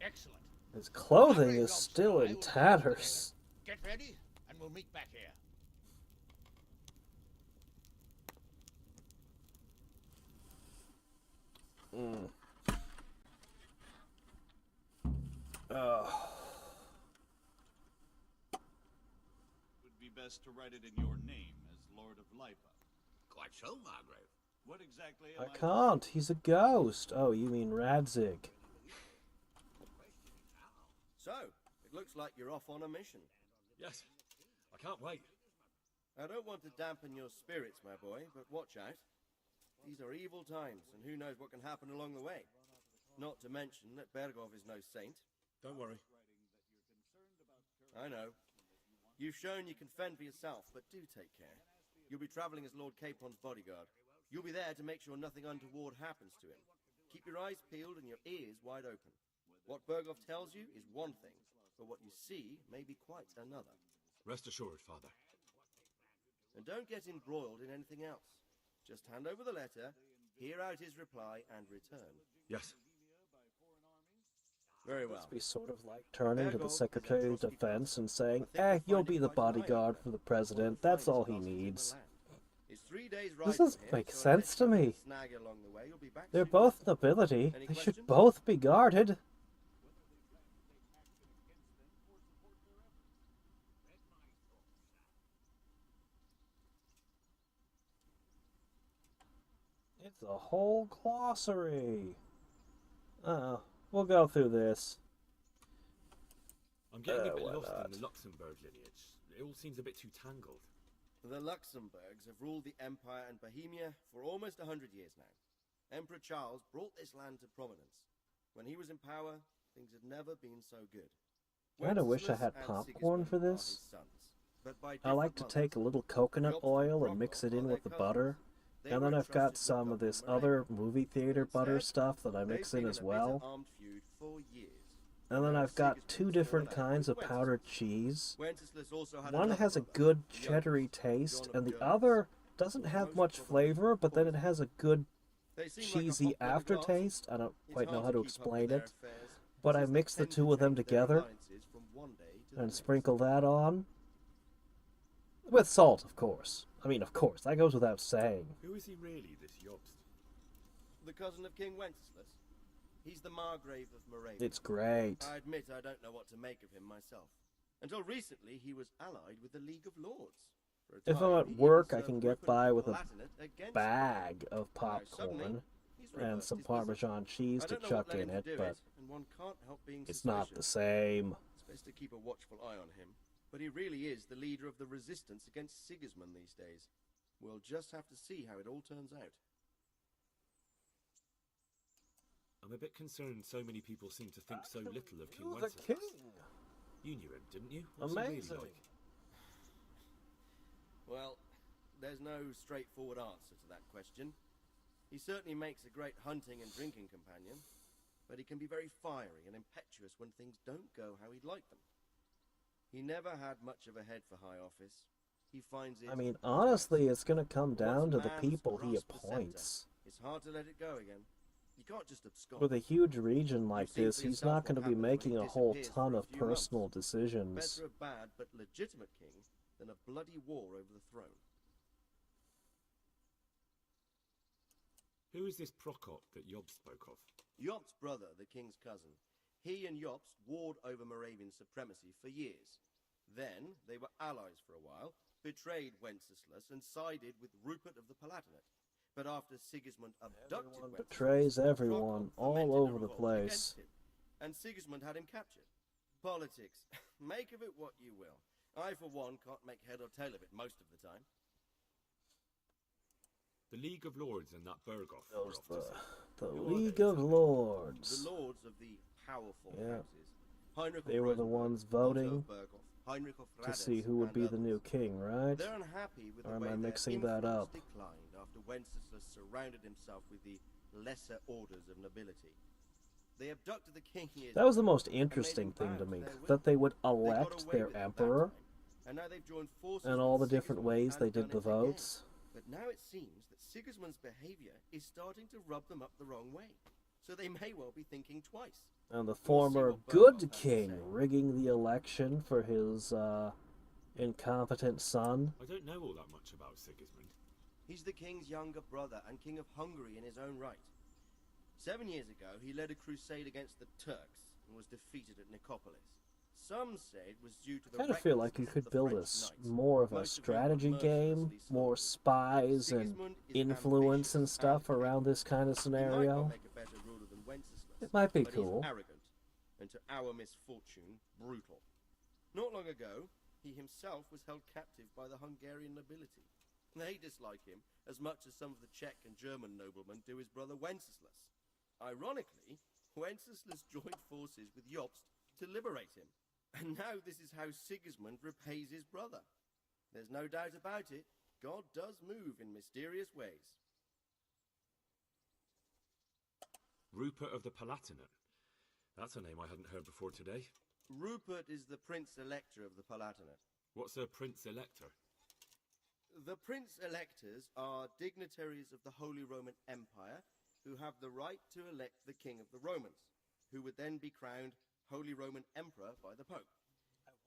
S12: Excellent.
S1: His clothing is still in tatters.
S12: Get ready, and we'll meet back here.
S18: Would be best to write it in your name as Lord of Lipa.
S12: Quite so, Margrave.
S18: What exactly
S1: I can't. He's a ghost. Oh, you mean Radzig.
S20: So, it looks like you're off on a mission.
S10: Yes. I can't wait.
S20: I don't want to dampen your spirits, my boy, but watch out. These are evil times, and who knows what can happen along the way. Not to mention that Berghoff is no saint.
S10: Don't worry.
S20: I know. You've shown you can fend for yourself, but do take care. You'll be traveling as Lord Capon's bodyguard. You'll be there to make sure nothing untoward happens to him. Keep your eyes peeled and your ears wide open. What Berghoff tells you is one thing, but what you see may be quite another.
S10: Rest assured, Father.
S20: And don't get embroiled in anything else. Just hand over the letter, hear out his reply, and return.
S10: Yes.
S20: Very well.
S1: Must be sort of like turning to the Secretary of Defense and saying, you'll be the bodyguard for the president. That's all he needs. This doesn't make sense to me. They're both nobility. They should both be guarded. It's a whole glossary. We'll go through this.
S10: I'm getting a bit lost in the Luxembourg lineage. It all seems a bit too tangled.
S20: The Luxembourgs have ruled the Empire and Bohemia for almost 100 years now. Emperor Charles brought this land to prominence. When he was in power, things had never been so good.
S1: Kinda wish I
S20: Wenceslas
S1: had
S20: and
S1: popcorn
S20: Sigismund
S1: for
S20: are
S1: this.
S20: his sons, but by
S1: I like to
S20: different
S1: take a little coconut oil and mix it in with the butter. And then I've got some of this other movie theater butter stuff that I mix in as well.
S20: armed feud for years.
S1: And then I've got two different kinds of powdered cheese. One has a good cheddary taste, and the other doesn't have much flavor, but then it has a good cheesy aftertaste. I don't quite know how to explain it, but I mix the two of them together and sprinkle that on. With salt, of course. I mean, of course, that goes without saying.
S10: Who is he really, this Jobst?
S20: The cousin of King Wenceslas. He's the Margrave of Moravia.
S1: It's great.
S20: I admit I don't know what to make of him myself. Until recently, he was allied with the League of Lords. For a
S1: If
S20: time,
S1: I'm at
S20: he
S1: work,
S20: even
S1: I can
S20: served
S1: get
S20: Rupert
S1: by
S20: the
S1: with a
S20: Palatinate against
S1: bag of
S20: suddenly,
S1: popcorn
S20: he's
S1: and
S20: reversed
S1: some
S20: his position.
S1: Parmesan cheese
S20: I
S1: to
S20: don't know what
S1: chuck
S20: led
S1: in
S20: him
S1: it,
S20: to do
S1: but
S20: and one can't help being
S1: it's not
S20: suspicious.
S1: the same.
S20: It's best to keep a watchful eye on him, but he really is the leader of the resistance against Sigismund these days. We'll just have to see how it all turns out.
S10: I'm a bit concerned so many people seem to think so little of King
S1: You're the
S10: Wenceslas.
S1: king.
S10: You knew him, didn't you? What's he really
S1: Amazing.
S10: like?
S20: Well, there's no straightforward answer to that question. He certainly makes a great hunting and drinking companion, but he can be very fiery and impetuous when things don't go how he'd like them. He never had much of a head for high office. He finds it...
S1: I mean, honestly, it's going to come down to the
S20: Once
S1: people he
S20: man's grasped the
S1: appoints.
S20: scepter, it's hard to let it go again. You can't just abscond.
S1: With a huge region like
S20: You've seen
S1: this,
S20: for
S1: he's
S20: yourself
S1: not going to
S20: what
S1: be
S20: happens when
S1: making
S20: he
S1: a whole
S20: disappears
S1: ton
S20: for a
S1: of
S20: few
S1: personal
S20: months.
S1: decisions.
S20: Better a bad but legitimate king than a bloody war over the throne.
S10: Who is this Prokop that Jobst spoke of?
S20: Jobst's brother, the king's cousin. He and Jobst warred over Moravian supremacy for years. Then they were allies for a while, betrayed Wenceslas and sided with Rupert of the Palatinate. But after Sigismund abducted
S1: Everyone
S20: Wenceslas,
S1: betrays everyone
S20: Prokop
S1: all
S20: fomented a
S1: over the
S20: revolt
S1: place.
S20: against him, and Sigismund had him captured. Politics. Make of it what you will. I, for one, can't make head or tail of it most of the time.
S10: The League of Lords and that Berghoff.
S1: Those
S10: were off to
S1: the
S10: see.
S1: League of Lords.
S20: The lords of the powerful
S1: Yeah.
S20: houses. Heinrich
S1: They
S20: of
S1: were the
S20: Rosenberg,
S1: ones
S20: Otto
S1: voting
S20: of Berghoff, Heinrich of
S1: to
S20: Rades,
S1: see who would
S20: and
S1: be the new
S20: others.
S1: king, right?
S20: They're unhappy with
S1: Or
S20: the
S1: am
S20: way
S1: I
S20: their
S1: mixing that
S20: influence
S1: up?
S20: declined after Wenceslas surrounded himself with the lesser orders of nobility. They abducted the king years
S1: That was the
S20: ago
S1: most
S20: and made
S1: interesting
S20: him
S1: thing
S20: bow
S1: to
S20: to
S1: me,
S20: their will.
S1: that they would
S20: They got
S1: elect
S20: away
S1: their
S20: with it that
S1: emperor,
S20: time, and now they've joined forces
S1: and
S20: with
S1: all the different
S20: Sigismund
S1: ways they
S20: and
S1: did
S20: done
S1: the
S20: it again.
S1: votes.
S20: But now it seems that Sigismund's behavior is starting to rub them up the wrong way. So they may well be thinking twice.
S1: And the
S20: We'll see
S1: former
S20: what Berghoff
S1: good
S20: has to
S1: king
S20: say.
S1: rigging the election for his incompetent son.
S10: I don't know all that much about Sigismund.
S20: He's the king's younger brother and king of Hungary in his own right. 7 years ago, he led a crusade against the Turks and was defeated at Nicopolis. Some say it was due to the
S1: I kind of feel like you
S20: recklessness of
S1: could
S20: the
S1: build
S20: French knights,
S1: more of a
S20: most of whom were
S1: strategy game,
S20: mercilessly
S1: more spies and
S20: Sigismund is
S1: influence and
S20: ambitious
S1: stuff
S20: and
S1: around this kind of
S20: He might not
S1: scenario.
S20: make a better ruler than Wenceslas,
S1: It might be
S20: but
S1: cool.
S20: he's arrogant, and to our misfortune, brutal. Not long ago, he himself was held captive by the Hungarian nobility. They dislike him as much as some of the Czech and German noblemen do his brother Wenceslas. Ironically, Wenceslas joined forces with Jobst to liberate him. And now this is how Sigismund repays his brother. There's no doubt about it, God does move in mysterious ways.
S10: Rupert of the Palatinate. That's a name I hadn't heard before today.
S20: Rupert is the Prince Elector of the Palatinate.
S10: What's a Prince Elector?
S20: The Prince Electors are dignitaries of the Holy Roman Empire who have the right to elect the King of the Romans, who would then be crowned Holy Roman Emperor by the Pope.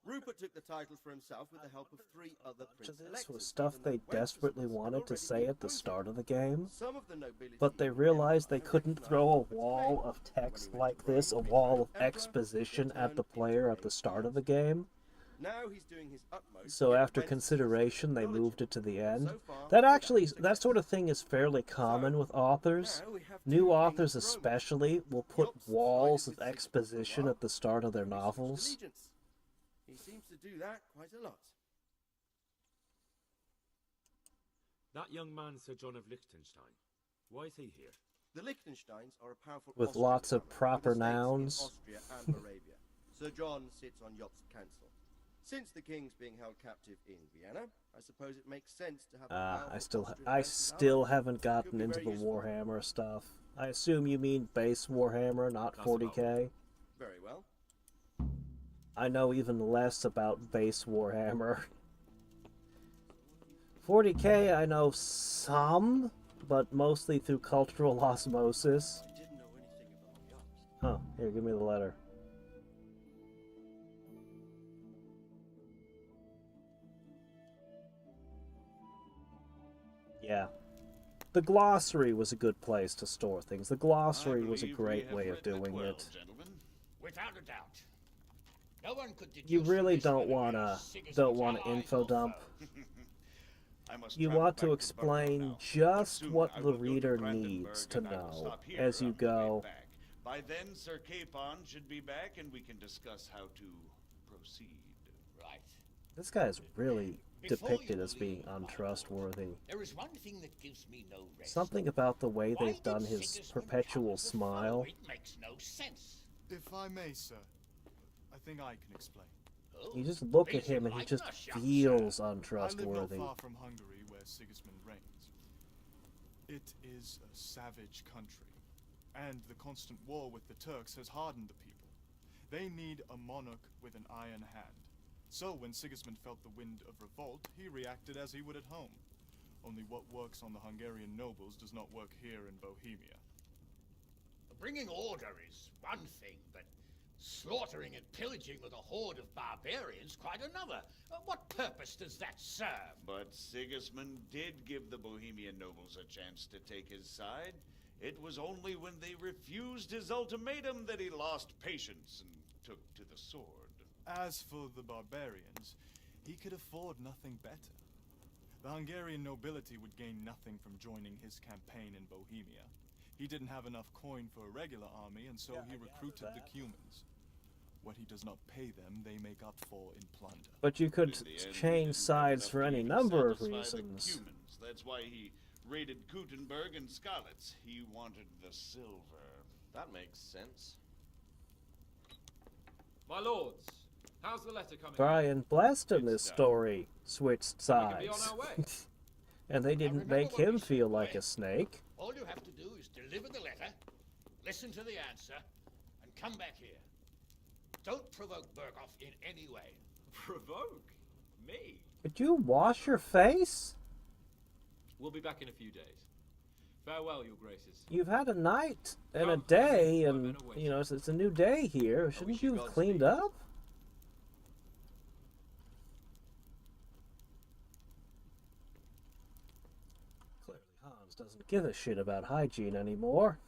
S20: Rupert took the title for himself with the help of 3 other Prince
S1: This
S20: Electors.
S1: was stuff
S20: even though
S1: they desperately
S20: Wenceslas had
S1: wanted to
S20: already
S1: say
S20: been
S1: at the
S20: appointed.
S1: start of the game,
S20: Some of the nobility
S1: but they
S20: in the
S1: realized they
S20: Empire
S1: couldn't
S20: recognized
S1: throw a
S20: Rupert's
S1: wall
S20: claim.
S1: of text
S20: When he went
S1: like
S20: to
S1: this, a
S20: Rome to be
S1: wall
S20: crowned
S1: of
S20: emperor,
S1: exposition
S20: he
S1: at the
S20: turned
S1: player
S20: into
S1: at the
S20: a
S1: start of
S20: yes.
S1: the game.
S20: Now he's doing his utmost to
S1: So
S20: get
S1: after
S20: Wenceslas
S1: consideration, they
S20: acknowledged.
S1: moved it to the end.
S20: So far,
S1: That
S20: without
S1: actually,
S20: success.
S1: that sort of thing is fairly common with authors.
S20: Now we have
S1: New
S20: 2
S1: authors
S20: kings of Rome.
S1: especially will put
S20: Jobst
S1: walls
S20: sided
S1: of
S20: with Sigismund for a
S1: exposition
S20: while,
S1: at the start of their
S20: then he switched
S1: novels.
S20: allegiance. He seems to do that quite a lot.
S10: That young man, Sir John of Liechtenstein. Why is he here?
S20: The Liechtensteins are a powerful
S1: With
S20: Austrian
S1: lots of
S20: power,
S1: proper
S20: with estates in
S1: nouns.
S20: Austria and Moravia. Sir John sits on Jobst's council. Since the king's being held captive in Vienna, I suppose it makes sense to have a powerful
S1: I
S20: Austrian
S1: still
S20: ally.
S1: haven't gotten
S20: Could be
S1: into the
S20: very useful.
S1: Warhammer stuff. I assume you mean base Warhammer, not 40k.
S20: Very well.
S1: I know even less about base Warhammer. 40k I know some, but mostly through cultural osmosis. Huh, here, give me the letter. Yeah. The glossary was a good place to store things. The glossary was a great way of doing it.
S12: Without a doubt. No one could deduce
S1: You really
S12: from this
S1: don't wanna info dump. You want to explain just what the reader needs to know as you go.
S18: By then, Sir Capon should be back, and we can discuss how to proceed.
S12: Right.
S1: This guy is really depicted as being untrustworthy.
S12: There is one thing that gives me no rest.
S1: Something about the way they've done his perpetual smile.
S12: It makes no sense.
S19: If I may, sir, I think I can explain.
S1: You just look at him and he just feels
S19: I live
S1: untrustworthy.
S19: not far from Hungary, where Sigismund reigns. It is a savage country, and the constant war with the Turks has hardened the people. They need a monarch with an iron hand. So when Sigismund felt the wind of revolt, he reacted as he would at home. Only what works on the Hungarian nobles does not work here in Bohemia.
S12: Bringing order is one thing, but slaughtering and pillaging with a horde of barbarians quite another. What purpose does that serve?
S18: But Sigismund did give the Bohemian nobles a chance to take his side. It was only when they refused his ultimatum that he lost patience and took to the sword.
S19: As for the barbarians, he could afford nothing better. The Hungarian nobility would gain nothing from joining his campaign in Bohemia. He didn't have enough coin for a regular army, and so he recruited the Cumans. What he does not pay them, they make up for in plunder.
S1: But you could change sides for any number of reasons.
S18: That's why he raided Gutenberg and Skalitz. He wanted the silver.
S20: That makes sense.
S10: My lords, how's the letter coming?
S1: Brian Blessed in this story switched
S10: We can be on
S1: sides.
S10: our way.
S1: And they didn't make him feel like a snake.
S12: All you have to do is deliver the letter, listen to the answer, and come back here. Don't provoke Berghoff in any way.
S10: Provoke? Me?
S1: Could you wash your face?
S10: We'll be back in a few days. Farewell, your graces.
S1: You've had a night and a day, and, you know, it's a new day here. Shouldn't you have cleaned up? Clearly Hans doesn't give a shit about hygiene anymore.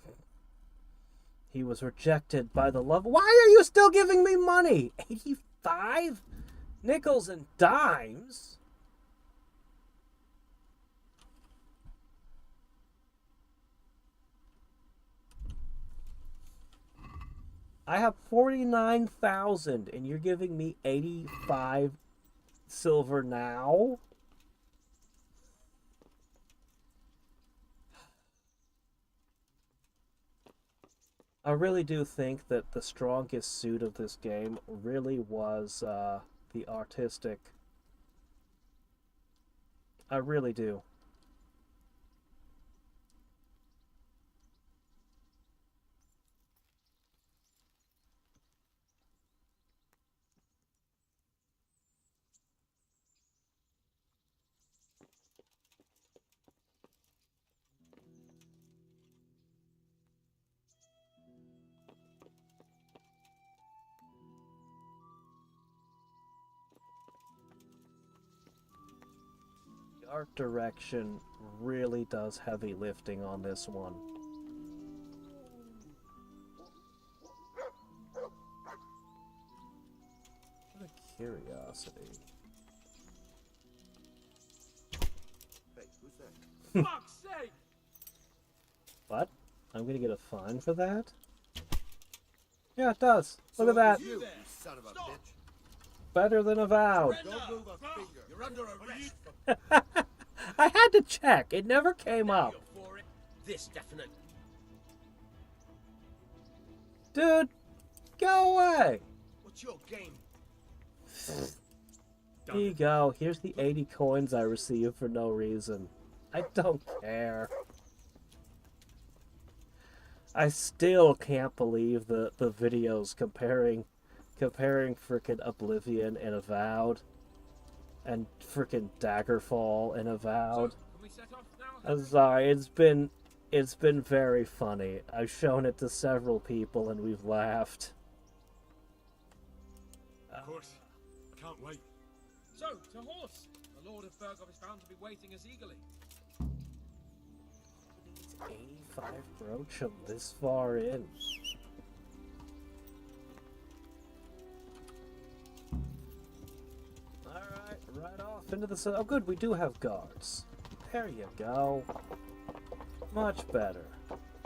S1: He was rejected by the love. Why are you still giving me money? 85 nickels and dimes? I have 49,000 and you're giving me 85 silver now? I really do think that the strongest suit of this game really was the artistic. I really do. Art direction really does heavy lifting on this one. What a curiosity.
S20: Hey, who's that?
S10: Fuck's sake!
S1: What? I'm gonna get a fine for that? Yeah, it does. Look at that.
S20: You son of a bitch.
S1: Better than avowed.
S20: Don't move a finger. You're under arrest.
S1: I had to check. It never came up.
S21: This definite.
S1: Dude, go away!
S20: What's your game?
S1: Here you go. Here's the 80 coins I received for no reason. I don't care. I still can't believe the videos comparing frickin' Oblivion and Avowed and frickin' Daggerfall and Avowed. I'm sorry, it's been very funny. I've shown it to several people and we've laughed.
S10: Of course. I can't wait.
S6: So, to horse! The Lord of Burgov is found to be waiting us eagerly.
S1: 85 Broachum this far in. Alright, right off into the sun. Oh good, we do have guards. There you go. Much better.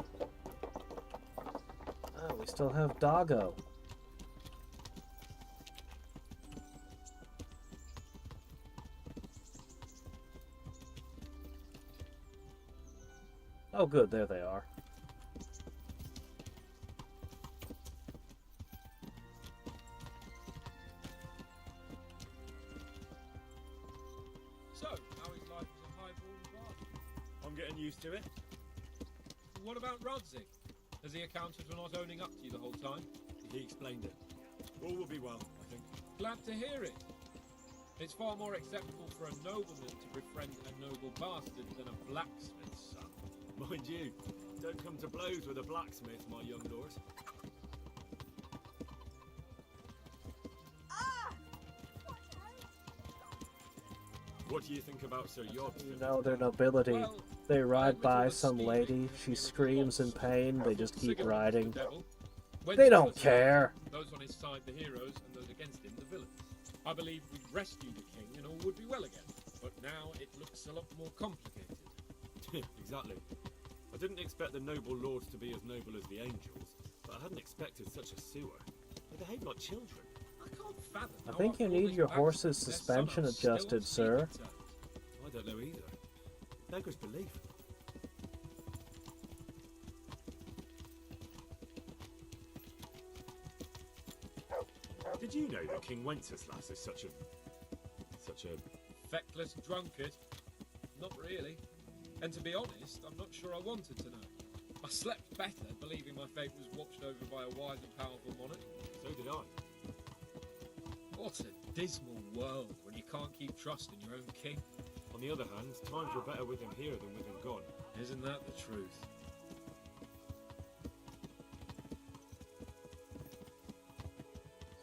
S1: Oh, we still have Doggo. Oh good, there they are.
S6: So, how is life as a highborn bard?
S10: I'm getting used to it.
S6: What about Rodzig? Has he accounted for not owning up to you the whole time?
S10: He explained it. All will be well, I think.
S6: Glad to hear it. It's far more acceptable for a nobleman to befriend a noble bastard than a blacksmith's son.
S10: Mind you, don't come to blows with a blacksmith, my young lord. What do you think about Sir Yod?
S1: You know their nobility. They ride by some lady, she screams in pain, they just keep riding. They don't care.
S6: Those on his side the heroes, and those against him the villains. I believe we'd rescued the king and all would be well again. But now it looks a lot more complicated.
S10: Exactly. I didn't expect the noble lords to be as noble as the angels, but I hadn't expected such a sewer. They behave like children.
S6: I can't fathom.
S1: I think you need your horse's suspension adjusted, sir.
S10: I don't know either. Beggars belief. Did you know that King Wenceslas is such a
S6: Feckless drunkard? Not really. And to be honest, I'm not sure I wanted to know. I slept better believing my fate was watched over by a wise and powerful monarch.
S10: So did I.
S6: What a dismal world when you can't keep trust in your own king.
S10: On the other hand, times were better with him here than with him gone.
S6: Isn't that the truth?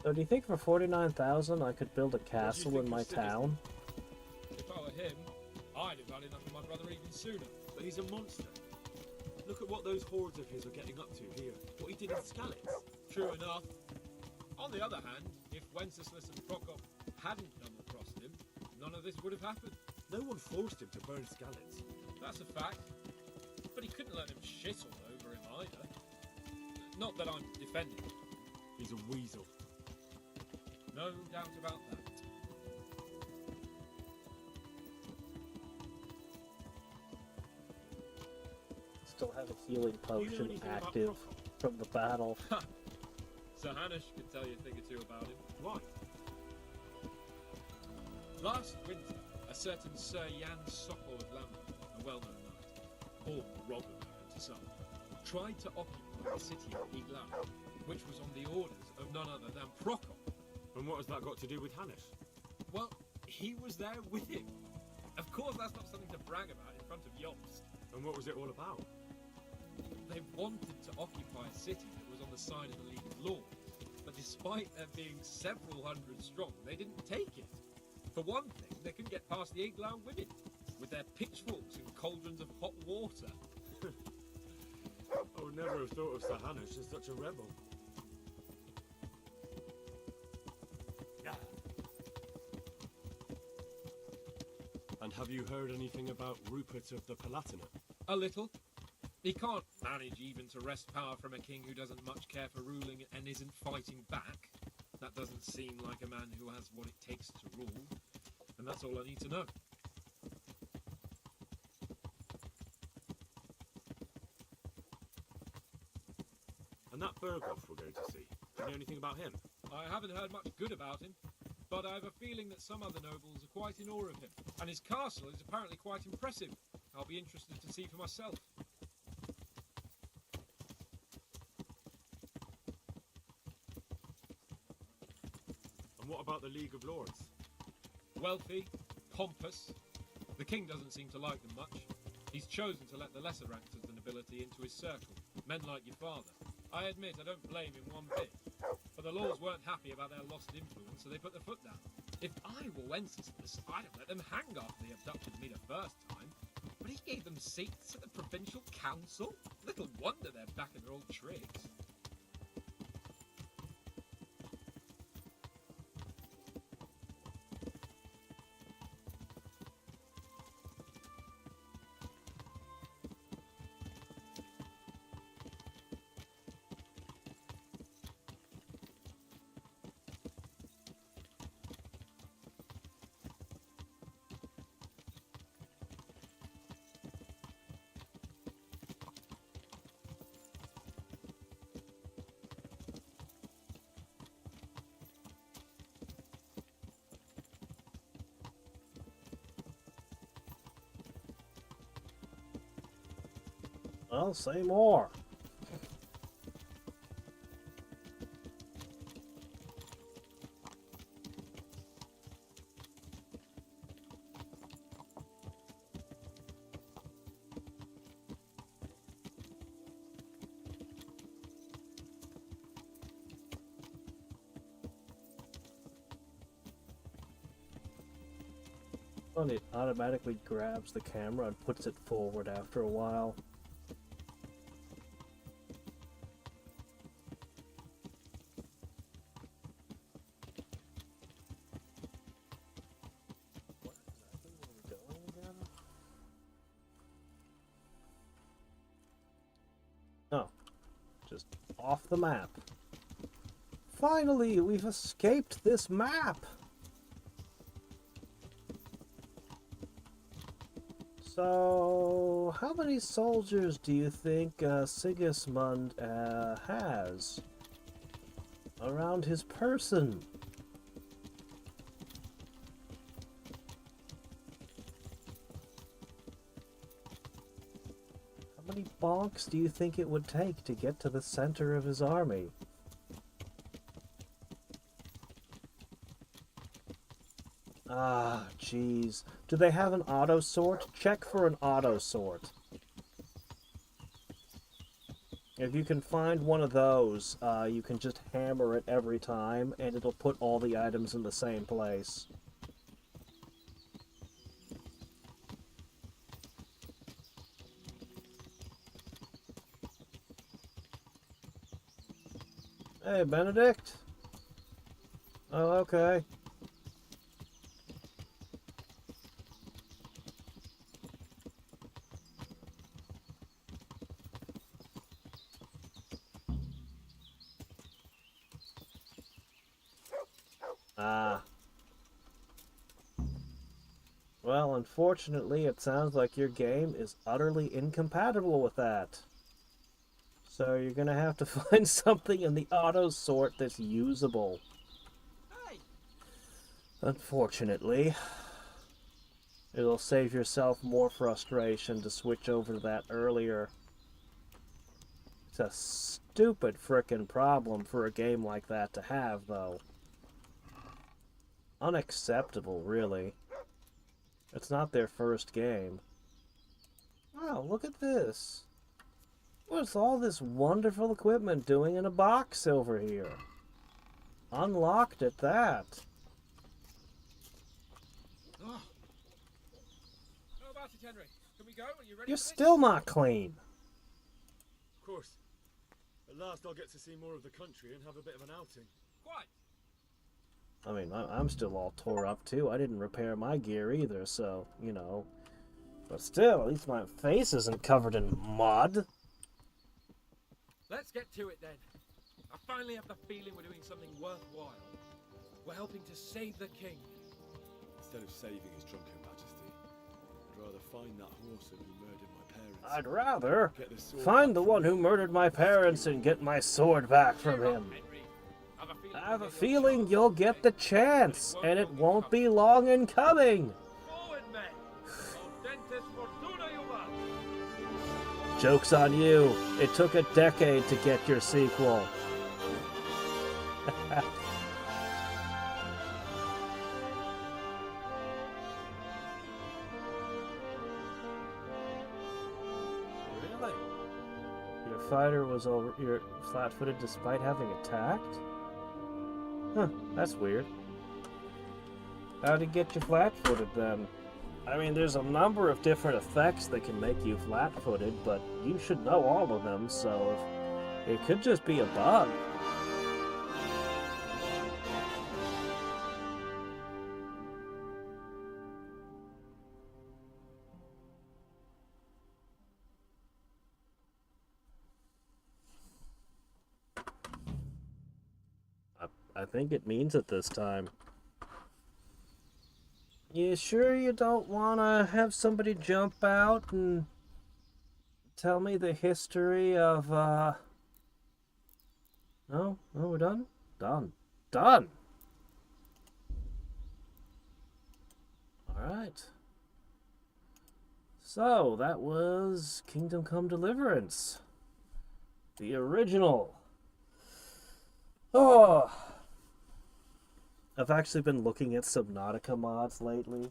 S1: So do you think for 49,000 I could build a castle in my town?
S6: If I were him, I'd have had enough of my brother even sooner.
S10: But he's a monster. Look at what those hordes of his are getting up to here. What he did in Skalitz.
S6: True enough. On the other hand, if Wenceslas and Prokop hadn't double crossed him, none of this would have happened.
S10: No one forced him to burn Skalitz.
S6: That's a fact. But he couldn't let them shit all over him either. Not that I'm defending him.
S10: He's a weasel.
S6: No doubt about that.
S1: Still have a healing potion active from the battle.
S6: Sir Hanish could tell you a thing or two about him.
S10: Why?
S6: Last winter, a certain Sir Jan Sokol of Lambert, a well-known knight, born Robin to some, tried to occupy the city of Iglau, which was on the orders of none other than Prokop.
S10: And what has that got to do with Hanish?
S6: Well, he was there with him. Of course that's not something to brag about in front of Yost.
S10: And what was it all about?
S6: They wanted to occupy a city that was on the side of the League of Lords, but despite there being several hundred strong, they didn't take it. For one thing, they couldn't get past the Iglau women, with their pitchforks and cauldrons of hot water.
S10: I would never have thought of Sir Hanish as such a rebel. And have you heard anything about Rupert of the Palatinate?
S6: A little. He can't manage even to wrest power from a king who doesn't much care for ruling and isn't fighting back. That doesn't seem like a man who has what it takes to rule. And that's all I need to know.
S10: And And that Berghoff we're going to see, do you know anything about him?
S6: I haven't heard much good about him, but I have a feeling that some other nobles are quite in awe of him, and his castle is apparently quite impressive. I'll be interested to see for myself.
S10: And what about the League of Lords?
S6: Wealthy, pompous. The king doesn't seem to like them much. He's chosen to let the lesser ranks of the nobility into his circle, men like your father. I admit I don't blame him one bit, but the lords weren't happy about their lost influence, so they put their foot down. If I were Wenceslas, I'd have let them hang after they abducted me the first time, but he gave them seats at the provincial council? Little wonder they're back in their old tricks.
S1: Well, say more. And it automatically grabs the camera and puts it forward after a while. What exactly were we going again? Oh, just off the map. Finally, we've escaped this map! So, how many soldiers do you think Sigismund has around his person? How many bonks do you think it would take to get to the center of his army? Ah, jeez. Do they have an auto sort? Check for an auto sort. If you can find one of those, you can just hammer it every time, and it'll put all the items in the same place. Hey, Benedict? Oh, okay. Ah. Well, unfortunately, it sounds like your game is utterly incompatible with that. So you're gonna have to find something in the auto sort that's usable. Unfortunately. It'll save yourself more frustration to switch over to that earlier. It's a stupid frickin' problem for a game like that to have, though. Unacceptable, really. It's not their first game. Wow, look at this. What's all this wonderful equipment doing in a box over here? Unlocked at that.
S6: Oh. How about it, Henry? Can we go? Are you ready?
S1: You're still not clean.
S10: Of course. At last I'll get to see more of the country and have a bit of an outing.
S6: Quite.
S1: I mean, I'm still all tore up too. I didn't repair my gear either, so, you know. But still, at least my face isn't covered in mud.
S6: Let's get to it then. I finally have the feeling we're doing something worthwhile. We're helping to save the king.
S10: Instead of saving his drunken majesty, I'd rather find that horseman who murdered my parents.
S1: I'd rather
S10: Get the sword
S1: find
S10: back
S1: the
S10: from
S1: one
S10: him.
S1: who murdered my parents and get my sword back from him. I have a feeling you'll get the chance, and it won't be long in coming.
S6: Forward, men! Audentes fortuna juvat!
S1: Joke's on you. It took a decade to get your sequel. Really? Your fighter was over. You're flat-footed despite having attacked? Huh, that's weird. How'd he get you flat-footed then? I mean, there's a number of different effects that can make you flat-footed, but you should know all of them, so it could just be a bug. I think it means it this time. You sure you don't want to have somebody jump out and tell me the history of, No? Oh, we're done? Done. Done! Alright. So, that was Kingdom Come Deliverance. The original. Oh! I've actually been looking at Subnautica mods lately.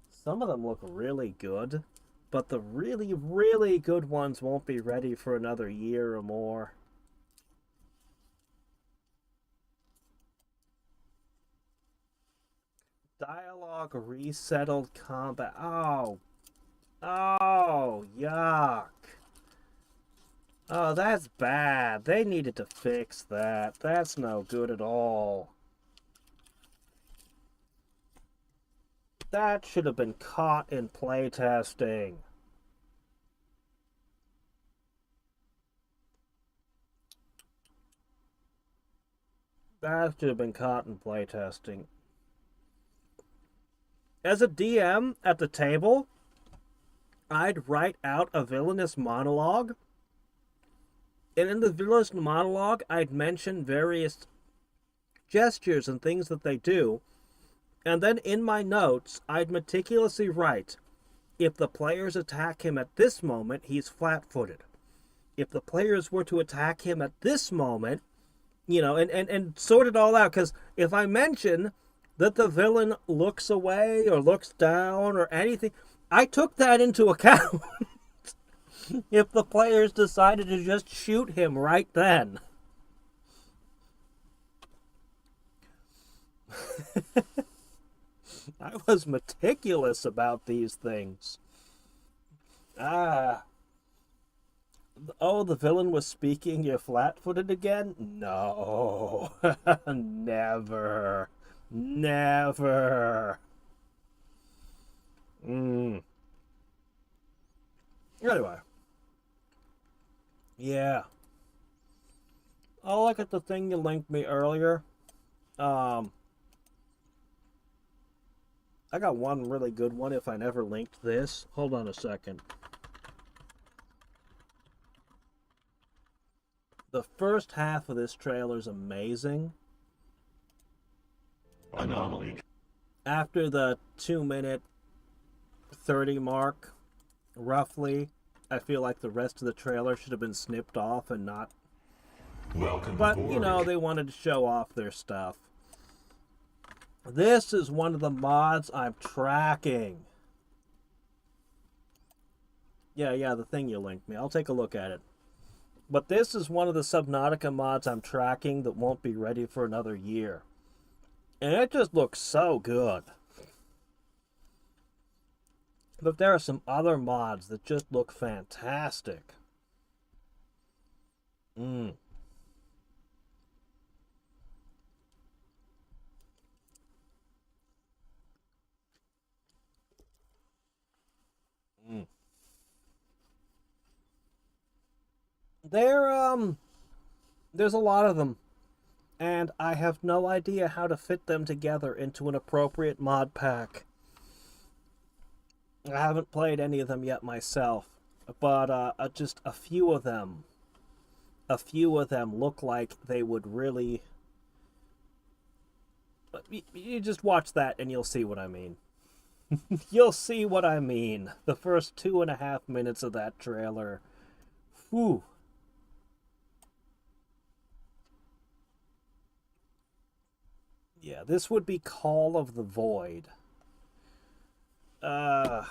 S1: Some of them look really good, but the really, really good ones won't be ready for another year or more. Dialogue resettled combat. Oh. Oh, yuck. Oh, that's bad. They needed to fix that. That's no good at all. That should have been caught in playtesting. That should have been caught in playtesting. As a DM at the table, I'd write out a villainous monologue. And in the villainous monologue, I'd mention various gestures and things that they do. And then in my notes, I'd meticulously write, if the players attack him at this moment, he's flat-footed. If the players were to attack him at this moment, you know, and sort it all out. Because if I mention that the villain looks away or looks down or anything, I took that into account. If the players decided to just shoot him right then. I was meticulous about these things. Oh, the villain was speaking, you're flat-footed again? No. Never. Never. Anyway. Yeah. I'll look at the thing you linked me earlier. I got one really good one if I never linked this. Hold on a second. The first half of this trailer is amazing.
S21: Anomaly.
S1: After the 2-minute 30 mark, roughly, I feel like the rest of the trailer should have been snipped off and not...
S21: Welcome
S1: But,
S21: aboard.
S1: you know, they wanted to show off their stuff. This is one of the mods I'm tracking. Yeah, the thing you linked me. I'll take a look at it. But this is one of the Subnautica mods I'm tracking that won't be ready for another year. And it just looks so good. But there are some other mods that just look fantastic. There's a lot of them, and I have no idea how to fit them together into an appropriate mod pack. I haven't played any of them yet myself, but just a few of them. A few of them look like they would really... You just watch that and you'll see what I mean. You'll see what I mean. The first 2.5 minutes of that trailer. Whew. Yeah, this would be Call of the Void. Alright,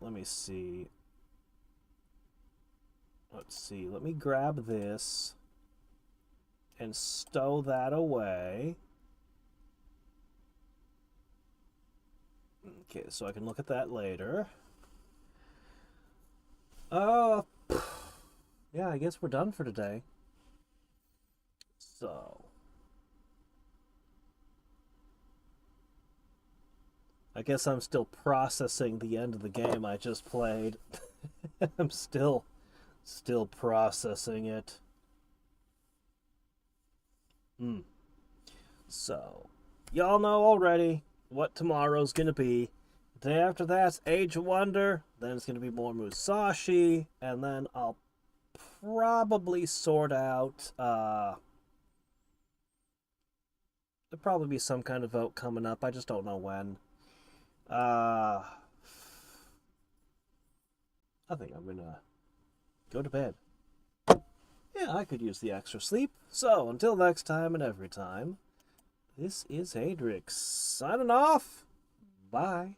S1: let me see. Let's see, let me grab this and stow that away. Okay, so I can look at that later. Yeah, I guess we're done for today. So... I guess I'm still processing the end of the game I just played. I'm still processing it. So, y'all know already what tomorrow's gonna be. The day after that's Age of Wonder, then it's gonna be more Musashi, and then I'll probably sort out, there'll probably be some kind of vote coming up, I just don't know when. I think I'm gonna go to bed. Yeah, I could use the extra sleep. So, until next time and every time, this is Hadriex signing off. Bye.